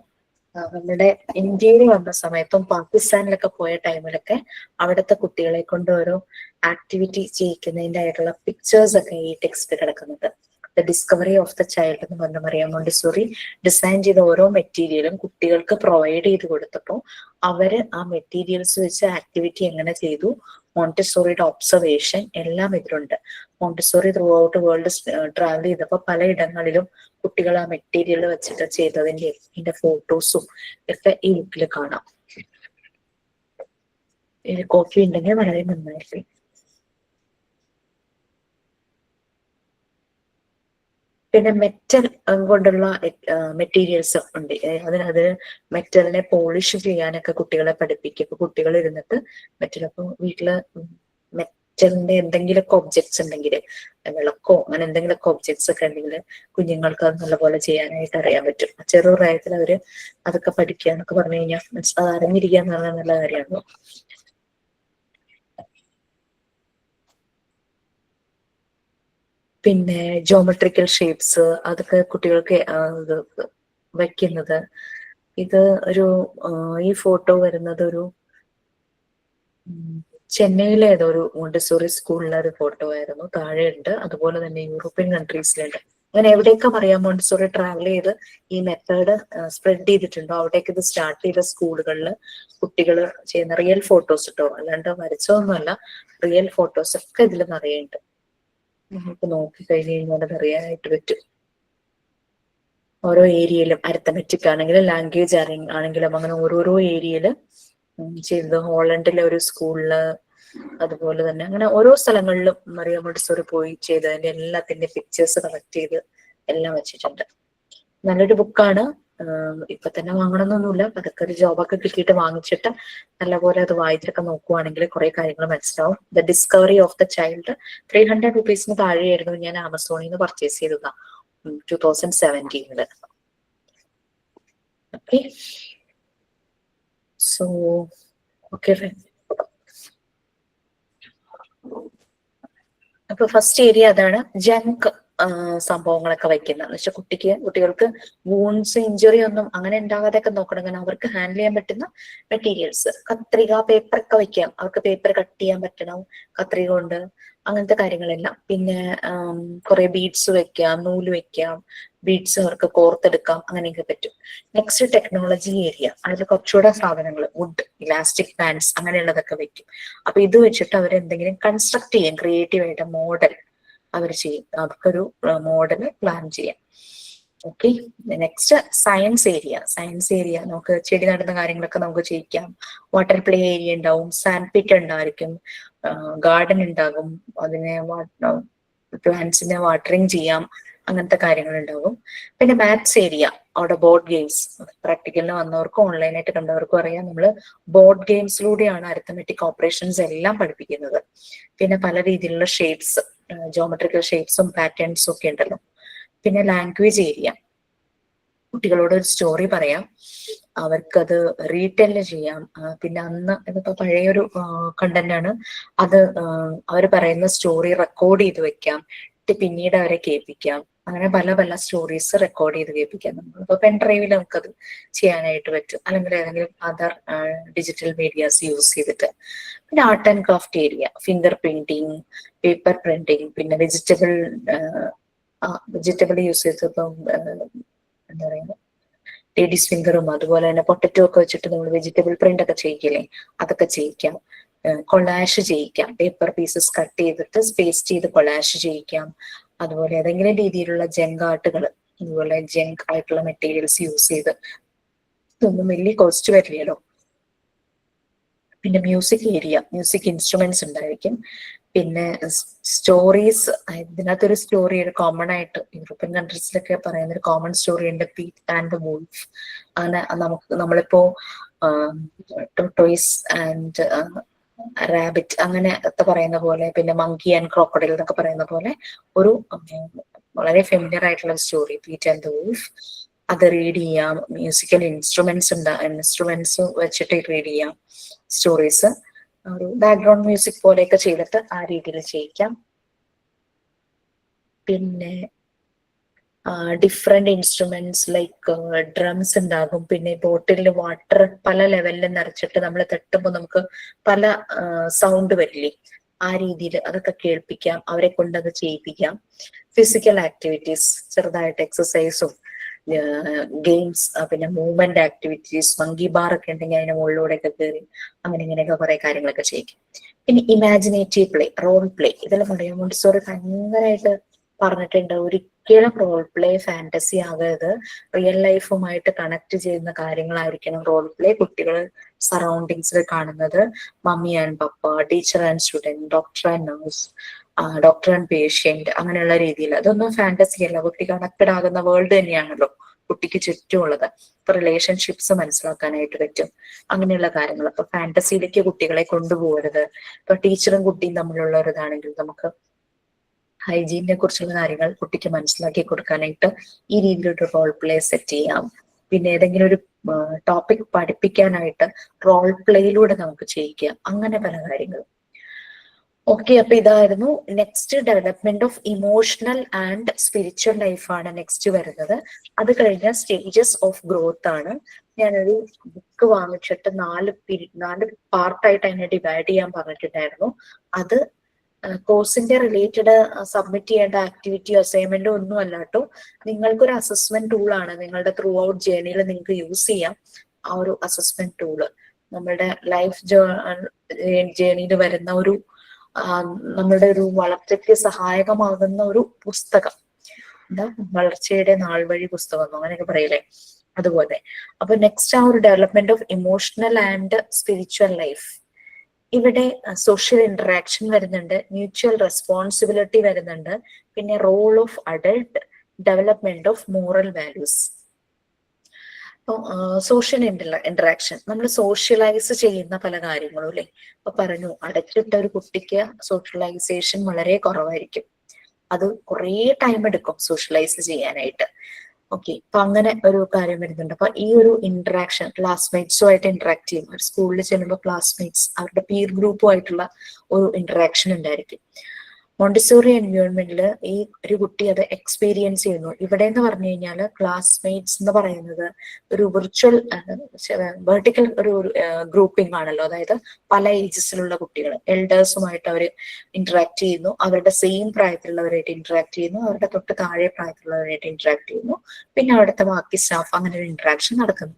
നമ്മുടെ ഇന്ത്യയിൽ വന്ന സമയത്തും പാകിസ്ഥാനിലൊക്കെ പോയ ടൈമിലൊക്കെ അവിടുത്തെ കുട്ടികളെ കൊണ്ട് ഓരോ ആക്ടിവിറ്റി ചെയ്യിക്കുന്നതിൻ്റെ ആയിട്ടുള്ള പിക്ചേഴ്സ് ഒക്കെ ഈ ടെക്സ്റ്റ് കിടക്കുന്നുണ്ട്. The discovery of the child എന്ന് പറഞ്ഞ മറിയാം മോണ്ടിസോറി ഡിസൈൻ ചെയ്ത ഓരോ മെറ്റീരിയലും കുട്ടികൾക്ക് പ്രൊവൈഡ് ചെയ്ത് കൊടുത്തപ്പോൾ അവര് ആ മെറ്റീരിയൽസ് വെച്ച് ആക്ടിവിറ്റി എങ്ങനെ ചെയ്തു, മോണ്ടിസോറിയുടെ ഒബ്സർവേഷൻ എല്ലാം ഇതിലുണ്ട്. Montessori through out world travel ചെയ്തപ്പോൾ പലയിടങ്ങളിലും കുട്ടികൾ ആ മെറ്റീരിയൽ വെച്ചിട്ട് ചെയ്തതിന്റെ ഫോട്ടോസും ഒക്കെ ഈ ബുക്കിൽ കാണാം. കോപ്പി ഉണ്ടെങ്കിൽ വളരെ നന്നായിരിക്കും. പിന്നെ മെറ്റൽ കൊണ്ടുള്ള മെറ്റീരിയൽസ് ഉണ്ട്. അതിനത് മെറ്റലിനെ പോളിഷ് ചെയ്യാനൊക്കെ കുട്ടികളെ പഠിപ്പിക്കും. ഇപ്പൊ കുട്ടികൾ ഇരുന്നിട്ട് മെറ്റൽ, അപ്പൊ വീട്ടില് മെറ്റലിന്റെ എന്തെങ്കിലുമൊക്കെ ഒബ്ജക്ട്സ് ഉണ്ടെങ്കിൽ, വിളക്കോ അങ്ങനെ എന്തെങ്കിലുമൊക്കെ ഒബ്ജക്ട്സ് ഒക്കെ ഉണ്ടെങ്കിൽ കുഞ്ഞുങ്ങൾക്ക് അത് നല്ലപോലെ ചെയ്യാനായിട്ട് അറിയാൻ പറ്റും. ചെറുപ്രായത്തിൽ അവര് അതൊക്കെ പഠിക്കുക എന്നൊക്കെ പറഞ്ഞു കഴിഞ്ഞാൽ അത് അറിഞ്ഞിരിക്കുക എന്ന് പറഞ്ഞാൽ നല്ല കാര്യമാണല്ലോ. പിന്നെ ജോമെട്രിക്കൽ ഷേപ്സ് അതൊക്കെ കുട്ടികൾക്ക് വെക്കുന്നത്. ഇത് ഒരു ഈ ഫോട്ടോ വരുന്നത് ഒരു ചെന്നൈയിലെ ഏതോ ഒരു മോണ്ടിസോറി സ്കൂളിലെ ഒരു ഫോട്ടോ ആയിരുന്നു. താഴെ ഉണ്ട്, അതുപോലെ തന്നെ യൂറോപ്യൻ കൺട്രീസിലുണ്ട്. അങ്ങനെ എവിടെയൊക്കെ പറയാം മോണ്ടിസോറി ട്രാവൽ ചെയ്ത് ഈ മെത്തേഡ് സ്പ്രെഡ് ചെയ്തിട്ടുണ്ടോ അവിടേക്ക് ഇത് സ്റ്റാർട്ട് ചെയ്ത സ്കൂളുകളിൽ കുട്ടികൾ ചെയ്യുന്ന റിയൽ ഫോട്ടോസ് കേട്ടോ, അല്ലാണ്ട് വരച്ചതൊന്നുമല്ല, റിയൽ ഫോട്ടോസ് ഒക്കെ ഇതിൽ നിറയുന്നുണ്ട്. നമുക്ക് നോക്കി കഴിഞ്ഞ് കഴിഞ്ഞാൽ അത് അറിയാനായിട്ട് പറ്റും. ഓരോ ഏരിയയിലും അരിത്തമെറ്റിക് ആണെങ്കിലും ലാംഗ്വേജ് ആണെങ്കിലും അങ്ങനെ ഓരോരോ ഏരിയയില് ചെയ്തത്. ഹോളണ്ടിലെ ഒരു സ്കൂളില്, അതുപോലെ തന്നെ അങ്ങനെ ഓരോ സ്ഥലങ്ങളിലും മറിയ മോണ്ടിസോറി പോയി ചെയ്തതിന്റെ എല്ലാത്തിന്റെ പിക്ചേഴ്സ് കളക്ട് ചെയ്ത് എല്ലാം വെച്ചിട്ടുണ്ട്. നല്ലൊരു ബുക്കാണ്. ഇപ്പൊ തന്നെ വാങ്ങണമെന്നൊന്നുമില്ല, പതുക്കെ ഒരു ജോബൊക്കെ കിട്ടിയിട്ട് വാങ്ങിച്ചിട്ട് നല്ലപോലെ അത് വായിച്ചൊക്കെ നോക്കുവാണെങ്കിൽ കുറെ കാര്യങ്ങൾ മനസ്സിലാവും. The discovery of the child 300 rupees താഴെയായിരുന്നു. ഞാൻ ആമസോണിൽ നിന്ന് പർച്ചേസ് ചെയ്തതാ 2017. Okay, so okay. അപ്പൊ ഫസ്റ്റ് ഏരിയ അതാണ്, ജങ്ക് സംഭവങ്ങളൊക്കെ വയ്ക്കുന്ന എന്ന് വെച്ചാൽ കുട്ടികൾക്ക് വൂൺസ് ഇഞ്ചുറി ഒന്നും അങ്ങനെ ഉണ്ടാകാതെയൊക്കെ നോക്കണം. കാരണം അവർക്ക് ഹാൻഡിൽ ചെയ്യാൻ പറ്റുന്ന മെറ്റീരിയൽസ്, കത്രിക, പേപ്പർ ഒക്കെ വയ്ക്കാം. അവർക്ക് പേപ്പർ കട്ട് ചെയ്യാൻ പറ്റണം കത്രിക കൊണ്ട്, അങ്ങനത്തെ കാര്യങ്ങളെല്ലാം. പിന്നെ കുറെ ബീഡ്സ് വെക്കാം, നൂല് വെക്കാം, ബീഡ്സ് അവർക്ക് കോർത്തെടുക്കാം, അങ്ങനെയൊക്കെ പറ്റും. നെക്സ്റ്റ് ടെക്നോളജി ഏരിയ, അതിൽ കുറച്ചുകൂടെ സാധനങ്ങൾ, വുഡ്, ഇലാസ്റ്റിക് ബാൻഡ്സ് അങ്ങനെയുള്ളതൊക്കെ വെക്കും. അപ്പൊ ഇത് വെച്ചിട്ട് അവർ എന്തെങ്കിലും കൺസ്ട്രക്ട് ചെയ്യും, ക്രിയേറ്റീവ് ആയിട്ട് മോഡൽ അവർ ചെയ്യും. അവർക്കൊരു മോഡല് പ്ലാൻ ചെയ്യാം. Okay, next science area. Science area നമുക്ക് ചെടി നടുന്ന കാര്യങ്ങളൊക്കെ നമുക്ക് ചെയ്യിക്കാം. വാട്ടർ പ്ലേ ഏരിയ ഉണ്ടാവും, സാൻഡ് പിറ്റ് ഉണ്ടായിരിക്കും, ഗാർഡൻ ഉണ്ടാകും, അതിനെ പ്ലാന്റ്സിനെ വാട്ടറിങ് ചെയ്യാം, അങ്ങനത്തെ കാര്യങ്ങൾ ഉണ്ടാവും. പിന്നെ മാത്സ് ഏരിയ, അവിടെ ബോർഡ് ഗെയിംസ്, പ്രാക്ടിക്കലിന് വന്നവർക്കും ഓൺലൈനായിട്ട് കണ്ടവർക്കും അറിയാം, നമ്മൾ ബോർഡ് ഗെയിംസിലൂടെയാണ് അരിത്തമെറ്റിക് ഓപ്പറേഷൻസ് എല്ലാം പഠിപ്പിക്കുന്നത്. പിന്നെ പല രീതിയിലുള്ള ഷേപ്സ്, ജോമെട്രിക്കൽ ഷേപ്സും പാറ്റേൺസും ഒക്കെ ഉണ്ടല്ലോ. പിന്നെ ലാംഗ്വേജ് ഏരിയ, കുട്ടികളോട് ഒരു സ്റ്റോറി പറയാം, അവർക്കത് റീടെല് ചെയ്യാം. പിന്നെ അന്ന് ഇതിപ്പോ പഴയൊരു കണ്ടന്റ് ആണ്, അത് അവർ പറയുന്ന സ്റ്റോറി റെക്കോർഡ് ചെയ്ത് വെക്കാം, പിന്നീട് അവരെ കേൾപ്പിക്കാം. അങ്ങനെ പല പല സ്റ്റോറീസ് റെക്കോർഡ് ചെയ്ത് കേൾപ്പിക്കാം. നമ്മളിപ്പോ പെൻ ഡ്രൈവിൽ നമുക്കത് ചെയ്യാനായിട്ട് പറ്റും, അല്ലെങ്കിൽ ഏതെങ്കിലും അതർ ഡിജിറ്റൽ മീഡിയാസ് യൂസ് ചെയ്തിട്ട്. പിന്നെ art and craft area, finger painting, paper printing, പിന്നെ വെജിറ്റബിൾ യൂസ് ചെയ്തപ്പം എന്താ പറയുക, ലേഡീസ് ഫിംഗറും അതുപോലെ തന്നെ പൊട്ടറ്റോ ഒക്കെ വെച്ചിട്ട് നമ്മൾ വെജിറ്റബിൾ പ്രിന്റ് ഒക്കെ ചെയ്യില്ലേ, അതൊക്കെ ചെയ്യിക്കാം. കൊളാഷ് ചെയ്യിക്കാം, പേപ്പർ പീസസ് കട്ട് ചെയ്തിട്ട് സ്പേസ് ചെയ്ത് കൊളാഷ് ചെയ്യിക്കാം. അതുപോലെ ഏതെങ്കിലും രീതിയിലുള്ള ജങ്ക് ആർട്ടുകൾ, അതുപോലെ ജങ്ക് ആയിട്ടുള്ള മെറ്റീരിയൽസ് യൂസ് ചെയ്ത്, ഇതൊന്നും വലിയ കോസ്റ്റ് വരില്ലല്ലോ. പിന്നെ മ്യൂസിക് ഏരിയ, മ്യൂസിക് ഇൻസ്ട്രുമെന്റ്സ് ഉണ്ടായിരിക്കും. പിന്നെ സ്റ്റോറീസ്, ഇതിനകത്തൊരു സ്റ്റോറി ഒരു കോമൺ ആയിട്ട് യൂറോപ്യൻ കൺട്രീസിലൊക്കെ പറയുന്ന ഒരു കോമൺ സ്റ്റോറി ഉണ്ട്, പീറ്റ് ആൻഡ് ദ വൂൾഫ്. അങ്ങനെ നമ്മളിപ്പോ ടോട്ടോയ്സ് ആൻഡ് റാബിറ്റ് അങ്ങനെ പറയുന്ന പോലെ, പിന്നെ മങ്കി ആൻഡ് ക്രോക്കഡൈൽ എന്നൊക്കെ പറയുന്ന പോലെ ഒരു വളരെ ആയിട്ടുള്ള story, Pete and the wolf. അത് റീഡ് ചെയ്യാം. മ്യൂസിക്കൽ ഇൻസ്ട്രുമെന്റ്സ് വെച്ചിട്ട് റീഡ് ചെയ്യാം സ്റ്റോറീസ്. ഒരു ബാക്ക്ഗ്രൗണ്ട് മ്യൂസിക് പോലെയൊക്കെ ചെയ്തിട്ട് ആ രീതിയിൽ ചെയ്യിക്കാം. പിന്നെ ഡിഫറെന്റ് ഇൻസ്ട്രുമെന്റ്സ് ലൈക്ക് ഡ്രംസ് ഉണ്ടാകും. പിന്നെ ബോട്ടിലിൽ വാട്ടർ പല ലെവലിൽ നിറച്ചിട്ട് നമ്മൾ തട്ടുമ്പോൾ നമുക്ക് പല സൗണ്ട് വരില്ലേ, ആ രീതിയിൽ അതൊക്കെ കേൾപ്പിക്കാം, അവരെ കൊണ്ട് അത് ചെയ്യിപ്പിക്കാം. ഫിസിക്കൽ ആക്ടിവിറ്റീസ്, ചെറുതായിട്ട് എക്സസൈസും ഗെയിംസ്, പിന്നെ മൂവ്മെന്റ് ആക്ടിവിറ്റീസ്, മങ്കി ബാർ ഒക്കെ ഉണ്ടെങ്കിൽ അതിന്റെ മുകളിലൂടെ ഒക്കെ കയറി അങ്ങനെ ഇങ്ങനെയൊക്കെ കുറെ കാര്യങ്ങളൊക്കെ ചെയ്യിക്കും. പിന്നെ ഇമാജിനേറ്റീവ് പ്ലേ, റോൾ പ്ലേ, ഇതെല്ലാം പറയാം. മോണ്ടിസോറി ഭയങ്കരമായിട്ട് പറഞ്ഞിട്ടുണ്ട്, ഒരിക്കലും റോൾ പ്ലേ ഫാന്റസി ആകരുത്, റിയൽ ലൈഫുമായിട്ട് കണക്ട് ചെയ്യുന്ന കാര്യങ്ങളായിരിക്കണം റോൾ പ്ലേ. കുട്ടികൾ സറൗണ്ടിങ്സിൽ കാണുന്നത് mummy and papa, teacher and student, doctor and nurse, doctor and patient, അങ്ങനെയുള്ള രീതിയിൽ. അതൊന്നും ഫാന്റസി അല്ല, കുട്ടി കണക്റ്റഡ് ആകുന്ന വേൾഡ് തന്നെയാണല്ലോ കുട്ടിക്ക് ചുറ്റുമുള്ളത്. ഇപ്പൊ റിലേഷൻഷിപ്സ് മനസ്സിലാക്കാനായിട്ട് പറ്റും, അങ്ങനെയുള്ള കാര്യങ്ങൾ. അപ്പൊ ഫാന്റസിയിലേക്ക് കുട്ടികളെ കൊണ്ടുപോകരുത്. ഇപ്പൊ ടീച്ചറും കുട്ടിയും തമ്മിലുള്ള ഒരു ഇതാണെങ്കിൽ നമുക്ക് ഹൈജീനെ കുറിച്ചുള്ള കാര്യങ്ങൾ കുട്ടിക്ക് മനസ്സിലാക്കി കൊടുക്കാനായിട്ട് ഈ രീതിയിലൊരു റോൾ പ്ലേ സെറ്റ് ചെയ്യാം. പിന്നെ ഏതെങ്കിലും ഒരു ടോപ്പിക് പഠിപ്പിക്കാനായിട്ട് റോൾ പ്ലേയിലൂടെ നമുക്ക് ചെയ്യിക്കാം, അങ്ങനെ പല കാര്യങ്ങളും. ഓക്കെ, അപ്പൊ ഇതായിരുന്നു. Next development of emotional and spiritual ലൈഫാണ് നെക്സ്റ്റ് വരുന്നത്. അത് കഴിഞ്ഞ സ്റ്റേജസ് ഓഫ് ഗ്രോത്ത് ആണ്. ഞാനൊരു ബുക്ക് വാങ്ങിച്ചിട്ട് 4 പാർട്ടായിട്ട് അതിനെ ഡിവൈഡ് ചെയ്യാൻ പറഞ്ഞിട്ടുണ്ടായിരുന്നു. അത് കോഴ്സിന്റെ റിലേറ്റഡ് സബ്മിറ്റ് ചെയ്യേണ്ട ആക്ടിവിറ്റിയോ അസൈൻമെന്റോ ഒന്നും അല്ല കേട്ടോ. നിങ്ങൾക്കൊരു അസസ്മെന്റ് ടൂളാണ്, നിങ്ങളുടെ ത്രൂ ഔട്ട് ജേർണിയിൽ നിങ്ങൾക്ക് യൂസ് ചെയ്യാം ആ ഒരു അസസ്മെന്റ് ടൂള്. നമ്മുടെ ലൈഫ് ജേർണിയിൽ വരുന്ന ഒരു നമ്മളുടെ ഒരു വളർച്ചയ്ക്ക് സഹായകമാകുന്ന ഒരു പുസ്തകം, എന്താ വളർച്ചയുടെ നാൾ വഴി പുസ്തകം അങ്ങനെയൊക്കെ പറയില്ലേ, അതുപോലെ. അപ്പൊ നെക്സ്റ്റ് ആ ഒരു development of emotional and spiritual life. ഇവിടെ സോഷ്യൽ ഇന്ററാക്ഷൻ വരുന്നുണ്ട്, മ്യൂച്വൽ റെസ്പോൺസിബിലിറ്റി വരുന്നുണ്ട്, പിന്നെ role of adult, development of moral values. അപ്പോൾ സോഷ്യൽ ഇന്ററാക്ഷൻ, നമ്മൾ സോഷ്യലൈസ് ചെയ്യുന്ന പല കാര്യങ്ങളും അല്ലെ. ഇപ്പൊ പറഞ്ഞു, അടച്ചിട്ട ഒരു കുട്ടിക്ക് സോഷ്യലൈസേഷൻ വളരെ കുറവായിരിക്കും, അത് കുറേ ടൈം എടുക്കും സോഷ്യലൈസ് ചെയ്യാനായിട്ട്. ഓക്കെ, അപ്പൊ അങ്ങനെ ഒരു കാര്യം വരുന്നുണ്ട്. അപ്പൊ ഈ ഒരു ഇന്ററാക്ഷൻ ക്ലാസ്മേറ്റ്സുമായിട്ട് ഇന്ററാക്ട് ചെയ്യും. ഒരു സ്കൂളിൽ ചെല്ലുമ്പോൾ ക്ലാസ്മേറ്റ്സ് അവരുടെ പീർ ഗ്രൂപ്പുമായിട്ടുള്ള ഒരു ഇന്ററാക്ഷൻ ഉണ്ടായിരിക്കും. മോണ്ടിസോറി എൻവയോൺമെന്റിൽ ഈ ഒരു കുട്ടി അത് എക്സ്പീരിയൻസ് ചെയ്യുന്നു. ഇവിടെ എന്ന് പറഞ്ഞു കഴിഞ്ഞാൽ ക്ലാസ്മേറ്റ്സ് എന്ന് പറയുന്നത് ഒരു വിർച്വൽ വെർട്ടിക്കൽ ഒരു ഗ്രൂപ്പിംഗ് ആണല്ലോ. അതായത് പല ഏജസിലുള്ള കുട്ടികൾ എൽഡേഴ്സുമായിട്ട് അവർ ഇന്ററാക്ട് ചെയ്യുന്നു, അവരുടെ സെയിം പ്രായത്തിലുള്ളവരായിട്ട് ഇന്ററാക്ട് ചെയ്യുന്നു, അവരുടെ തൊട്ട് താഴെ പ്രായത്തിലുള്ളവരായിട്ട് ഇന്ററാക്ട് ചെയ്യുന്നു, പിന്നെ അവിടുത്തെ ബാക്കി സ്റ്റാഫ്, അങ്ങനെ ഒരു ഇന്ററാക്ഷൻ നടക്കുന്നു.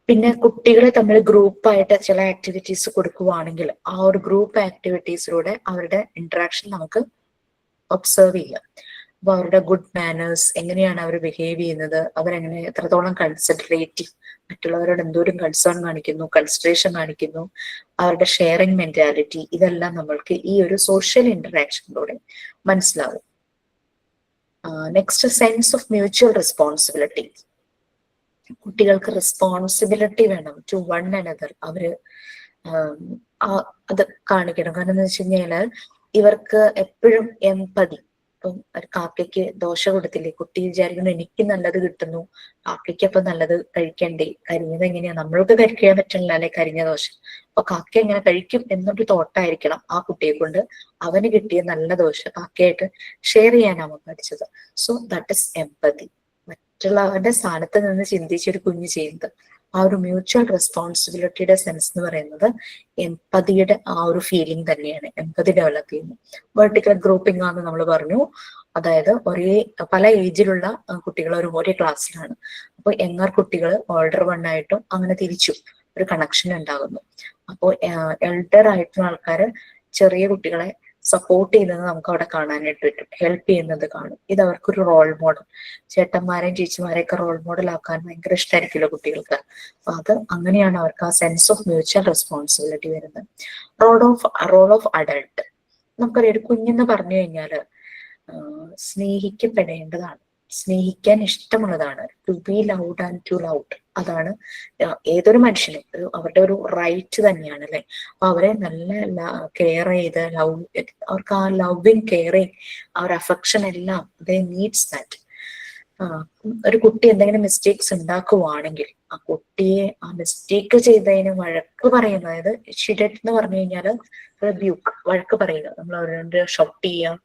പിന്നെ കുട്ടികളെ തമ്മിൽ ഗ്രൂപ്പായിട്ട് ചില ആക്ടിവിറ്റീസ് കൊടുക്കുവാണെങ്കിൽ ആ ഒരു ഗ്രൂപ്പ് ആക്ടിവിറ്റീസിലൂടെ അവരുടെ ഇന്ററാക്ഷൻ നമുക്ക് ഒബ്സർവ് ചെയ്യാം. അപ്പൊ അവരുടെ ഗുഡ് മാനേഴ്സ്, എങ്ങനെയാണ് അവർ ബിഹേവ് ചെയ്യുന്നത്, അവരെങ്ങനെ എത്രത്തോളം കൺസിഡറേറ്റീവ്, മറ്റുള്ളവരോട് എന്തോരം കൺസേൺ കാണിക്കുന്നു, കൺസിഡറേഷൻ കാണിക്കുന്നു, അവരുടെ ഷെയറിംഗ് മെന്റാലിറ്റി, ഇതെല്ലാം നമ്മൾക്ക് ഈ ഒരു സോഷ്യൽ ഇന്ററാക്ഷനിലൂടെ മനസ്സിലാവും. Next, sense of mutual responsibility. കുട്ടികൾക്ക് റെസ്പോൺസിബിലിറ്റി വേണം ടു വൺ അനദർ. അവര് അത് കാണിക്കണം. കാരണം എന്ന് വെച്ച് കഴിഞ്ഞാല് ഇവർക്ക് എപ്പോഴും എംപതി. ഇപ്പം ഒരു കാക്കയ്ക്ക് ദോശ കൊടുത്തില്ലേ, കുട്ടി വിചാരിക്കുന്നു എനിക്ക് നല്ലത് കിട്ടുന്നു, കാക്കയ്ക്ക് അപ്പൊ നല്ലത് കഴിക്കണ്ടേ, കരിഞ്ഞത് എങ്ങനെയാ, നമ്മൾക്ക് കഴിക്കാൻ പറ്റില്ല അല്ലെ കരിഞ്ഞ ദോശ. അപ്പൊ കാക്ക എങ്ങനെ കഴിക്കും എന്നൊരു തോട്ടായിരിക്കണം ആ കുട്ടിയെ കൊണ്ട് അവന് കിട്ടിയ നല്ല ദോശ കാക്കയായിട്ട് ഷെയർ ചെയ്യാനാണ് പഠിച്ചത്. So that is empathy. മറ്റുള്ളവരുടെ സ്ഥാനത്ത് നിന്ന് ചിന്തിച്ചൊരു കുഞ്ഞ് ചെയ്യുന്നത്. ആ ഒരു മ്യൂച്വൽ റെസ്പോൺസിബിലിറ്റിയുടെ സെൻസ് എന്ന് പറയുന്നത് എംപതിയുടെ ആ ഒരു ഫീലിംഗ് തന്നെയാണ്. എംപതി ഡെവലപ്പ് ചെയ്യുന്നു. വെർട്ടിക്കൽ ഗ്രൂപ്പിംഗ് ആണെന്ന് നമ്മൾ പറഞ്ഞു. അതായത് പല ഏജിലുള്ള കുട്ടികൾ ഒരേ ക്ലാസ്സിലാണ്. അപ്പൊ യങ്ങർ കുട്ടികൾ ഓൾഡർ വണ്ണായിട്ടും അങ്ങനെ തിരിച്ചു ഒരു കണക്ഷൻ ഉണ്ടാകുന്നു. അപ്പോൾ എൽഡർ ആയിട്ടുള്ള ആൾക്കാര് ചെറിയ കുട്ടികളെ സപ്പോർട്ട് ചെയ്യുന്നത് നമുക്ക് അവിടെ കാണാനായിട്ട് പറ്റും, ഹെൽപ്പ് ചെയ്യുന്നത് കാണും. ഇത് അവർക്കൊരു റോൾ മോഡൽ, ചേട്ടന്മാരെയും ചേച്ചിമാരെയൊക്കെ റോൾ മോഡൽ ആക്കാൻ ഭയങ്കര ഇഷ്ടമായിരിക്കുമല്ലോ കുട്ടികൾക്ക്. അപ്പൊ അത് അങ്ങനെയാണ് അവർക്ക് ആ സെൻസ് ഓഫ് മ്യൂച്വൽ റെസ്പോൺസിബിലിറ്റി വരുന്നത്. റോൾ ഓഫ് അഡൾട്ട്, നമുക്കറിയാം ഒരു കുഞ്ഞെന്ന് പറഞ്ഞു കഴിഞ്ഞാല് സ്നേഹിക്കപ്പെടേണ്ടതാണ്, സ്നേഹിക്കാൻ ഇഷ്ടമുള്ളതാണ്, to be loved and to loved. അതാണ് ഏതൊരു മനുഷ്യനും അവരുടെ ഒരു റൈറ്റ് തന്നെയാണ് അല്ലെ. അപ്പൊ അവരെ നല്ല കെയർ ചെയ്ത് അവർക്ക് ആ ലവിങ് കെയറിങ് ആ ഒരു അഫെക്ഷൻ എല്ലാം ദേ നീഡ്സ് ദാറ്റ്. ഒരു കുട്ടി എന്തെങ്കിലും മിസ്റ്റേക്സ് ഉണ്ടാക്കുവാണെങ്കിൽ ആ കുട്ടിയെ ആ മിസ്റ്റേക്ക് ചെയ്തതിന് വഴക്ക് പറയുന്നത്, അതായത് ഷിഡറ്റ് എന്ന് പറഞ്ഞു കഴിഞ്ഞാൽ റിബ്യൂക്ക്, വഴക്ക് പറയുക, നമ്മൾ അവരോട് ഷൗട്ട് ചെയ്യുക,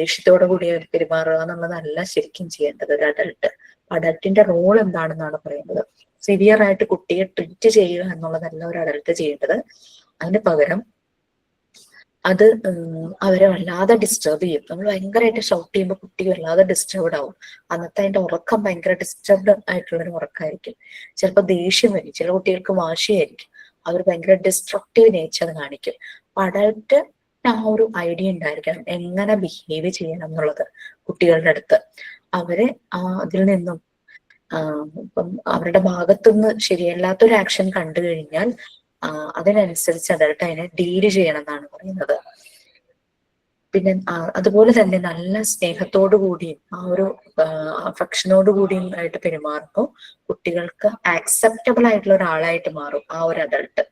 ദേഷ്യത്തോടു കൂടി പെരുമാറുക എന്നുള്ളതല്ല ശരിക്കും ചെയ്യേണ്ടത് ഒരു അഡൾട്ട്. അഡൾട്ടിന്റെ റോൾ എന്താണെന്നാണ് പറയുന്നത്. സിവിയർ ആയിട്ട് കുട്ടിയെ ട്രീറ്റ് ചെയ്യുക എന്നുള്ളതല്ല ഒരു അഡൾട്ട് ചെയ്യേണ്ടത്. അതിന് പകരം അത് അവരെ വല്ലാതെ ഡിസ്റ്റർബ് ചെയ്യും. നമ്മൾ ഭയങ്കരമായിട്ട് ഷൗട്ട് ചെയ്യുമ്പോൾ കുട്ടി വല്ലാതെ ഡിസ്റ്റർബ്ഡ് ആവും. അന്നത്തെ അതിന്റെ ഉറക്കം ഭയങ്കര ഡിസ്റ്റർബ്ഡ് ആയിട്ടുള്ളൊരു ഉറക്കമായിരിക്കും. ചിലപ്പോൾ ദേഷ്യം വരും, ചില കുട്ടികൾക്ക് വാശിയായിരിക്കും, അവർ ഭയങ്കര ഡിസ്ട്രക്റ്റീവ് നേച്ചർ കാണിക്കും. അപ്പൊ അഡൽട്ട് ആ ഒരു ഐഡിയ ഉണ്ടായിരിക്കണം എങ്ങനെ ബിഹേവ് ചെയ്യണം എന്നുള്ളത് കുട്ടികളുടെ അടുത്ത്. അവരെ അതിൽ നിന്നും ഇപ്പം അവരുടെ ഭാഗത്തുനിന്ന് ശരിയല്ലാത്തൊരു ആക്ഷൻ കണ്ടു കഴിഞ്ഞാൽ അതിനനുസരിച്ച് അഡൽട്ട് അതിനെ ഡീല് ചെയ്യണം എന്നാണ് പറയുന്നത്. പിന്നെ അതുപോലെ തന്നെ നല്ല സ്നേഹത്തോടു കൂടിയും ആ ഒരു അഫക്ഷനോടു കൂടിയും ആയിട്ട് പെരുമാറുമ്പോൾ കുട്ടികൾക്ക് ആക്സെപ്റ്റബിൾ ആയിട്ടുള്ള ഒരാളായിട്ട് മാറും ആ ഒരു അഡൽട്ട്.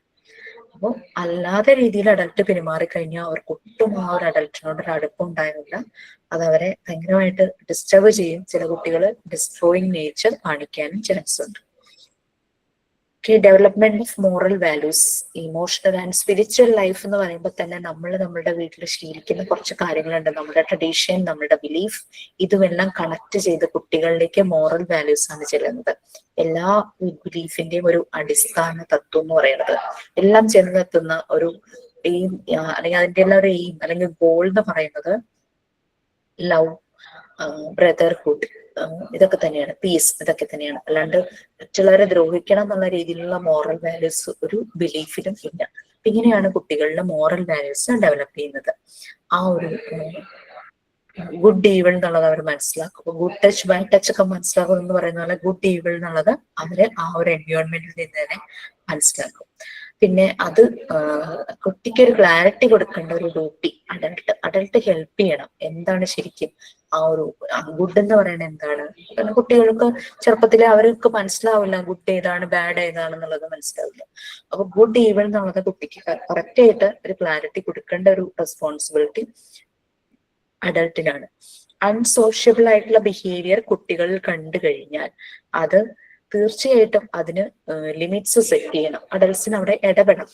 അപ്പോൾ അല്ലാത്ത രീതിയിൽ അഡൽട്ട് പെരുമാറിക്കഴിഞ്ഞാൽ അവർക്ക് ഒട്ടും ആ ഒരു അഡൽട്ടിനോട് ഒരു അടുപ്പം ഉണ്ടായിരുന്നില്ല. അത് അവരെ ഭയങ്കരമായിട്ട് ഡിസ്റ്റർബ് ചെയ്യും. ചില കുട്ടികൾ ഡിസ്ട്രോയിങ് നേച്ചർ കാണിക്കാനും ചാൻസ് ഉണ്ട്. Development of moral values, emotional and spiritual life എന്ന് പറയുമ്പോൾ തന്നെ നമ്മൾ നമ്മുടെ വീട്ടിൽ ശീലിക്കുന്ന കുറച്ച് കാര്യങ്ങളുണ്ട്. നമ്മുടെ ട്രഡീഷൻ, നമ്മുടെ ബിലീഫ്, ഇതുമെല്ലാം കണക്ട് ചെയ്ത് കുട്ടികളിലേക്ക് മോറൽ വാല്യൂസ് ആണ് ചെല്ലുന്നത്. എല്ലാ ബിലീഫിന്റെയും ഒരു അടിസ്ഥാന തത്വം എന്ന് പറയുന്നത് എല്ലാം ചെന്നെത്തുന്ന ഒരു എയിം, അല്ലെങ്കിൽ അതിന്റെ എല്ലാം ഒരു എയിം അല്ലെങ്കിൽ ഗോൾ എന്ന് പറയുന്നത് ലവ്, ബ്രദർഹുഡ്, ഇതൊക്കെ തന്നെയാണ്, പീസ്, ഇതൊക്കെ തന്നെയാണ്. അല്ലാണ്ട് മറ്റുള്ളവരെ ദ്രോഹിക്കണം എന്നുള്ള രീതിയിലുള്ള മോറൽ വാല്യൂസ് ഒരു ബിലീഫിലും ഇല്ല. ഇങ്ങനെയാണ് കുട്ടികളിലെ മോറൽ വാല്യൂസ് ഡെവലപ്പ് ചെയ്യുന്നത്. ആ ഒരു ഗുഡ് ഈവിൾ എന്നുള്ളത് അവർ മനസ്സിലാക്കും. ഗുഡ് ടച്ച്, ബാഡ് ടച്ച് ഒക്കെ മനസ്സിലാക്കും എന്ന് പറയുന്ന പോലെ ഗുഡ് ഈവിൾ എന്നുള്ളത് അവര് ആ ഒരു എൻവയോൺമെന്റിൽ നിന്ന് തന്നെ മനസ്സിലാക്കും. പിന്നെ അത് കുട്ടിക്ക് ഒരു ക്ലാരിറ്റി കൊടുക്കേണ്ട ഒരു ഡ്യൂട്ടി അഡൽട്ട് ഹെൽപ്പ് ചെയ്യണം. എന്താണ് ശരിക്കും ആ ഒരു ഗുഡ് എന്ന് പറയുന്നത് എന്താണ്? കാരണം കുട്ടികൾക്ക് ചെറുപ്പത്തിലെ അവർക്ക് മനസ്സിലാവില്ല ഗുഡ് ഏതാണ് ബാഡ് ഏതാണെന്നുള്ളത് മനസ്സിലാവില്ല. അപ്പൊ ഗുഡ് ഈവിൾ എന്നുള്ളത് കുട്ടിക്ക് കറക്റ്റ് ആയിട്ട് ഒരു ക്ലാരിറ്റി കൊടുക്കേണ്ട ഒരു റെസ്പോൺസിബിലിറ്റി അഡൽട്ടിനാണ്. അൺസോഷ്യബിൾ ആയിട്ടുള്ള ബിഹേവിയർ കുട്ടികളിൽ കണ്ടു കഴിഞ്ഞാൽ അത് തീർച്ചയായിട്ടും അതിന് ലിമിറ്റ്സ് സെറ്റ് ചെയ്യണം. അഡൽട്സിന് അവിടെ ഇടപെടണം.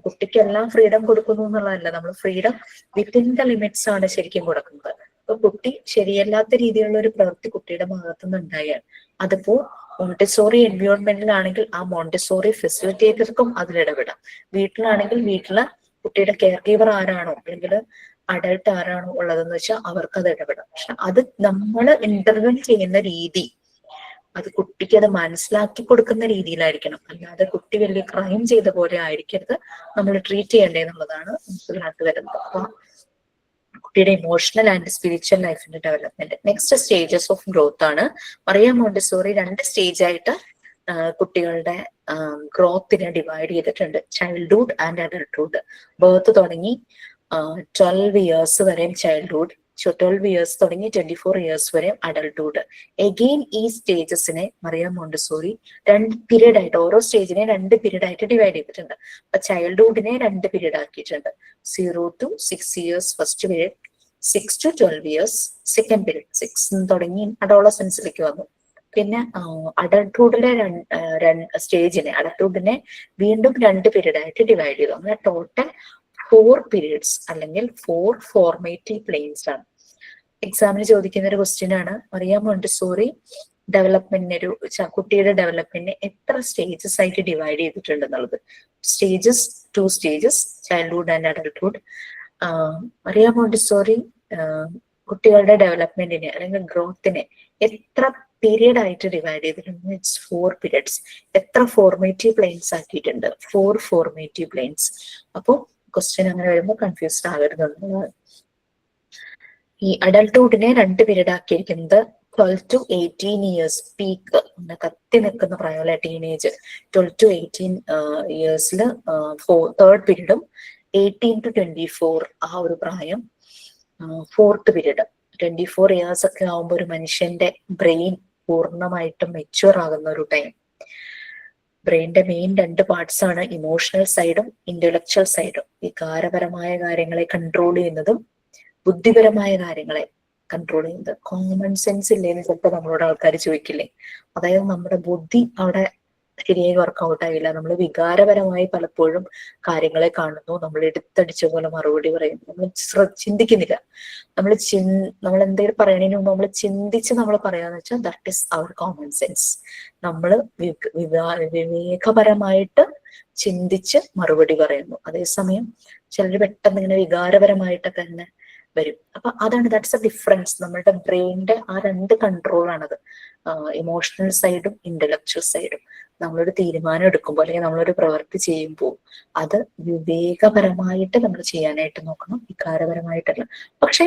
കുട്ടിക്ക് എല്ലാം ഫ്രീഡം കൊടുക്കുന്നു എന്നുള്ളതല്ല, നമ്മൾ ഫ്രീഡം വിത്തിൻ ദ ലിമിറ്റ്സ് ആണ് ശരിക്കും കൊടുക്കുന്നത്. അപ്പൊ കുട്ടി ശരിയല്ലാത്ത രീതിയിലുള്ള ഒരു പ്രവൃത്തി കുട്ടിയുടെ ഭാഗത്തുനിന്ന് ഉണ്ടായാൽ അതിപ്പോ മോണ്ടിസോറി എൻവയോൺമെന്റിലാണെങ്കിൽ ആ മോണ്ടിസോറി ഫെസിലിറ്റേറ്റർക്കും അതിലിടപെടാം. വീട്ടിലാണെങ്കിൽ വീട്ടിലെ കുട്ടിയുടെ കെയർ ഗീവർ ആരാണോ അല്ലെങ്കിൽ അഡൽട്ട് ആരാണോ ഉള്ളതെന്ന് വെച്ചാൽ അവർക്ക് അത് ഇടപെടാം. പക്ഷെ അത് നമ്മൾ ഇന്റർവെൻ ചെയ്യുന്ന രീതി അത് കുട്ടിക്ക് അത് മനസ്സിലാക്കി കൊടുക്കുന്ന രീതിയിലായിരിക്കണം. അല്ലാതെ കുട്ടി വലിയ ക്രൈം ചെയ്ത പോലെ ആയിരിക്കരുത് നമ്മൾ ട്രീറ്റ് ചെയ്യേണ്ടതെന്നുള്ളതാണ് മനസ്സിലാക്കി വരുന്നത്. അപ്പൊ കുട്ടിയുടെ ഇമോഷണൽ ആൻഡ് സ്പിരിച്വൽ ലൈഫിന്റെ development. Next stages of growth ആണ്. മറിയ മോണ്ടിസോറി 2 സ്റ്റേജ് ആയിട്ട് കുട്ടികളുടെ ഗ്രോത്തിനെ ഡിവൈഡ് ചെയ്തിട്ടുണ്ട്. Childhood and adulthood. ബർത്ത് തുടങ്ങി 12 ഇയേഴ്സ് വരെയും ചൈൽഡ്ഹുഡ്, 12 ഇയേഴ്സ് തുടങ്ങി 24 ഇയേഴ്സ് വരെ അഡൽട്ട്ഹുഡ്. എഗെയിൻ ഈ സ്റ്റേജസിനെ മറിയ മോണ്ടിസോറി 2 പീരീഡ് ആയിട്ട്, ഓരോ സ്റ്റേജിനെ 2 പീരീഡ് ആയിട്ട് ഡിവൈഡ് ചെയ്തിട്ടുണ്ട്. അപ്പൊ ചൈൽഡ്ഹുഡിനെ 2 പീരീഡ് ആക്കിയിട്ടുണ്ട്. 0 to 6 years first period, 6 to 12 years second period. 6 തുടങ്ങി അഡോളസെൻസിലേക്ക് വന്നു. പിന്നെ അഡൽട്ട്ഹുഡിലെ അഡൽട്ട്ഹുഡിനെ വീണ്ടും 2 പീരീഡ് ആയിട്ട് ഡിവൈഡ് ചെയ്തു. അങ്ങനെ ടോട്ടൽ 4 പീരീഡ്സ് അല്ലെങ്കിൽ 4 ഫോർമേറ്റീവ് പ്ലെയിൻസ് ആണ്. എക്സാമിന് ചോദിക്കുന്ന ഒരു ക്വസ്റ്റ്യൻ ആണ്, മറിയ മോണ്ടിസോറി ഡെവലപ്മെന്റിന് കുട്ടിയുടെ ഡെവലപ്മെന്റിനെ എത്ര സ്റ്റേജസ് ആയിട്ട് ഡിവൈഡ് ചെയ്തിട്ടുണ്ടെന്നുള്ളത്. Stages 2 stages, childhood and adulthood. Maria Montessori കുട്ടികളുടെ ഡെവലപ്മെന്റിനെ അല്ലെങ്കിൽ ഗ്രോത്തിനെ എത്ര പീരിയഡ് ആയിട്ട് ഡിവൈഡ് ചെയ്തിട്ടുണ്ട്? It's 4 periods. എത്ര ഫോർമേറ്റീവ് പ്ലെയിൻസ് ആക്കിയിട്ടുണ്ട്? 4 ഫോർമേറ്റീവ് പ്ലെയിൻസ്. അപ്പോൾ ക്വസ്റ്റ്യൻ അങ്ങനെ വരുമ്പോൾ കൺഫ്യൂസ്ഡ് ആകരുതെന്നുള്ളതാണ്. ഈ അഡൽട്ട്ഹുഡിനെ 2 പീരീഡ് ആക്കിയിരിക്കുന്നത് 12 to 18 ഇയേഴ്സ് പീക്ക്, കത്തി നിൽക്കുന്ന പ്രായമുള്ള ടീനേജ്. 12 to 18 ഇയേഴ്സിൽ 3rd പീരീഡും 18 to 24 ആ ഒരു പ്രായം 4th പീരീഡ്. 24 ഇയേഴ്സ് ഒക്കെ ആകുമ്പോൾ ഒരു മനുഷ്യന്റെ ബ്രെയിൻ പൂർണ്ണമായിട്ടും മെച്യൂർ ആകുന്ന ഒരു ടൈം. ബ്രെയിനിന്റെ മെയിൻ 2 പാർട്സ് ആണ് ഇമോഷണൽ സൈഡും ഇന്റലക്ച്വൽ സൈഡും. വികാരപരമായ കാര്യങ്ങളെ കൺട്രോൾ ചെയ്യുന്നതും ബുദ്ധിപരമായ കാര്യങ്ങളെ കൺട്രോൾ ചെയ്യുന്നത്. കോമൺ സെൻസ് ഇല്ലേന്ന് ചിലപ്പോൾ നമ്മളോട് ആൾക്കാർ ചോദിക്കില്ലേ? അതായത് നമ്മുടെ ബുദ്ധി അവിടെ ശരിയായി വർക്കൗട്ട് ആയില്ല. നമ്മൾ വികാരപരമായി പലപ്പോഴും കാര്യങ്ങളെ കാണുന്നു, നമ്മൾ എടുത്തടിച്ച പോലെ മറുപടി പറയുന്നു, നമ്മൾ ചിന്തിക്കുന്നില്ല. നമ്മൾ എന്തെങ്കിലും പറയണതിന് മുമ്പ് നമ്മൾ ചിന്തിച്ച് നമ്മൾ പറയാന്ന് വെച്ചാൽ that is our common sense. നമ്മൾ വിവേകപരമായിട്ട് ചിന്തിച്ച് മറുപടി പറയുന്നു. അതേസമയം ചിലർ പെട്ടെന്ന് ഇങ്ങനെ വികാരപരമായിട്ടൊക്കെ തന്നെ വരും. അപ്പൊ അതാണ്, ദാറ്റ്സ് എ ഡിഫറൻസ്. നമ്മളുടെ ബ്രെയിനിന്റെ ആ രണ്ട് കൺട്രോളാണത്, ഇമോഷണൽ സൈഡും ഇന്റലക്ച്വൽ സൈഡും. നമ്മളൊരു തീരുമാനം എടുക്കുമ്പോൾ അല്ലെങ്കിൽ നമ്മളൊരു പ്രവൃത്തി ചെയ്യുമ്പോൾ അത് വിവേകപരമായിട്ട് നമ്മൾ ചെയ്യാനായിട്ട് നോക്കണം, വികാരപരമായിട്ടല്ല. പക്ഷെ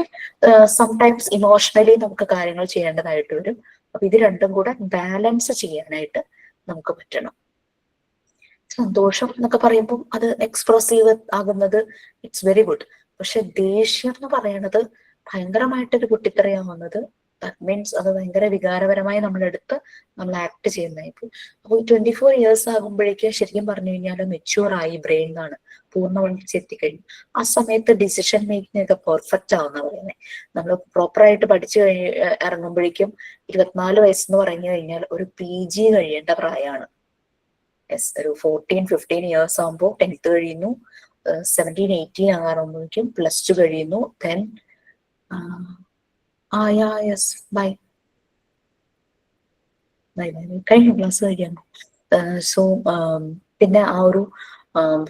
സംടൈംസ് ഇമോഷണലി നമുക്ക് കാര്യങ്ങൾ ചെയ്യേണ്ടതായിട്ട് വരും. അപ്പൊ ഇത് രണ്ടും കൂടെ ബാലൻസ് ചെയ്യാനായിട്ട് നമുക്ക് പറ്റണം. സന്തോഷം എന്നൊക്കെ പറയുമ്പോൾ അത് എക്സ്പ്രസീവ് ആകുന്നത് ഇറ്റ്സ് വെരി ഗുഡ്. പക്ഷെ ദേഷ്യം എന്ന് പറയുന്നത് ഭയങ്കരമായിട്ടൊരു പൊട്ടിത്തെറിയാവുന്നത്, ദാറ്റ് മീൻസ് അത് ഭയങ്കര വികാരപരമായി നമ്മളെടുത്ത് നമ്മൾ ആക്ട് ചെയ്യുന്നതായിരിക്കും. അപ്പോൾ 24 years ആകുമ്പോഴേക്കും ശരിക്കും പറഞ്ഞു കഴിഞ്ഞാൽ മെച്യൂർ ആയി ബ്രെയിൻ എന്നാണ്, പൂർണ്ണ വളർച്ച എത്തിക്കഴിഞ്ഞു. ആ സമയത്ത് ഡിസിഷൻ മേക്കിംഗ് ഒക്കെ പെർഫെക്റ്റ് ആവുന്ന പറയുന്നത്. നമ്മൾ പ്രോപ്പറായിട്ട് പഠിച്ചു ഇറങ്ങുമ്പോഴേക്കും 24 വയസ്സെന്ന് പറഞ്ഞു കഴിഞ്ഞാൽ ഒരു PG കഴിയേണ്ട പ്രായമാണ്. യെസ്, ഒരു 14-15 years ആകുമ്പോൾ 10th കഴിയുന്നു, 17-18 ആകാറുമ്പോഴേക്കും +2 കഴിയുന്നു. ദെൻ യെസ് ബൈ കഴിഞ്ഞു, ക്ലാസ് കഴിയാను. സോ പിന്നെ ആ ഒരു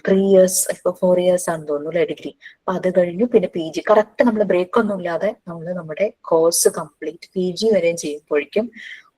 3 years, ഇപ്പൊ 4 years ആണെന്ന് തോന്നുന്നു ഡിഗ്രി. അപ്പൊ അത് കഴിഞ്ഞു പിന്നെ PG. കറക്റ്റ് നമ്മൾ ബ്രേക്ക് ഒന്നും ഇല്ലാതെ നമ്മൾ നമ്മുടെ കോഴ്സ് കംപ്ലീറ്റ് PG വരെയും ചെയ്യുമ്പോഴേക്കും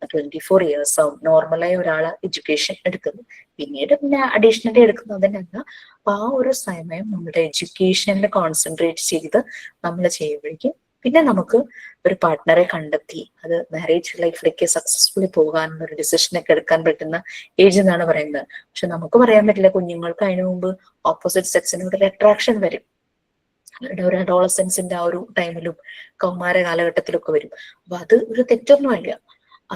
24 years ആവും നോർമലായി ഒരാള് എഡ്യൂക്കേഷൻ എടുക്കുന്നത്. പിന്നീട് പിന്നെ അഡീഷണലി എടുക്കുന്നതിനല്ല. അപ്പൊ ആ ഒരു സമയം നമ്മുടെ എഡ്യൂക്കേഷനിൽ കോൺസെൻട്രേറ്റ് ചെയ്ത് നമ്മൾ ചെയ്യുമ്പോഴേക്കും പിന്നെ നമുക്ക് ഒരു പാർട്ട്ണറെ കണ്ടെത്തി അത് മാരേജ് ലൈഫിലേക്ക് സക്സസ്ഫുള്ളി പോകാനുള്ള ഒരു ഡിസിഷനൊക്കെ എടുക്കാൻ പറ്റുന്ന ഏജ് എന്നാണ് പറയുന്നത്. പക്ഷെ നമുക്ക് പറയാൻ പറ്റില്ല, കുഞ്ഞുങ്ങൾക്ക് അതിനു മുമ്പ് ഓപ്പോസിറ്റ് സെക്സിനോട് ഒരു അട്രാക്ഷൻ വരും. അവരുടെ ഒരു അഡോളസൻസിന്റെ ആ ഒരു ടൈമിലും കൗമാര കാലഘട്ടത്തിലൊക്കെ വരും. അപ്പൊ അത് ഒരു തെറ്റൊന്നുമല്ല.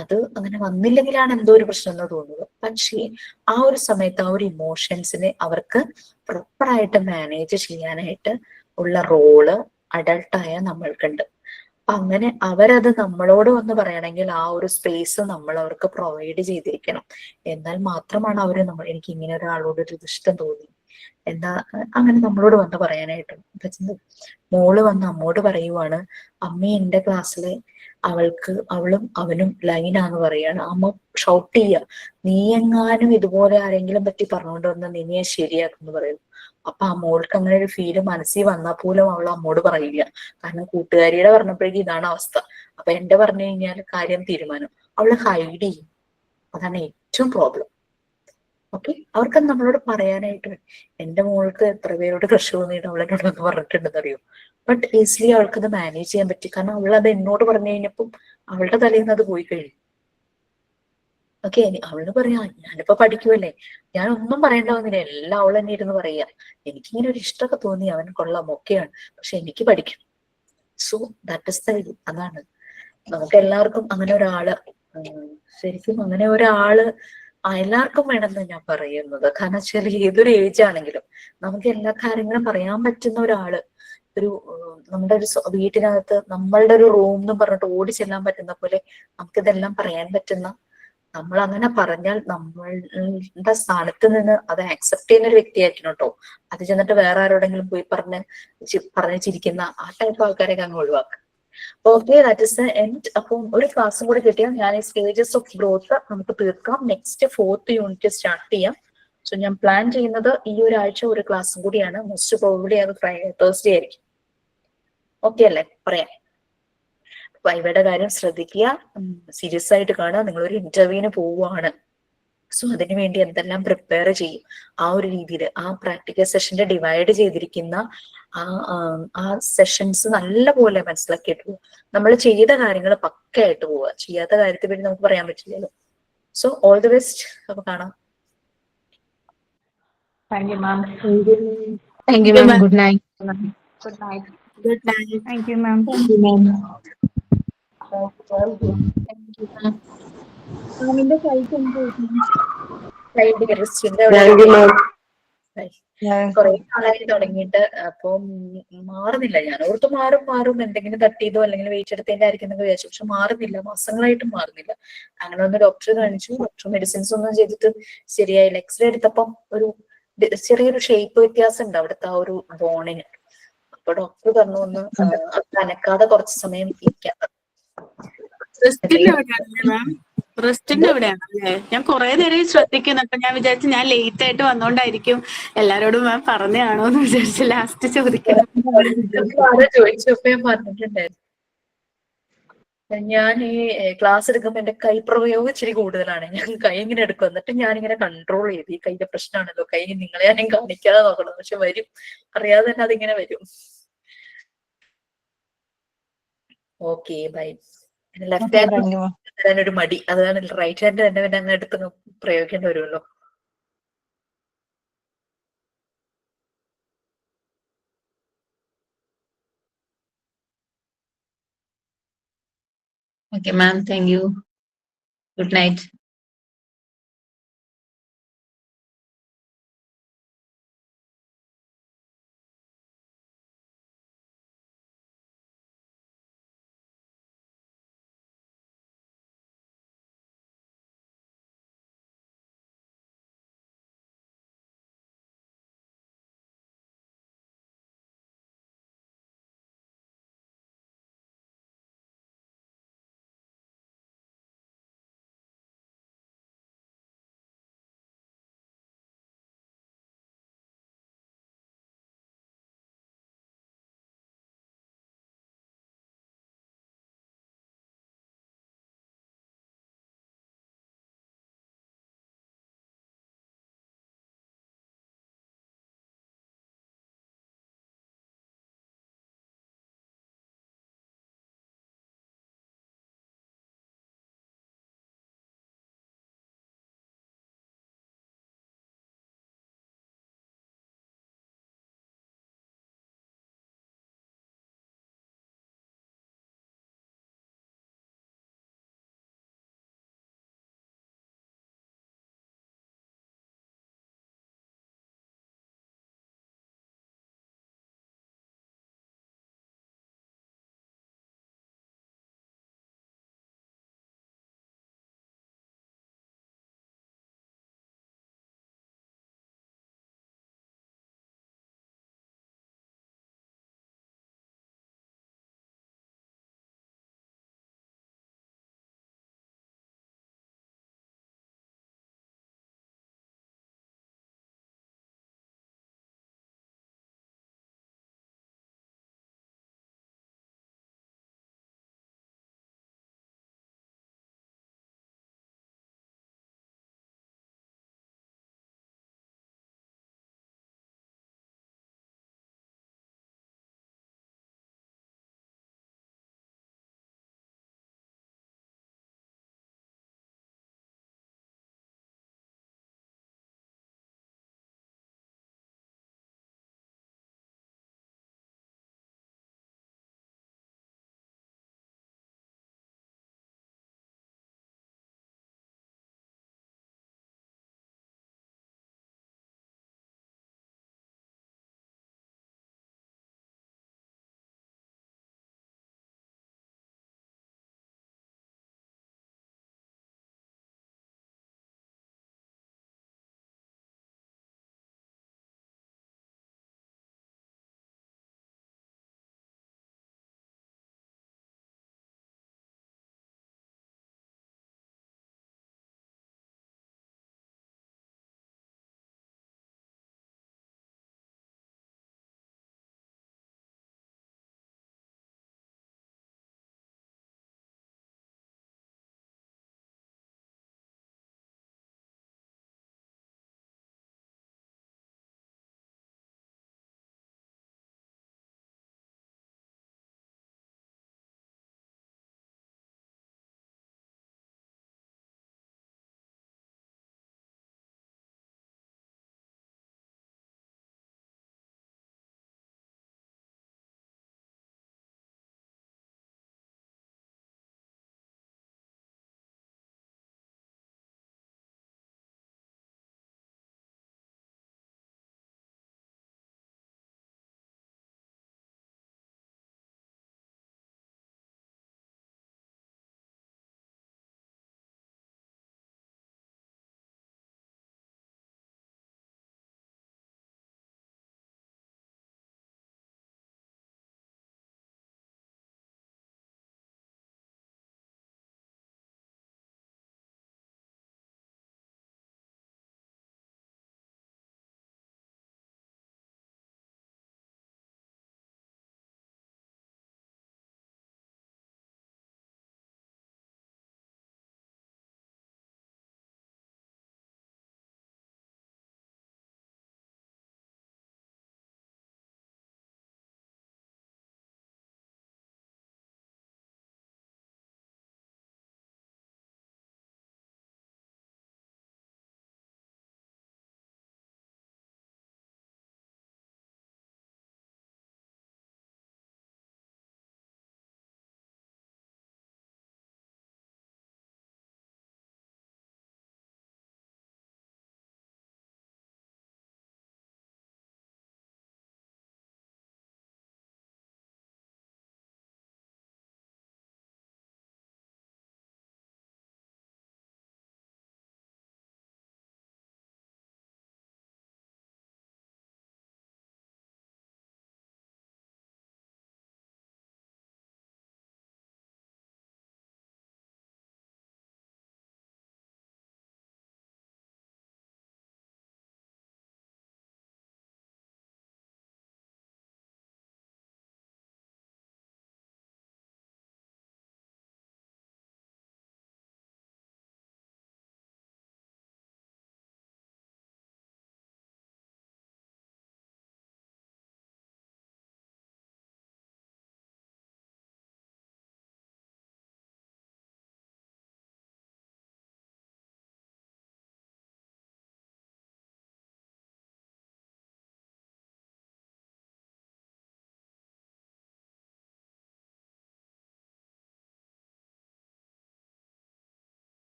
അത് അങ്ങനെ വന്നില്ലെങ്കിലാണ് എന്തോ ഒരു പ്രശ്നം എന്ന് തോന്നുന്നത്. പക്ഷേ ആ ഒരു സമയത്ത് ആ ഒരു ഇമോഷൻസിനെ അവർക്ക് പ്രോപ്പറായിട്ട് മാനേജ് ചെയ്യാനായിട്ട് ഉള്ള റോള് അഡൾട്ടായ നമ്മൾക്കുണ്ട്. അപ്പൊ അങ്ങനെ അവരത് നമ്മളോട് വന്ന് പറയണമെങ്കിൽ ആ ഒരു സ്പേസ് നമ്മൾ അവർക്ക് പ്രൊവൈഡ് ചെയ്തിരിക്കണം. എന്നാൽ മാത്രമാണ് അവര് എനിക്ക് ഇങ്ങനെ ഒരാളോട് ഒരു ഇഷ്ടം തോന്നി എന്താ അങ്ങനെ നമ്മളോട് വന്ന് പറയാനായിട്ടും. മോള് വന്ന് അമ്മോട് പറയുവാണ്, അമ്മ എന്റെ ക്ലാസ്സിലെ അവളും അവനും ലൈനാന്ന് പറയാണ്. അമ്മ ഷൗട്ട് ചെയ്യുക, നീ എങ്ങാനും ഇതുപോലെ ആരെങ്കിലും പറ്റി പറഞ്ഞുകൊണ്ട് വന്ന് നിന്നെ ശരിയാക്കുന്നു പറയുന്നു. അപ്പൊ ആ മോൾക്ക് അങ്ങനെ ഒരു ഫീല് മനസ്സിൽ വന്നാൽ പോലും അവൾ അമ്മോട് പറയില്ല. കാരണം കൂട്ടുകാരിയുടെ പറഞ്ഞപ്പോഴേക്കും ഇതാണ് അവസ്ഥ. അപ്പൊ എന്റെ പറഞ്ഞു കഴിഞ്ഞാൽ കാര്യം തീരുമാനം, അവള് ഹൈഡ് ചെയ്യും. അതാണ് ഏറ്റവും പ്രോബ്ലം. ഓക്കെ, അവർക്ക് നമ്മളോട് പറയാനായിട്ട് എന്റെ മോൾക്ക് എത്ര പേരോട് ക്രഷ് തോന്നിയിട്ട് അവളെന്നോട് ഒന്ന് പറഞ്ഞിട്ടുണ്ടെന്ന് അറിയോ. ബട്ട് ഈസിലി അവൾക്കത് മാനേജ് ചെയ്യാൻ പറ്റി. കാരണം അവളത് എന്നോട് പറഞ്ഞു കഴിഞ്ഞപ്പം അവളുടെ തലയിൽ നിന്ന് അത് പോയി കഴിഞ്ഞു. ഓക്കെ, അവള് പറയാ ഞാനിപ്പോ പഠിക്കുമല്ലേ, ഞാൻ ഒന്നും പറയേണ്ട വന്നില്ല, എല്ലാം അവൾ തന്നെ ഇരുന്ന് പറയാ. എനിക്കിങ്ങനെ ഒരു ഇഷ്ടമൊക്കെ തോന്നി, അവൻ കൊള്ളാം, ഒക്കെയാണ്, പക്ഷെ എനിക്ക് പഠിക്കണം. സോ ദാറ്റ് ഇസ് ദ ഇത്. അതാണ് നമുക്ക് എല്ലാവർക്കും അങ്ങനെ ഒരാള്, ശരിക്കും അങ്ങനെ ഒരാള് എല്ലാവർക്കും വേണമെന്ന് ഞാൻ പറയുന്നത്. കാരണം വെച്ചാൽ ഏതൊരു ഏജ് ആണെങ്കിലും നമുക്ക് എല്ലാ കാര്യങ്ങളും പറയാൻ പറ്റുന്ന ഒരാള്, ഒരു നമ്മുടെ ഒരു വീട്ടിനകത്ത് നമ്മളുടെ ഒരു റൂം എന്ന് പറഞ്ഞിട്ട് ഓടി ചെല്ലാൻ പറ്റുന്ന പോലെ നമുക്കിതെല്ലാം പറയാൻ പറ്റുന്ന, നമ്മൾ അങ്ങനെ പറഞ്ഞാൽ നമ്മളുടെ സ്ഥാനത്ത് നിന്ന് അത് ആക്സെപ്റ്റ് ചെയ്യുന്ന ഒരു വ്യക്തിയായിരിക്കണം കേട്ടോ. അത് ചെന്നിട്ട് വേറെ ആരോടെങ്കിലും പോയി പറഞ്ഞ് ചിരിക്കുന്ന ആ ടൈപ്പ് ആൾക്കാരെയൊക്കെ അങ്ങ് ഒഴിവാക്കുക. Okay, that is the end. അപ്പം ഒരു ക്ലാസ്സും കൂടി കിട്ടിയാൽ ഞാൻ ഈ സ്റ്റേജസ് ഓഫ് ഗ്രോത്ത് നമുക്ക് തീർക്കാം. നെക്സ്റ്റ് 4th യൂണിറ്റ് സ്റ്റാർട്ട് ചെയ്യാം. സോ ഞാൻ പ്ലാൻ ചെയ്യുന്നത് ഈ ഒരാഴ്ച ഒരു ക്ലാസ്സും കൂടിയാണ്. മോസ്റ്റ് പ്രോബബ്ലി അത് തേഴ്സ്ഡേ ആയിരിക്കും. ഓക്കെ അല്ലേ? പറയാം. വൈവയുടെ കാര്യം ശ്രദ്ധിക്കുക, സീരിയസ് ആയിട്ട് കാണുക. നിങ്ങളൊരു ഇന്റർവ്യൂവിന് പോവുകയാണ്. സോ അതിനു വേണ്ടി എന്തെല്ലാം പ്രിപ്പയർ ചെയ്യും ആ ഒരു രീതിയിൽ ആ പ്രാക്ടിക്കൽ സെഷന്റെ ഡിവൈഡ് ചെയ്തിരിക്കുന്ന ആ സെഷൻസ് നല്ലപോലെ മനസ്സിലാക്കിയിട്ട് പോവുക. നമ്മൾ ചെയ്ത കാര്യങ്ങൾ പക്കയായിട്ട് പോവുക. ചെയ്യാത്ത കാര്യത്തെ പറ്റി നമുക്ക് പറയാൻ പറ്റില്ലല്ലോ. So all the best. അപ്പൊ കാണാം. Thank you, ma'am. Thank you, ma'am. Good night. Good night. Good night. Thank you ma'am. Thank you, ma'am. മാമിന്റെ സൈറ്റ് എന്ത് ക്രിസ്റ്റിന്റെ Thank you, ma'am. കുറെ നാളായി തുടങ്ങിയിട്ട്. അപ്പം മാറുന്നില്ല. ഞാൻ ഓർത്ത് മാറും എന്തെങ്കിലും തട്ടിയതോ അല്ലെങ്കിൽ വെയിറ്റ് എടുത്തതിന്റെ ആയിരിക്കും എന്നൊക്കെ വിചാരിച്ചു. പക്ഷെ മാറുന്നില്ല, മാസങ്ങളായിട്ടും മാറുന്നില്ല. അങ്ങനെ ഒന്ന് ഡോക്ടറെ കാണിച്ചു. ഡോക്ടർ മെഡിസിൻസ് ഒന്നും ചെയ്തിട്ട് ശരിയായില്ല. എക്സ്റേ എടുത്തപ്പം ഒരു ചെറിയൊരു ഷേപ്പ് വ്യത്യാസം ഉണ്ട് അവിടുത്തെ ആ ഒരു ബോണിന്. അപ്പൊ ഡോക്ടർ പറഞ്ഞു ഒന്ന് അനക്കാതെ കുറച്ച് സമയം ഇരിക്കാം. റെസ്റ്റിന്റെ എവിടെയാണ് അല്ലേ? ഞാൻ കുറെ നേരം ശ്രദ്ധിക്കുന്നു. അപ്പൊ ഞാൻ വിചാരിച്ചു ഞാൻ ലേറ്റ് ആയിട്ട് വന്നോണ്ടായിരിക്കും എല്ലാരോടും മാം പറഞ്ഞാണോ എന്ന് വിചാരിച്ചു ലാസ്റ്റ് ചോദിക്കണം. ചോദിച്ചപ്പോ ഞാൻ പറഞ്ഞിട്ടുണ്ടായിരുന്നു. ഞാൻ ഈ ക്ലാസ് എടുക്കുമ്പോ എന്റെ കൈപ്രയോഗം ഇച്ചിരി കൂടുതലാണ്. ഞാൻ കൈ ഇങ്ങനെ എടുക്കും, എന്നിട്ട് ഞാനിങ്ങനെ കൺട്രോൾ ചെയ്ത് ഈ കൈയുടെ പ്രശ്നമാണല്ലോ, കൈ നിങ്ങളെ ഞാനും കാണിക്കാതെ നോക്കണം, പക്ഷെ വരും, അറിയാതെ തന്നെ അതിങ്ങനെ വരും. Okay bye. ലെഫ്റ്റ് ഹാൻഡ് തരാനൊരു മടി, അതാണ്. റൈറ്റ് ഹാൻഡ് തന്നെ പിന്നെ അങ്ങ് എടുത്ത് പ്രയോഗിക്കേണ്ടി വരുമല്ലോ. Okay, ma'am. Thank you. Good night.